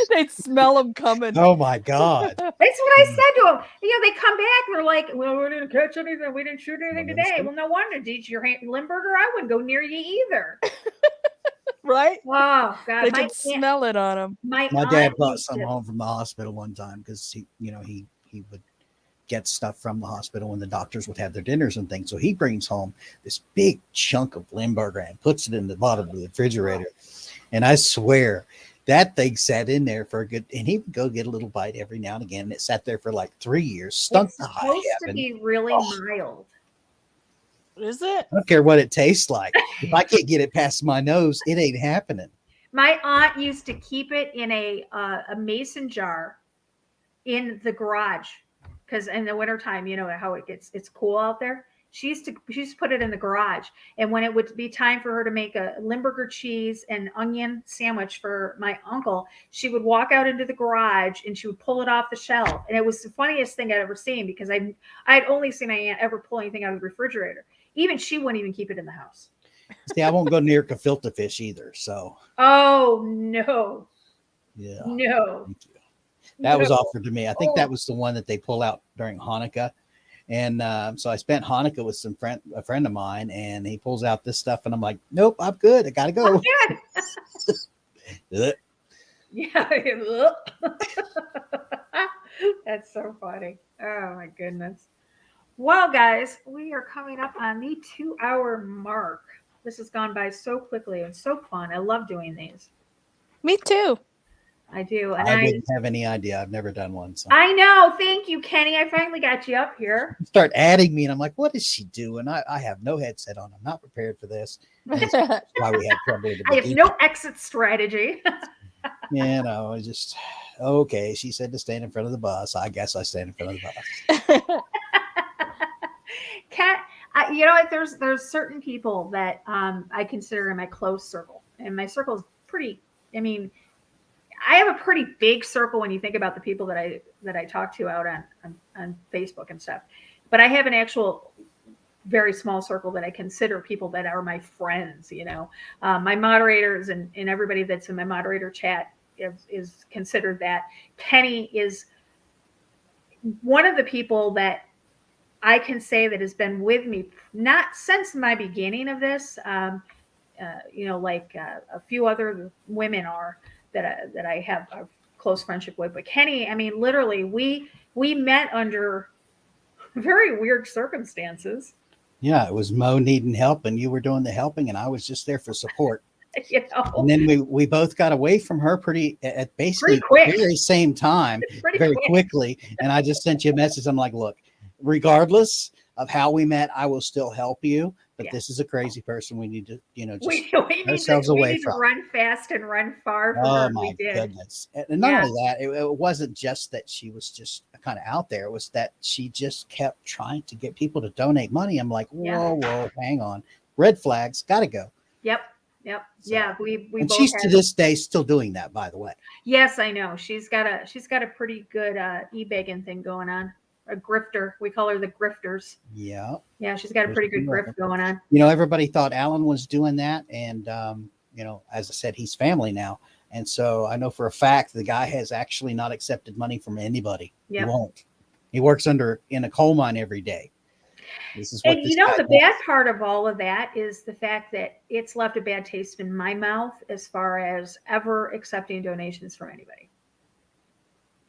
They'd smell them coming. Oh my God. That's what I said to them. They come back and they're like, well, we didn't catch anything. We didn't shoot anything today. Well, no wonder. Did your Limburger? I wouldn't go near you either. Right? Oh God. They could smell it on them. My dad brought some home from the hospital one time because he would get stuff from the hospital when the doctors would have their dinners and things. So he brings home this big chunk of Limburger and puts it in the bottom of the refrigerator. And I swear that thing sat in there for a good, and he would go get a little bite every now and again. And it sat there for like 3 years. Stunk to high heaven. It's supposed to be really mild. Is it? I don't care what it tastes like. If I can't get it past my nose, it ain't happening. My aunt used to keep it in a mason jar in the garage because in the wintertime, how it's cool out there. She used to put it in the garage, and when it would be time for her to make a Limburger cheese and onion sandwich for my uncle, she would walk out into the garage and she would pull it off the shelf, and it was the funniest thing I'd ever seen because I'd only seen my aunt ever pull anything out of the refrigerator. Even she wouldn't even keep it in the house. See, I won't go near gefilte fish either. So. Oh no. Yeah. No. Thank you. That was offered to me. I think that was the one that they pull out during Hanukkah. And so I spent Hanukkah with a friend of mine, and he pulls out this stuff, and I'm like, nope, I'm good. I gotta go. Yeah. That's so funny. Oh my goodness. Well, guys, we are coming up on the 2-hour mark. This has gone by so quickly and so fun. I love doing these. Me too. I do. And I wouldn't have any idea. I've never done one. So. I know. Thank you, Kenny. I finally got you up here. Start adding me, and I'm like, what is she doing? I have no headset on. I'm not prepared for this. That's why we had trouble. I have no exit strategy. I just, okay. She said to stand in front of the bus. I guess I stand in front of the bus. Kat, there's certain people that I consider in my close circle, and my circle is pretty. I mean, I have a pretty big circle when you think about the people that I talk to out on Facebook and stuff, but I have an actual very small circle that I consider people that are my friends. My moderators and everybody that's in my moderator chat is considered that. Penny is one of the people that I can say that has been with me, not since my beginning of this, like a few other women are that I have a close friendship with. But Kenny, I mean, literally, we met under very weird circumstances. Yeah, it was Mo needing help, and you were doing the helping, and I was just there for support. And then we both got away from her at basically the very same time, very quickly. And I just sent you a message. I'm like, look, regardless of how we met, I will still help you. But this is a crazy person. We need to, just we need ourselves to, away we need from. to run fast and run far from Oh her. my We did. goodness! And not only that, it wasn't just that she was just kind of out there. It was that she just kept trying to get people to donate money. I'm like, whoa, hang on, red flags, gotta go. Yep. So, yeah, we and both she's to this day still doing that, by the way. Yes, I know. She's got a pretty good e-begging thing going on. A grifter. We call her the grifters. Yeah. Yeah, she's got a pretty good grift going on. Everybody thought Alan was doing that, and as I said, he's family now, and so I know for a fact the guy has actually not accepted money from anybody. Yep. He won't. He works in a coal mine every day. This is what and the bad part of all of that is the fact that it's left a bad taste in my mouth as far as ever accepting donations from anybody.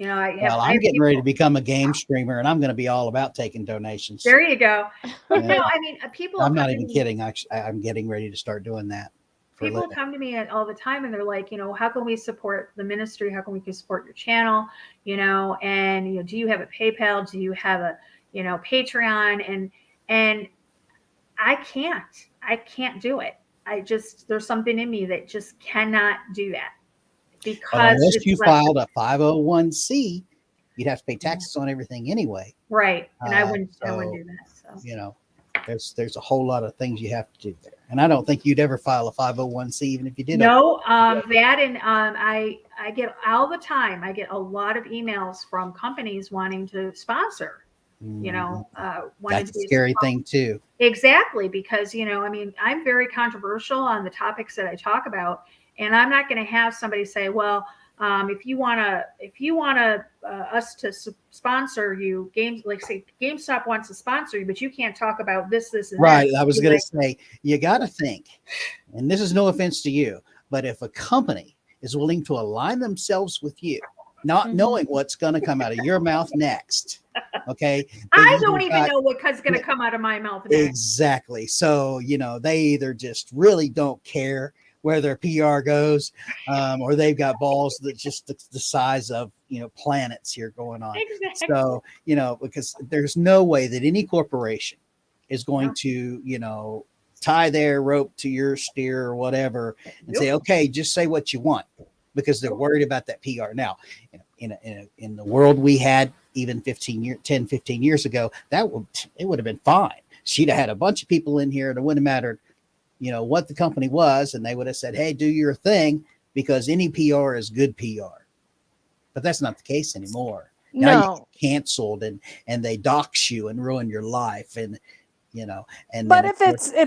I'm getting ready to become a game streamer, and I'm going to be all about taking donations. There you go. But no, I mean, people. I'm not even kidding. Actually, I'm getting ready to start doing that. People come to me all the time, and they're like, how can we support the ministry? How can we support your channel? And do you have a PayPal? Do you have a Patreon? And I can't do it. There's something in me that just cannot do that. Because unless you filed a 501c, you'd have to pay taxes on everything anyway. Right. And I wouldn't do that. So there's a whole lot of things you have to do there. And I don't think you'd ever file a 501c even if you did. No, that and I get all the time. I get a lot of emails from companies wanting to sponsor. That's a scary thing too. Exactly, because I'm very controversial on the topics that I talk about. And I'm not going to have somebody say, well, if you want us to sponsor you, like say GameStop wants to sponsor you, but you can't talk about this, and right. that. I was going to say, you got to think, and this is no offense to you, but if a company is willing to align themselves with you, not knowing what's going to come out of your mouth next, okay? I don't even know what's going to come out of my mouth next. Exactly. So, they either just really don't care where their PR goes, or they've got balls that just the size of planets here going on. Exactly. So because there's no way that any corporation is going to tie their rope to your steer or whatever and say, okay, just say what you want, because they're worried about that PR. Now, in the world we had even 10, 15 years ago, it would have been fine. She'd have had a bunch of people in here, and it wouldn't have mattered what the company was, and they would have said, hey, do your thing, because any PR is good PR. But that's not the case anymore. Now you get canceled and they dox you and ruin your life, and but if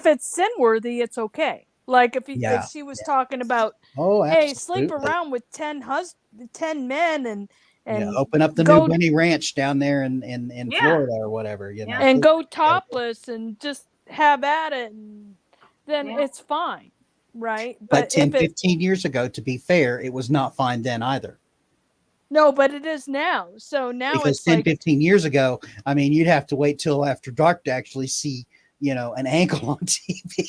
it's sin worthy, it's okay. Like if she was talking about, hey, sleep around with 10 men and open up the new Bunny Ranch down there in Florida or whatever, and go topless and just have at it, and then it's fine, right? But 10, 15 years ago, to be fair, it was not fine then either. No, but it is now. So now because it's 10, 15 years ago, I mean, you'd have to wait till after dark to actually see, an ankle on TV.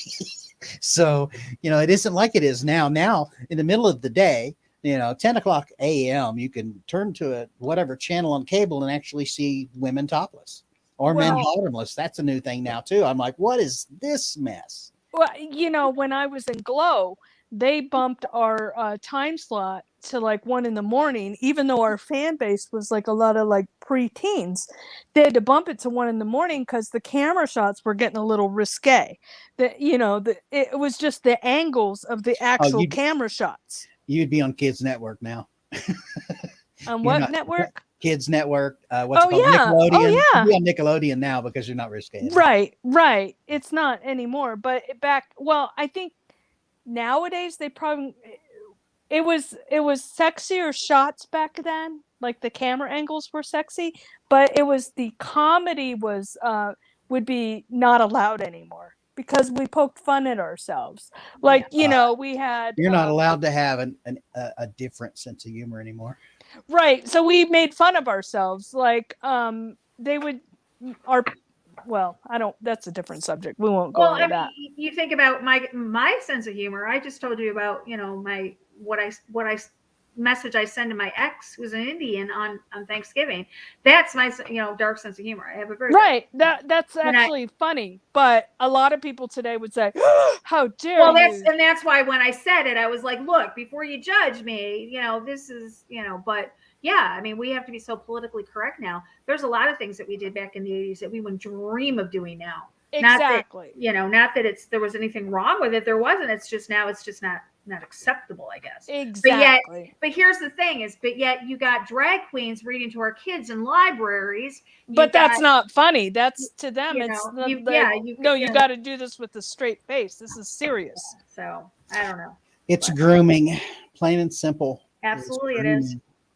So, it isn't like it is now. Now, in the middle of the day, 10 o'clock a.m., you can turn to whatever channel on cable and actually see women topless or men bottomless. That's a new thing now, too. I'm like, what is this mess? Well, when I was in Glow, they bumped our time slot to like 1 a.m, even though our fan base was like a lot of like preteens. They had to bump it to 1 a.m. because the camera shots were getting a little risque. It was just the angles of the actual camera shots. You'd be on Kids Network now. On what network? Kids Network. What's it called? Nickelodeon. Oh, yeah. You'd be on Nickelodeon now because you're not risque. Right. It's not anymore. But I think nowadays they probably it was sexier shots back then. Like the camera angles were sexy, but it was the comedy would be not allowed anymore because we poked fun at ourselves. Like, we had. You're not allowed to have a different sense of humor anymore. Right. So we made fun of ourselves. Like, they would, that's a different subject. We won't go into that. You think about my sense of humor. I just told you about, what I message I send to my ex, who's an Indian, on Thanksgiving. That's my, dark sense of humor. I have a very right. That's actually funny, but a lot of people today would say, "How dare you?" That's why when I said it, I was like, "Look, before you judge me, this is, but." Yeah, I mean, we have to be so politically correct now. There's a lot of things that we did back in the 80s that we wouldn't dream of doing now. Exactly. Not that there was anything wrong with it. There wasn't. It's just not acceptable, I guess. Exactly. But here's the thing but yet you got drag queens reading to our kids in libraries. But that's not funny. That's to them. You got to do this with a straight face. This is serious. So I don't know. It's grooming, plain and simple. Absolutely, it is.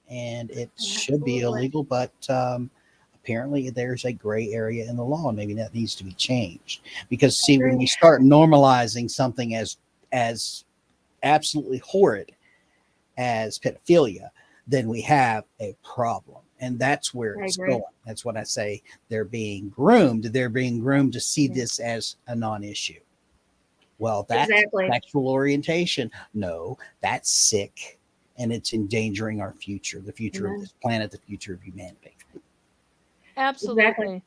And it should be illegal, but apparently there's a gray area in the law, and maybe that needs to be changed. Because see, when you start normalizing something as absolutely horrid as pedophilia, then we have a problem, and that's where it's going. That's what I say. They're being groomed. They're being groomed to see this as a non-issue. Well, that's sexual orientation. No, that's sick. And it's endangering our future, the future of this planet, the future of humanity. Absolutely.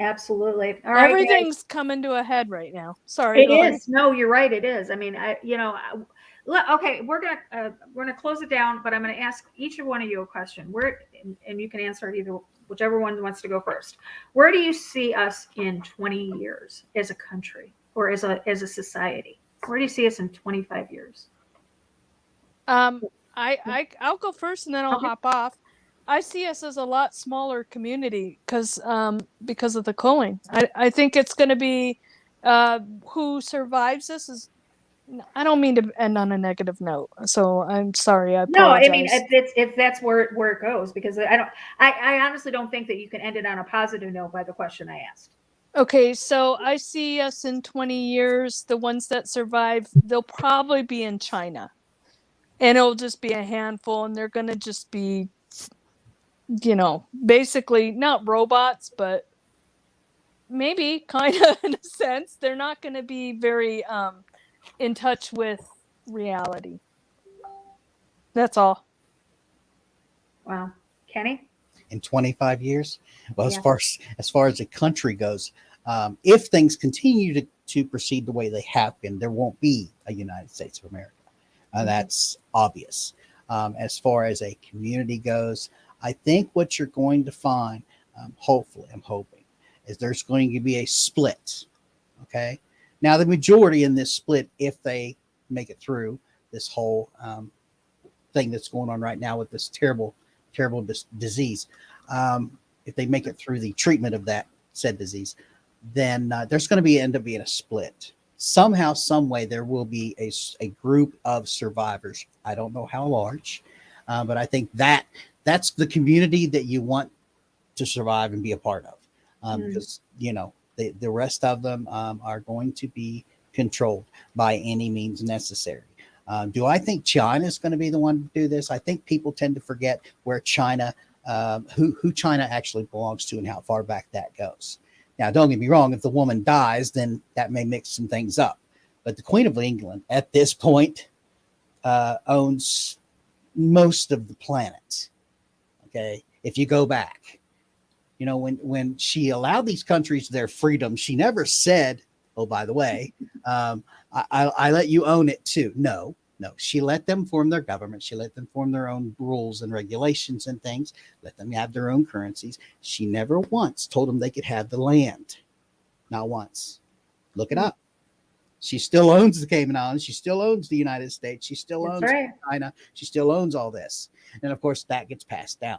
Absolutely. All right, everything's coming to a head right now. Sorry. It is. No, you're right. It is. I mean, okay, we're gonna close it down, but I'm gonna ask each of one of you a question. And you can answer it either, whichever one wants to go first. Where do you see us in 20 years as a country or as a society? Where do you see us in 25 years? I'll go first and then I'll hop off. I see us as a lot smaller community because of the culling. I think it's going to be who survives this is. I don't mean to end on a negative note, so I'm sorry. I apologize. No, I mean if that's where it goes, because I honestly don't think that you can end it on a positive note by the question I asked. Okay, so I see us in 20 years. The ones that survive, they'll probably be in China. And it'll just be a handful, and they're going to just be, basically not robots, but maybe kind of in a sense. They're not going to be very in touch with reality. That's all. Wow. Kenny? In 25 years? Well, as far as the country goes, if things continue to proceed the way they have been, there won't be a United States of America. That's obvious. As far as a community goes, I think what you're going to find, hopefully, I'm hoping, is there's going to be a split. Okay. Now, the majority in this split, if they make it through this whole thing that's going on right now with this terrible disease, if they make it through the treatment of that said disease, then there's going to end up being a split. Somehow, some way, there will be a group of survivors. I don't know how large, but I think that's the community that you want to survive and be a part of, because the rest of them are going to be controlled by any means necessary. Do I think China is going to be the one to do this? I think people tend to forget where China, who China actually belongs to, and how far back that goes. Now, don't get me wrong, if the woman dies, then that may mix some things up. But the Queen of England, at this point, owns most of the planet. Okay? If you go back, when she allowed these countries their freedom, she never said, oh, by the way, I let you own it too. No. She let them form their government. She let them form their own rules and regulations and things, let them have their own currencies. She never once told them they could have the land. Not once. Look it up. She still owns the Cayman Islands. She still owns the United States. She still owns China. She still owns all this. And of course, that gets passed down.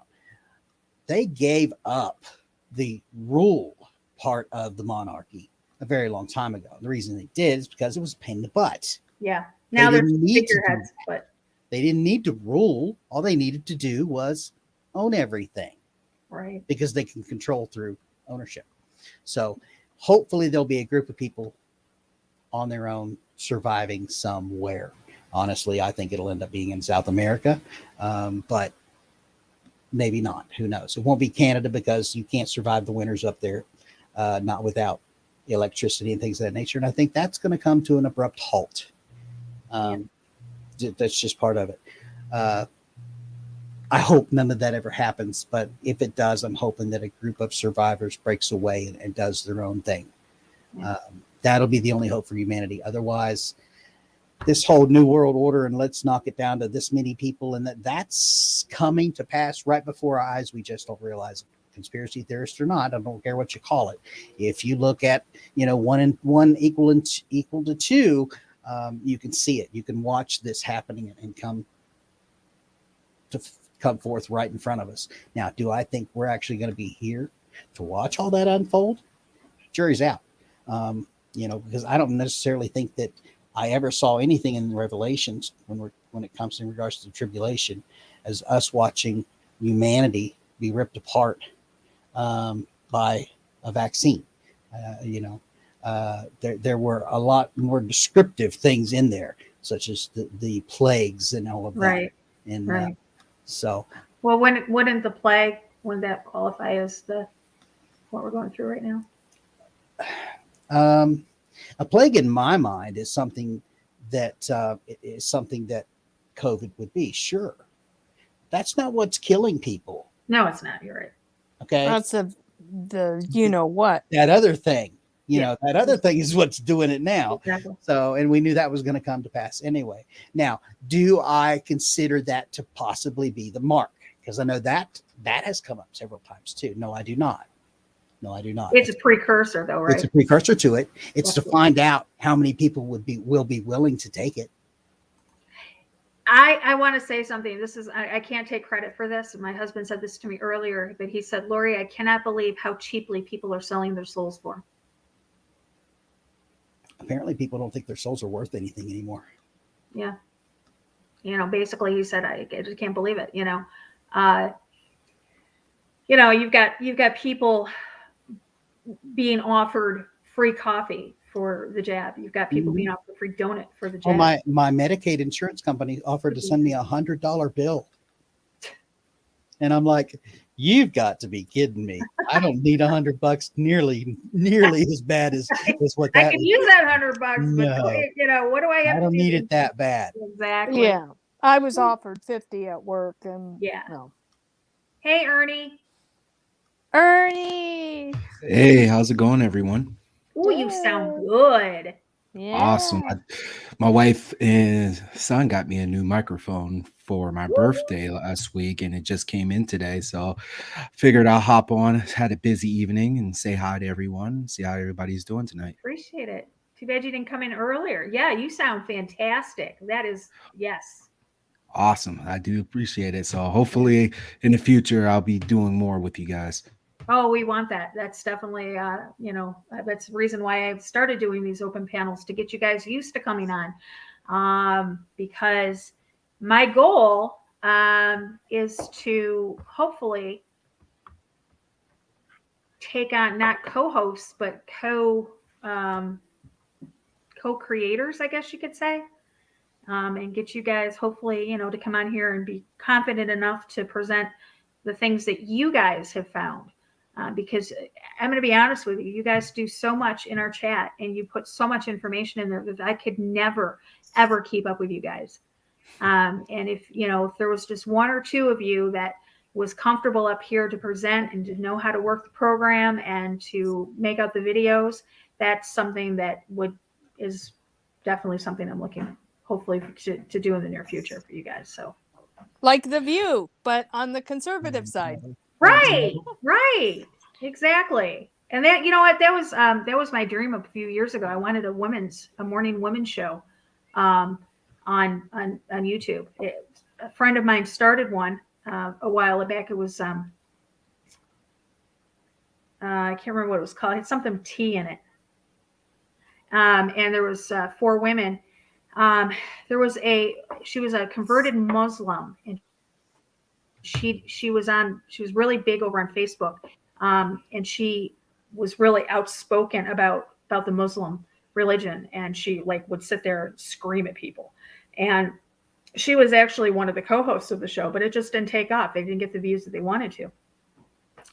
They gave up the rule part of the monarchy a very long time ago. The reason they did is because it was a pain in the butt. Yeah. Now they're figureheads, but they didn't need to rule. All they needed to do was own everything. Right. Because they can control through ownership. So hopefully there'll be a group of people on their own surviving somewhere. Honestly, I think it'll end up being in South America, but maybe not. Who knows? It won't be Canada because you can't survive the winters up there, not without electricity and things of that nature. And I think that's going to come to an abrupt halt. That's just part of it. I hope none of that ever happens, but if it does, I'm hoping that a group of survivors breaks away and does their own thing. Yeah. That'll be the only hope for humanity. Otherwise, this whole new world order and let's knock it down to this many people, and that's coming to pass right before our eyes. We just don't realize it. Conspiracy theorist or not, I don't care what you call it. If you look at, one and one equal to two, you can see it. You can watch this happening and come forth right in front of us. Now, do I think we're actually going to be here to watch all that unfold? Jury's out. Because I don't necessarily think that I ever saw anything in the Revelations when it comes in regards to the tribulation as us watching humanity be ripped apart by a vaccine. There were a lot more descriptive things in there, such as the plagues and all of that. Right. And right. Well, wouldn't the plague, would that qualify as what we're going through right now? A plague in my mind is something that COVID would be. Sure. That's not what's killing people. No, it's not. You're right. Okay. That's the what. That other thing. That other thing is what's doing it now. Exactly. So, and we knew that was going to come to pass anyway. Now, do I consider that to possibly be the mark? Because I know that has come up several times too. No, I do not. It's a precursor, though, right? It's a precursor to it. It's to find out how many people will be willing to take it. I want to say something. I can't take credit for this. My husband said this to me earlier, but he said, Laurie, I cannot believe how cheaply people are selling their souls for. Apparently people don't think their souls are worth anything anymore. Yeah. Basically he said, I just can't believe it. You've got people being offered free coffee for the jab. You've got people being offered free donut for the jab. Well, my Medicaid insurance company offered to send me $100 bill. And I'm like, you've got to be kidding me. I don't need $100 nearly as bad as what that I can use that $100, but what do I have to do? I don't need it that bad. Exactly. Yeah. I was offered 50 at work and no. Hey, Ernie. Hey, how's it going, everyone? Oh, you sound good. Yeah. Awesome. My wife and son got me a new microphone for my birthday last week, and it just came in today. So figured I'll hop on. Had a busy evening and say hi to everyone, see how everybody's doing tonight. Appreciate it. Too bad you didn't come in earlier. Yeah, you sound fantastic. That is, yes. Awesome. I do appreciate it. So hopefully in the future, I'll be doing more with you guys. Oh, we want that. That's definitely, that's the reason why I've started doing these open panels, to get you guys used to coming on. Because my goal is to hopefully take on not co-hosts, but co-creators, I guess you could say, and get you guys hopefully, to come on here and be confident enough to present the things that you guys have found. Because I'm going to be honest with you, you guys do so much in our chat and you put so much information in there that I could never, ever keep up with you guys. And if there was just one or two of you that was comfortable up here to present and to know how to work the program and to make out the videos, that's something that is definitely something I'm looking hopefully to do in the near future for you guys. So like The View, but on the conservative side. Right. Exactly. And that, that was my dream a few years ago. I wanted a morning women's show on YouTube. A friend of mine started one a while back. It was I can't remember what it was called. It had something T in it. And there was 4 women. She was a converted Muslim, and she was really big over on Facebook. And she was really outspoken about the Muslim religion. And she would sit there and scream at people. And she was actually one of the co-hosts of the show, but it just didn't take off. They didn't get the views that they wanted to.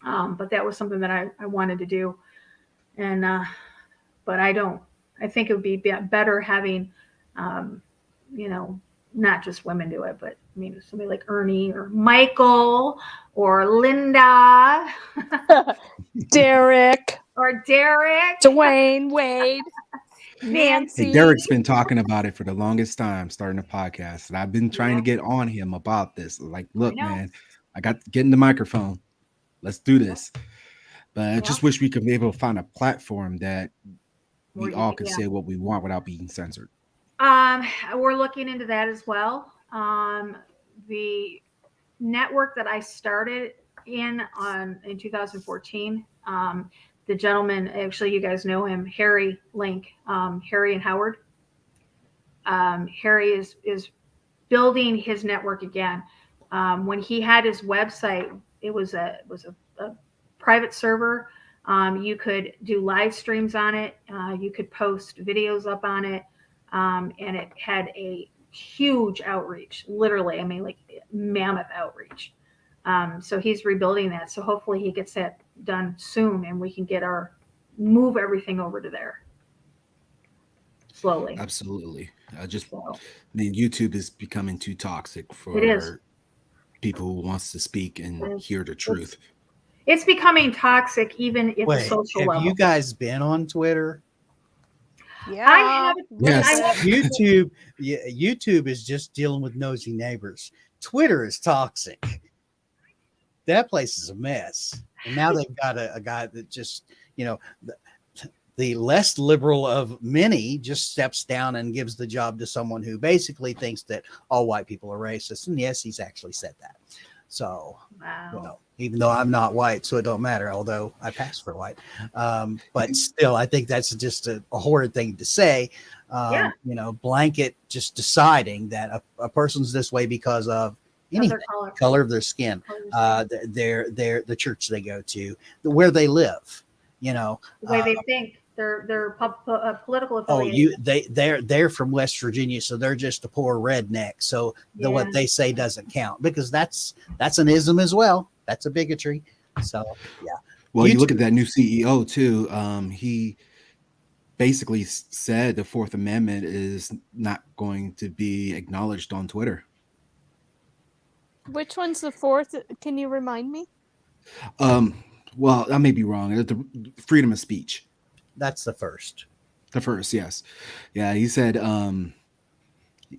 But that was something that I wanted to do. And, but I think it would be better having, not just women do it, but I mean, somebody like Ernie or Michael or Linda Derek, or Derek, Dwayne, Wade, Nancy. Hey, Derek's been talking about it for the longest time, starting a podcast, and I've been trying to get on him about this. Like, look, man, I got to get in the microphone. Let's do this. But I just wish we could be able to find a platform that we all could say what we want without being censored. We're looking into that as well. The network that I started in 2014, the gentleman, actually, you guys know him, Harry Link, Harry and Howard. Harry is building his network again. When he had his website, it was a private server. You could do live streams on it. You could post videos up on it. And it had a huge outreach, literally. I mean, like mammoth outreach. So he's rebuilding that. So hopefully he gets that done soon and we can move everything over to there slowly. Absolutely. I mean, YouTube is becoming too toxic for people who wants to speak and hear the truth. It's becoming toxic even at the social level. Have you guys been on Twitter? Yeah, I haven't. Yes. YouTube is just dealing with nosy neighbors. Twitter is toxic. That place is a mess. And now they've got a guy that just, the less liberal of many just steps down and gives the job to someone who basically thinks that all white people are racist. And yes, he's actually said that. So, even though I'm not white, so it don't matter, although I pass for white. But still, I think that's just a horrid thing to say. Blanket just deciding that a person's this way because of anything, color of their skin, the church they go to, where they live, the way they think, their political affiliation. They're from West Virginia, so they're just a poor redneck. So what they say doesn't count, because that's an ism as well. That's a bigotry. So Well, you look at that new CEO too. He basically said the Fourth Amendment is not going to be acknowledged on Twitter. Which one's the fourth? Can you remind me? Well, I may be wrong. The freedom of speech. That's the first. The first, yes. Yeah, he said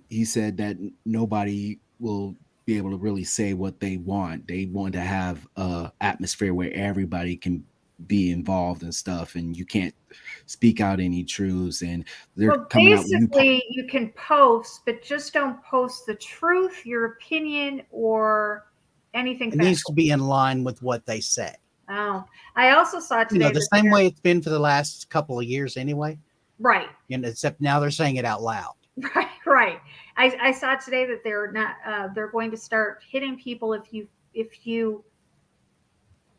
that nobody will be able to really say what they want. They want to have a atmosphere where everybody can be involved and stuff, and you can't speak out any truths. And they're coming out with basically you can post, but just don't post the truth, your opinion, or anything. It needs to be in line with what they say. Oh, I also saw today the same way it's been for the last couple of years anyway. Right. Except now they're saying it out loud. Right. I saw today that they're going to start hitting people if you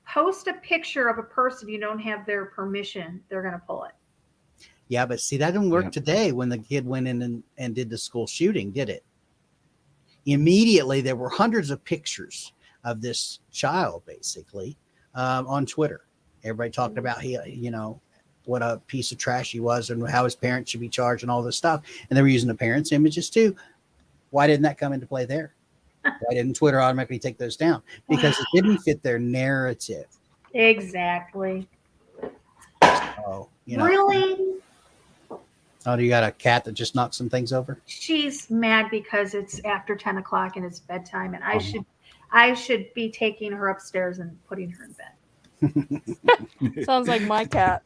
post a picture of a person you don't have their permission, they're going to pull it. Yeah, but see, that didn't work today when the kid went in and did the school shooting, did it? Immediately, there were hundreds of pictures of this child, basically, on Twitter. Everybody talked about what a piece of trash he was and how his parents should be charged and all this stuff. And they were using the parents' images too. Why didn't that come into play there? Why didn't Twitter automatically take those down? Because it didn't fit their narrative. Exactly. So, Really? Oh, do you got a cat that just knocked some things over? She's mad because it's after 10 o'clock and it's bedtime, and I should be taking her upstairs and putting her in bed. Sounds like my cat.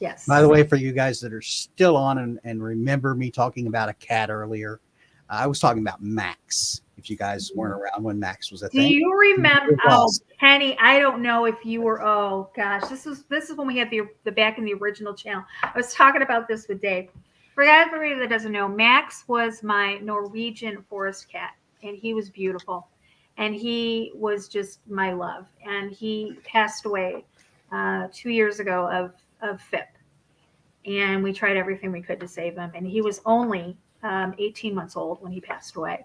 Yes. By the way, for you guys that are still on and remember me talking about a cat earlier, I was talking about Max. If you guys weren't around when Max was a thing. Do you remember? Oh, Penny, I don't know if you were. Oh gosh, this is when we had the back in the original channel. I was talking about this with Dave. For everybody that doesn't know, Max was my Norwegian forest cat, and he was beautiful, and he was just my love. And he passed away 2 years ago of FIP, and we tried everything we could to save him. And he was only 18 months old when he passed away.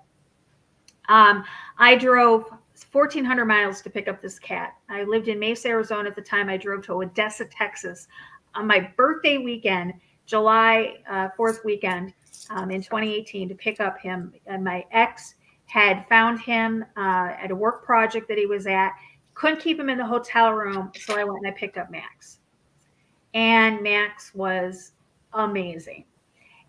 I drove 1,400 miles to pick up this cat. I lived in Mesa, Arizona at the time. I drove to Odessa, Texas on my birthday weekend, July 4th weekend in 2018 to pick up him. And my ex had found him at a work project that he was at. Couldn't keep him in the hotel room, so I went and I picked up Max. And Max was amazing.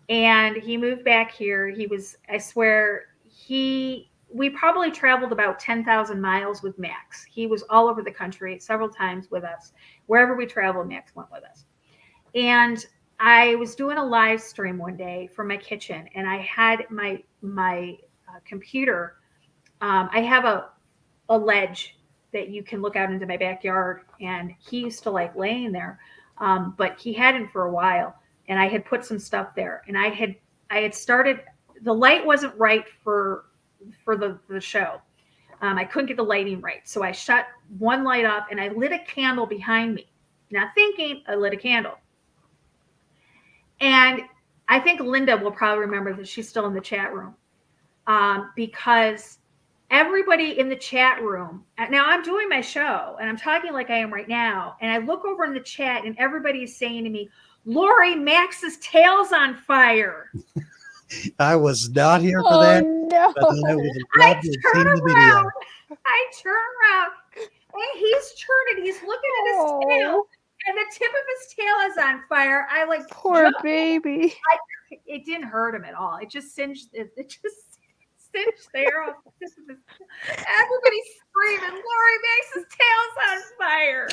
And he moved back here. He was, I swear, we probably traveled about 10,000 miles with Max. He was all over the country several times with us. Wherever we traveled, Max went with us. And I was doing a live stream one day from my kitchen, and I had my computer. I have a ledge that you can look out into my backyard, and he used to like laying there, but he hadn't for a while. And I had put some stuff there, and I had started. The light wasn't right for the show. I couldn't get the lighting right, so I shut one light off and I lit a candle behind me. Not thinking, I lit a candle. And I think Linda will probably remember that she's still in the chat room, because everybody in the chat room, now I'm doing my show and I'm talking like I am right now, and I look over in the chat and everybody's saying to me, Laurie, Max's tail's on fire. I was not here for that. No. But I would love to have seen the video. I turn around and he's turning. He's looking at his tail, and the tip of his tail is on fire. I like poor baby. It didn't hurt him at all. It just singed. It just singed the hair off the tip of his. Everybody's screaming, "Laurie, Max's tail's on fire!"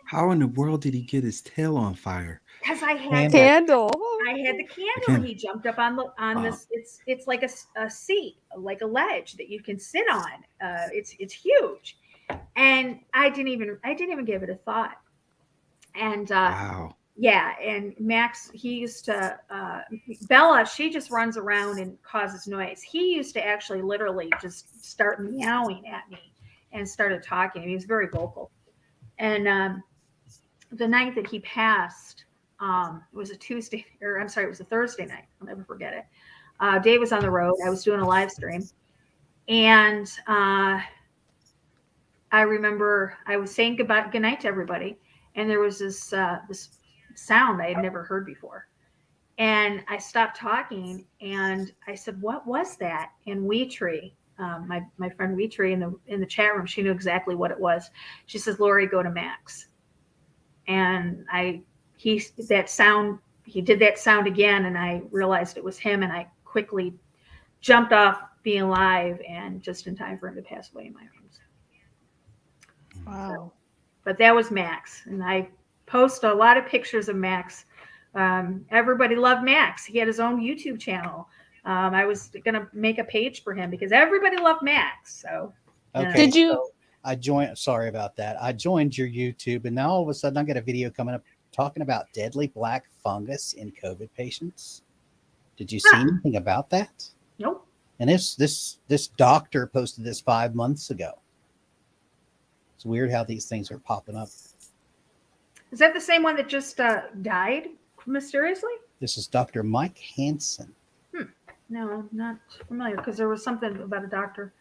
How in the world did he get his tail on fire? Because I had candle. I had the candle, and he jumped up on this. It's like a seat, like a ledge that you can sit on. It's huge, and I didn't even give it a thought. And wow. Yeah, and Max, he used to Bella, she just runs around and causes noise. He used to actually literally just start meowing at me and started talking. He was very vocal. And the night that he passed, it was a Tuesday, or I'm sorry, it was a Thursday night. I'll never forget it. Dave was on the road. I was doing a live stream. And I remember I was saying goodnight to everybody. And there was this sound I had never heard before. And I stopped talking and I said, what was that? And Weetree, my friend Weetree in the chat room, she knew exactly what it was. She says, Laurie, go to Max. And he did that sound again, and I realized it was him, and I quickly jumped off being live, and just in time for him to pass away in my arms. Wow. But that was Max, and I post a lot of pictures of Max. Everybody loved Max. He had his own YouTube channel. I was going to make a page for him because everybody loved Max. So, okay. Did you? So I joined. Sorry about that. I joined your YouTube, and now all of a sudden I got a video coming up talking about deadly black fungus in COVID patients. Did you see anything about that? Nope. And this doctor posted this 5 months ago. It's weird how these things are popping up. Is that the same one that just died mysteriously? This is Dr. Mike Hansen. No, I'm not familiar because there was something about a doctor.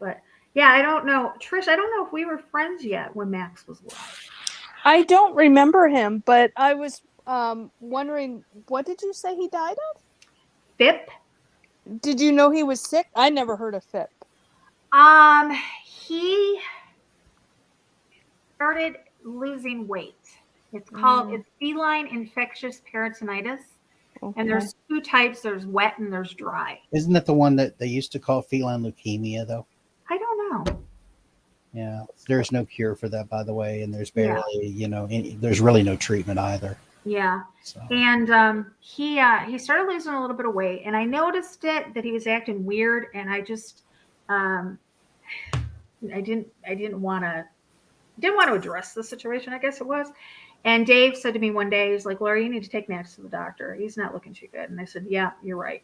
But yeah, I don't know. Trish, I don't know if we were friends yet when Max was alive. I don't remember him, but I was wondering, what did you say he died of? FIP. Did you know he was sick? I never heard of FIP. He started losing weight. It's called it's feline infectious peritonitis. Okay. And there's two types. There's wet and there's dry. Isn't that the one that they used to call feline leukemia, though? I don't know. Yeah, there's no cure for that, by the way, and there's barely, there's really no treatment either. Yeah, so. And he started losing a little bit of weight, and I noticed that he was acting weird, and I just I didn't want to address the situation, I guess it was. And Dave said to me one day, he's like, Laurie, you need to take Max to the doctor. He's not looking too good. And I said, yeah, you're right.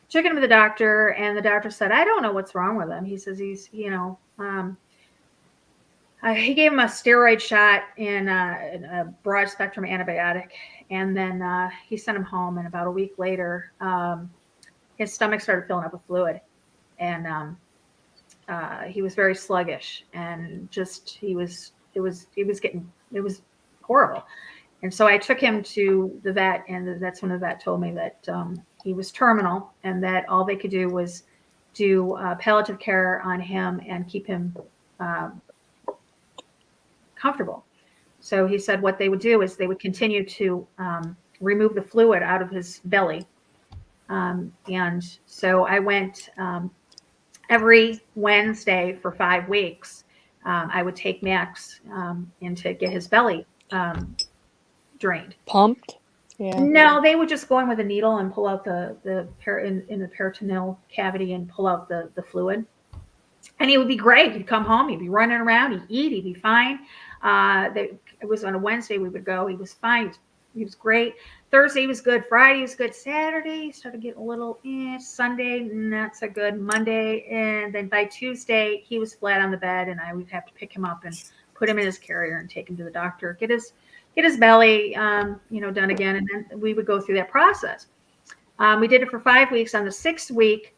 Took him to the doctor, and the doctor said, I don't know what's wrong with him. He says he's, he gave him a steroid shot and a broad spectrum antibiotic. And then he sent him home. And about a week later, his stomach started filling up with fluid. And he was very sluggish, and just, it was horrible. And so I took him to the vet, and that's when the vet told me that he was terminal, and that all they could do was do palliative care on him and keep him comfortable. So he said what they would do is they would continue to remove the fluid out of his belly. And so I went every Wednesday for 5 weeks. I would take Max in to get his belly drained. Pumped? Yeah. No, they would just go in with a needle and pull out in the peritoneal cavity and pull out the fluid. And he would be great. He'd come home. He'd be running around. He'd eat. He'd be fine. It was on a Wednesday we would go. He was fine. He was great. Thursday was good. Friday was good. Saturday he started getting a little. Sunday not so good. Monday, and then by Tuesday he was flat on the bed, and I would have to pick him up and put him in his carrier and take him to the doctor. Get his belly, done again, and then we would go through that process. We did it for 5 weeks. On the 6th week,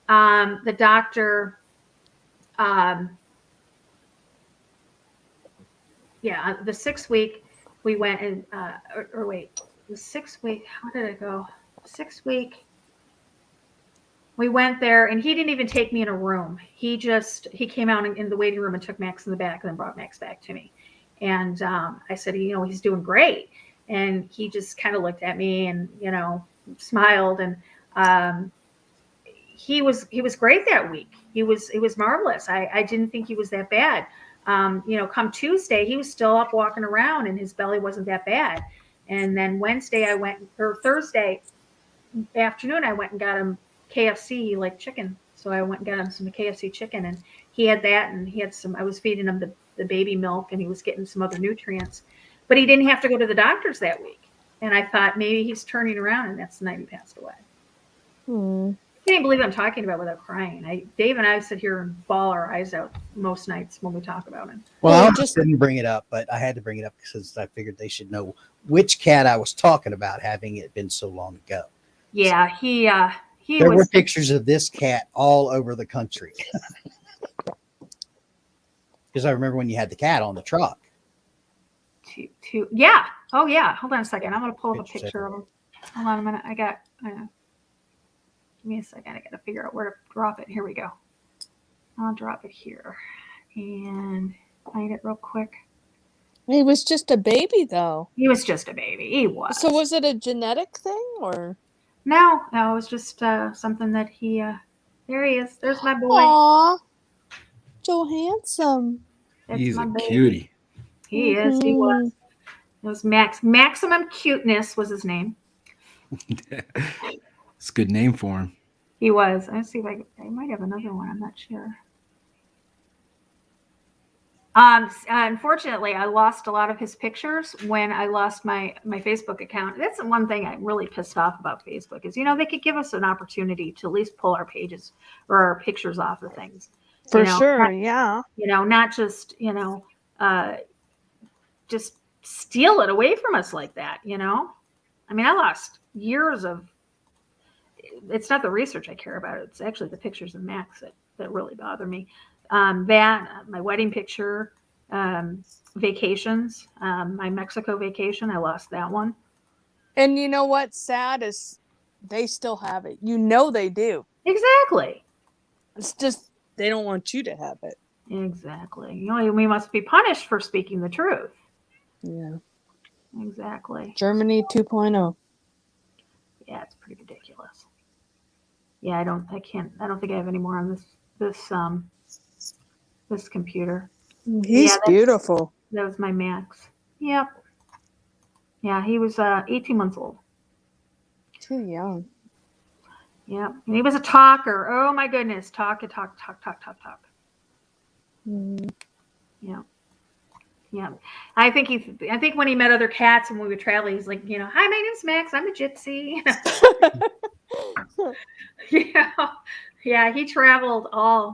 the doctor. The 6th week we went and, the 6th week, how did it go? 6th week, we went there and he didn't even take me in a room. He came out in the waiting room and took Max in the back and then brought Max back to me. And I said, he's doing great. And he just kind of looked at me and, smiled. And he was great that week. It was marvelous. I didn't think he was that bad. Come Tuesday, he was still up walking around and his belly wasn't that bad. And then Thursday afternoon, I went and got him KFC. He liked chicken. So I went and got him some KFC chicken, and he had that, and he had I was feeding him the baby milk, and he was getting some other nutrients, but he didn't have to go to the doctors that week. And I thought maybe he's turning around, and that's the night he passed away. I can't believe I'm talking about without crying. Dave and I sit here and bawl our eyes out most nights when we talk about him. Well, I just didn't bring it up, but I had to bring it up because I figured they should know which cat I was talking about, having it been so long ago. Yeah, there were pictures of this cat all over the country. Because I remember when you had the cat on the truck. Yeah. Oh, yeah. Hold on a second. I'm going to pull up a picture of him. Hold on a minute. Give me a second. I got to figure out where to drop it. Here we go. I'll drop it here and find it real quick. He was just a baby, though. He was just a baby. He was. So was it a genetic thing, or? No, it was just something that he. There he is. There's my boy. Aww, so handsome. He's a cutie. He is. He was. It was Max. Maximum Cuteness was his name. It's a good name for him. He was. Let's see if I might have another one. I'm not sure. Unfortunately, I lost a lot of his pictures when I lost my Facebook account. That's one thing I'm really pissed off about Facebook is, they could give us an opportunity to at least pull our pages or our pictures off of things. For sure, yeah. Not just, just steal it away from us like that, I mean, I lost years of, it's not the research I care about. It's actually the pictures of Max that really bother me. My wedding picture, vacations, my Mexico vacation, I lost that one. And you know what's sad is they still have it. They do. Exactly. It's just they don't want you to have it. Exactly. We must be punished for speaking the truth. Yeah. Exactly. Germany 2.0. Yeah, it's pretty ridiculous. Yeah, I don't think I have any more on this computer. He's beautiful. That was my Max. Yep. Yeah, he was 18 months old. Too young. Yeah, and he was a talker. Oh my goodness, talk. Mm-hmm. Yeah. Yeah. I think when he met other cats and we would travel, he's like, hi, my name's Max. I'm a gypsy. Yeah. He traveled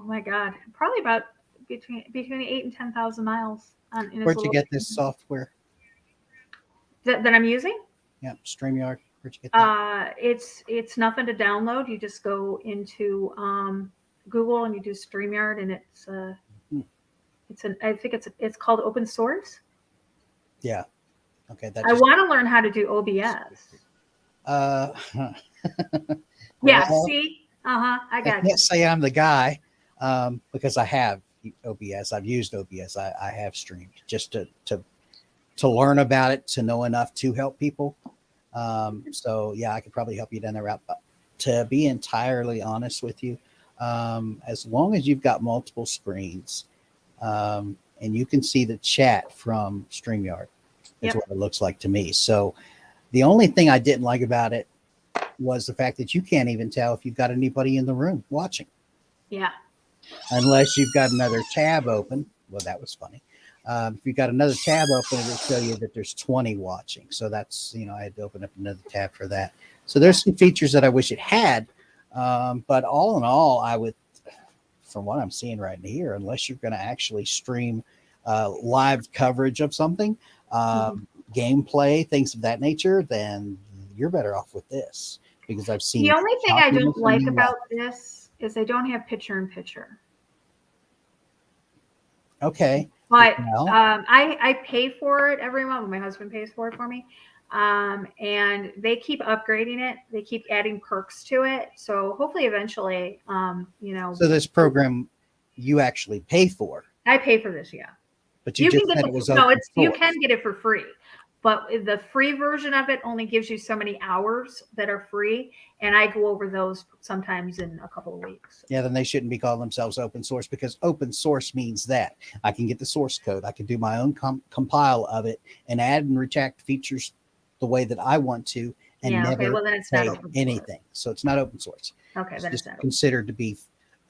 my God, probably about between 8,000 and 10,000 miles. Where'd you get this software? That I'm using? Yeah, StreamYard. Where'd you get that? It's nothing to download. You just go into Google and you do StreamYard, and it's called open source. Yeah. Okay. I want to learn how to do OBS. Yeah. See, I got you. can't say I'm the guy because I have OBS. I've used OBS. I have streamed just to learn about it, to know enough to help people. So yeah, I could probably help you down the route. But to be entirely honest with you, as long as you've got multiple screens and you can see the chat from StreamYard, is what it looks like to me. So the only thing I didn't like about it was the fact that you can't even tell if you've got anybody in the room watching. Yeah. Unless you've got another tab open. Well, that was funny. If you've got another tab open, it'll show you that there's 20 watching. So that's, I had to open up another tab for that. So there's some features that I wish it had. But all in all, I would, from what I'm seeing right here, unless you're going to actually stream live coverage of something, gameplay, things of that nature, then you're better off with this. Because I've seen the only thing I don't like about this is they don't have picture in picture. Okay. But well, I pay for it every month. My husband pays for it for me. And they keep upgrading it. They keep adding perks to it. So hopefully eventually, So this program you actually pay for. I pay for this, yeah. But you just can get said it was open you source. can get it for free. But the free version of it only gives you so many hours that are free. And I go over those sometimes in a couple of weeks. Yeah, then they shouldn't be calling themselves open source, because open source means that I can get the source code. I can do my own compile of it and add and retract features the way that I want to and never well, then it's not pay open source. anything. So it's not open source. Okay, then it's not considered to be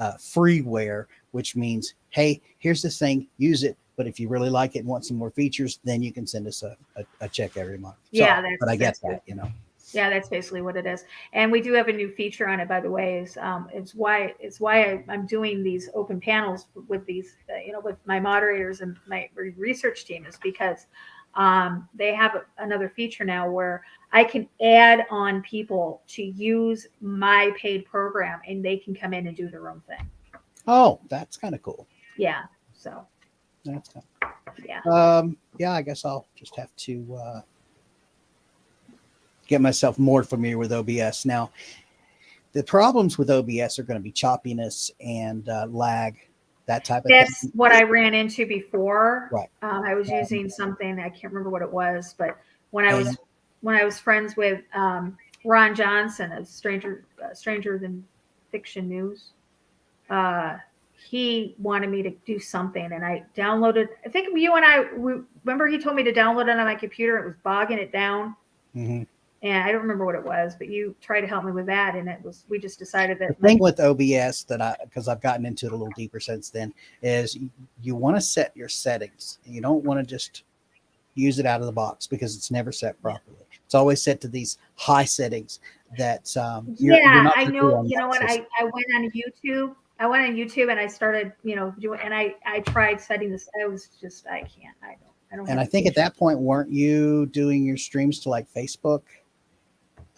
freeware, which means, hey, here's this thing, use it. But if you really like it and want some more features, then you can send us a check every month. Yeah, but I get that, Yeah, that's basically what it is. And we do have a new feature on it, by the way. It's why I'm doing these open panels with these, with my moderators and my research team, is because they have another feature now where I can add on people to use my paid program, and they can come in and do their own thing. Oh, that's kind of cool. Yeah. So. That's kind of cool. Yeah. Yeah, I guess I'll just have to get myself more familiar with OBS. Now, the problems with OBS are going to be choppiness and lag, that type of thing. That's what I ran into before. Right. I was using something, I can't remember what it was, but when I was friends with Ron Johnson of Stranger Than Fiction News, he wanted me to do something, and I downloaded. I think you and I remember he told me to download it on my computer. It was bogging it down. Mm-hmm. And I don't remember what it was, but you tried to help me with that, and we just decided that the thing with OBS because I've gotten into it a little deeper since then, is you want to set your settings. You don't want to just use it out of the box, because it's never set properly. It's always set to these high settings that you're not I know. You know what? system. I went on YouTube. And I started, doing, and I tried setting this. I was just, I can't. I don't. And I think at that point, weren't you doing your streams to like Facebook?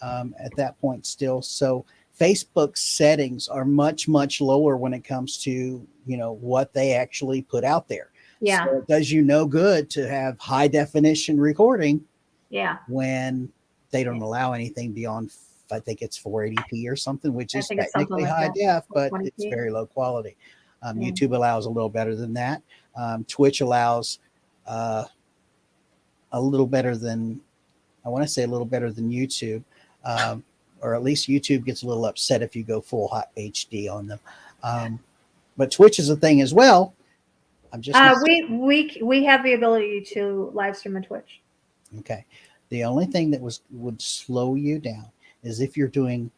At that point still. So Facebook's settings are much, much lower when it comes to, what they actually put out there. Yeah. So it does you no good to have high definition recording. Yeah. When they don't allow anything beyond, I think it's 480p or something, which is technically high def, but it's very low quality. YouTube allows a little better than that. Twitch allows a little better than, I want to say a little better than YouTube. Or at least YouTube gets a little upset if you go full HD on them. But Twitch is a thing as well. I'm just we have the ability to live stream on Twitch. Okay. The only thing that would slow you down is if you're doing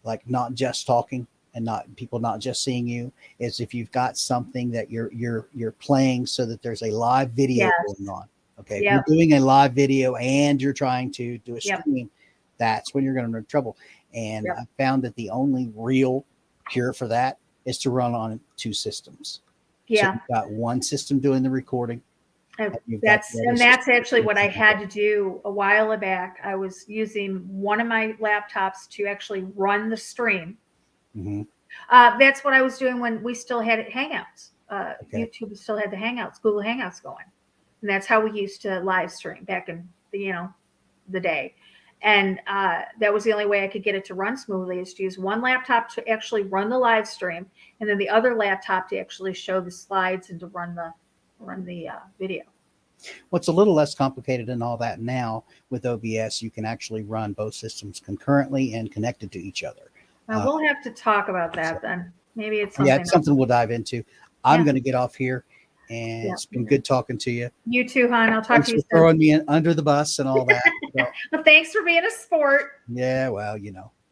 like not just talking and people not just seeing you, is if you've got something that you're playing so that there's a live video going on. Okay. If you're doing a live video and you're trying to do a stream, that's when you're going to run into trouble. And I found that the only real cure for that is to run on 2 systems. Yeah. So you've got one system doing the recording. That's actually what I had to do a while back. I was using one of my laptops to actually run the stream. Mm-hmm. That's what I was doing when we still had Hangouts. YouTube still had the Hangouts, Google Hangouts going. And that's how we used to live stream back in the day. that was the only way I could get it to run smoothly, is to use one laptop to actually run the live stream, and then the other laptop to actually show the slides and to run the video. Well, it's a little less complicated than all that now. With OBS, you can actually run both systems concurrently and connected to each other. We'll have to talk about that then. Maybe it's something. Yeah, it's something we'll dive into. I'm going to get off here, and it's been good talking to you. You too, hon. I'll talk Thanks to you for throwing me under the bus and all that. So, well, thanks for being a sport. yeah, well,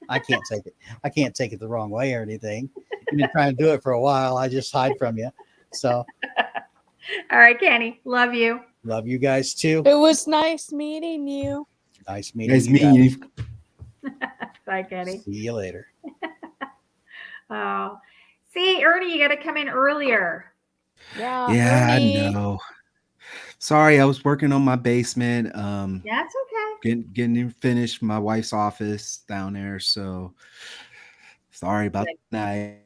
I can't take it. I can't take it the wrong way or anything. You've been trying to do it for a while. I just hide from you. So, all right, Kenny. Love you. Love you guys too. It was nice meeting you. Nice meeting you. Bye, Kenny. See you later. Oh, see, Ernie, you got to come in earlier. Yeah, Ernie. I know. Sorry, I was working on my basement. That's okay. Getting finished my wife's office down there. So sorry about that.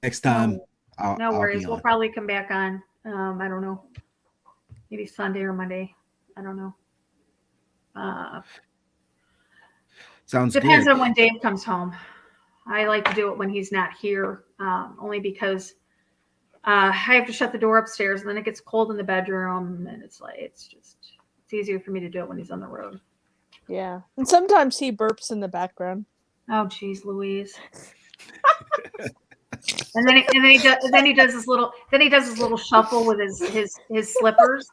Next time, no worries. We'll probably come back on. I don't know. Maybe Sunday or Monday. I don't know. Sounds Depends good. on when Dave comes home. I like to do it when he's not here, only because I have to shut the door upstairs, and then it gets cold in the bedroom, and it's easier for me to do it when he's on the road. Yeah, and sometimes he burps in the background. Oh, geez, Louise. and then he does this little shuffle with his slippers.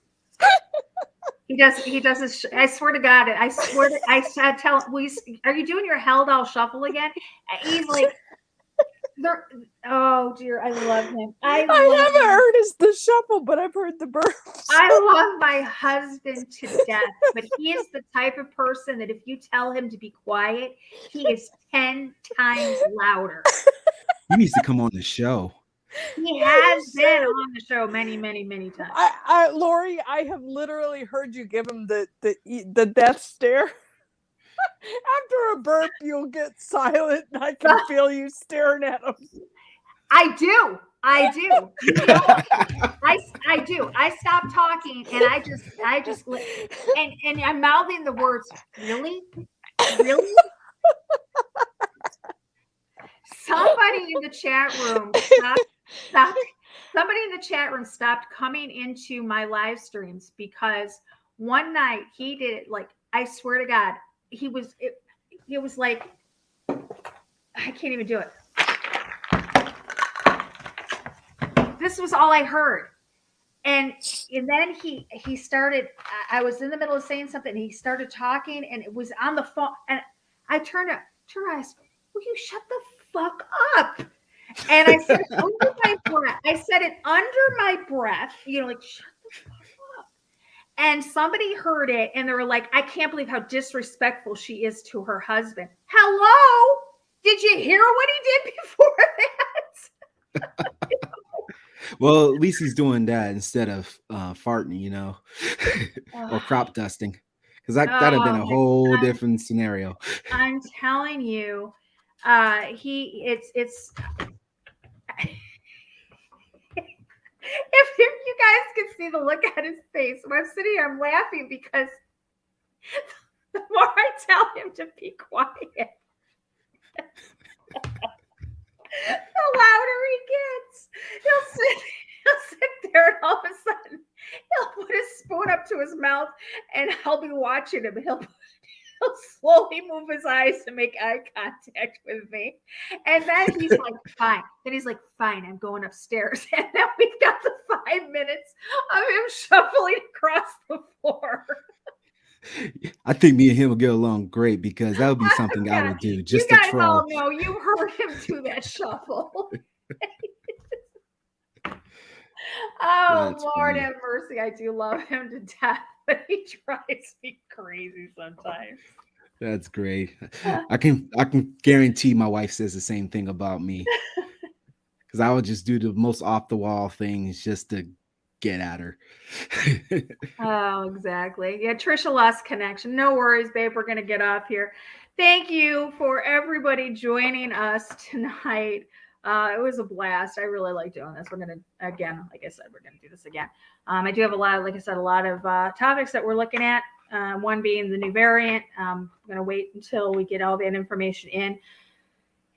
He does this. I swear to God, I tell Louise, are you doing your held all shuffle again? He's like, oh dear, I love him. I haven't heard the shuffle, but I've heard the burps. I love my husband to death, but he is the type of person that if you tell him to be quiet, he is 10 times louder. He needs to come on the show. He has been on the show many, many, many times. Laurie, I have literally heard you give him the death stare. After a burp, you'll get silent, and I can feel you staring at him. I do. I do. I stop talking, and I just and I'm mouthing the words. Really. Somebody in the chat room somebody in the chat room stopped coming into my live streams because one night he did it, like, I swear to God, he was like, I can't even do it. This was all I heard. And then he started, I was in the middle of saying something, and he started talking, and it was on the phone, and I turned to her, I said, will you shut the fuck up? And I said it under my breath. I said it under my breath, like, shut the fuck up. And somebody heard it, and they were like, I can't believe how disrespectful she is to her husband. Hello? Did you hear what he did before that? Well, at least he's doing that instead of farting, or crop dusting, because that'd have been a whole different scenario. I'm telling you, it's. If you guys could see the look at his face when I'm sitting here, I'm laughing because the more I tell him to be quiet, the louder he gets. He'll sit there, and all of a sudden he'll put his spoon up to his mouth, and I'll be watching him, and he'll slowly move his eyes to make eye contact with me. And then he's like, fine. Then he's like, fine, I'm going upstairs. And then we've got the 5 minutes of him shuffling across the floor. I think me and him will get along great, because that would be something I would do just to troll. You guys all know, you heard him do that shuffle. Oh, That's Lord funny. have mercy. I do love him to death, but he drives me crazy sometimes. That's great. I can guarantee my wife says the same thing about me, because I would just do the most off the wall things just to get at her. Oh, exactly. Yeah, Trisha lost connection. No worries, babe. We're going to get off here. Thank you for everybody joining us tonight. It was a blast. I really like doing this. We're going to, again, like I said, we're going to do this again. I do have a lot of topics that we're looking at. one being the new variant. I'm going to wait until we get all that information in.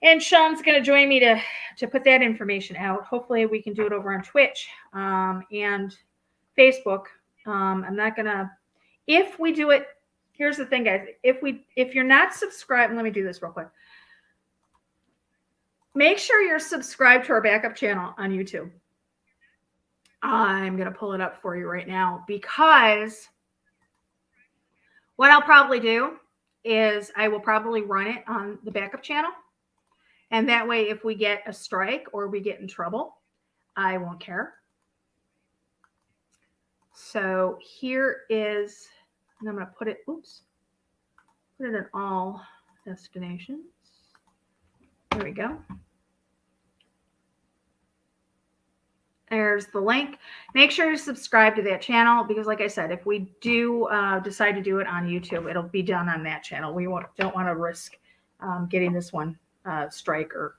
And Sean's going to join me to put that information out. Hopefully we can do it over on Twitch and Facebook. I'm not going to, if we do it, here's the thing, guys. If you're not subscribed, let me do this real quick. Make sure you're subscribed to our backup channel on YouTube. I'm going to pull it up for you right now, because what I'll probably do is I will probably run it on the backup channel. And that way, if we get a strike or we get in trouble, I won't care. So here is, and I'm going to put it, put it in all destinations. There we go. There's the link. Make sure you subscribe to that channel, because like I said, if we do decide to do it on YouTube, it'll be done on that channel. We don't want to risk getting this one strike or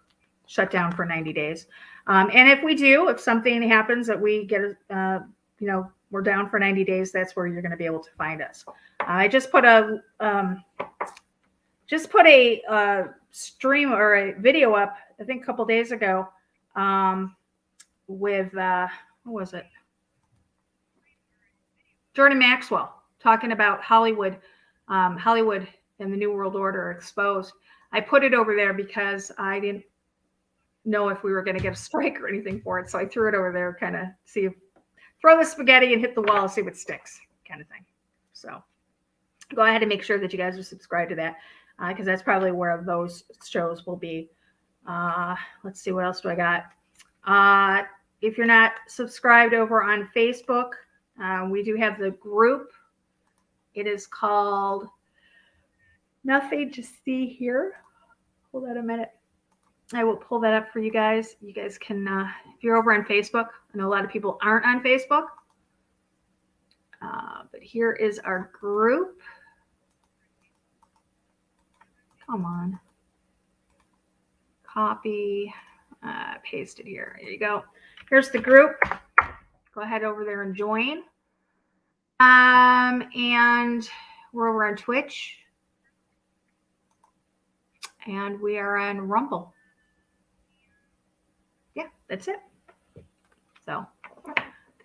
shut down for 90 days. And if we do, if something happens that we get, we're down for 90 days, that's where you're going to be able to find us. I just put a stream or a video up, I think a couple days ago, with what was it? Jordan Maxwell, talking about Hollywood and the New World Order exposed. I put it over there because I didn't know if we were going to get a strike or anything for it, so I threw it over there, kind of throw the spaghetti and hit the wall, see what sticks, kind of thing. So go ahead and make sure that you guys are subscribed to that, because that's probably where those shows will be. Let's see, what else do I got? If you're not subscribed over on Facebook, we do have the group. It is called Nothing to See Here. Hold on a minute. I will pull that up for you guys. You guys can, if you're over on Facebook, I know a lot of people aren't on Facebook. But here is our group. Come on. Copy, paste it here. There you go. Here's the group. Go ahead over there and join. And we're over on Twitch. And we are on Rumble. Yeah, that's it. So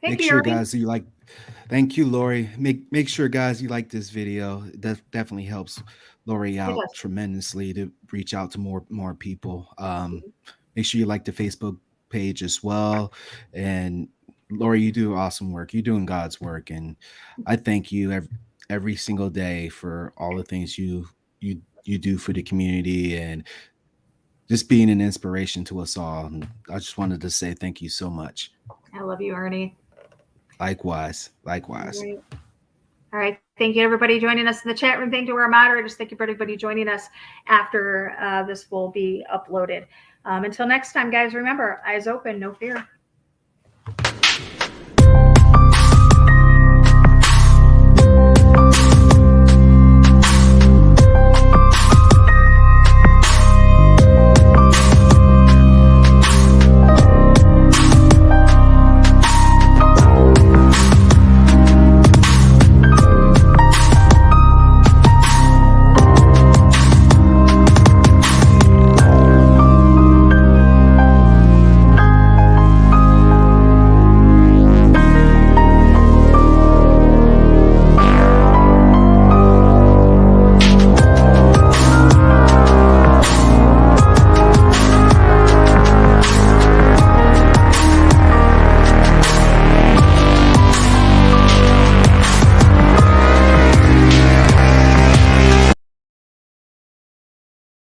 make sure, guys, you like. Thank you, Laurie. Make sure, guys, you like this video. That definitely helps Laurie out tremendously to reach out to more people. Make sure you like the Facebook page as well. And Laurie, you do awesome work. You're doing God's work, and I thank you every single day for all the things you do for the community and just being an inspiration to us all. And I just wanted to say thank you so much. I love you, Ernie. Likewise. All right. Thank you, everybody joining us in the chat room. Thank you to our moderators. Thank you for everybody joining us after this will be uploaded. Until next time, guys, remember, eyes open, no fear.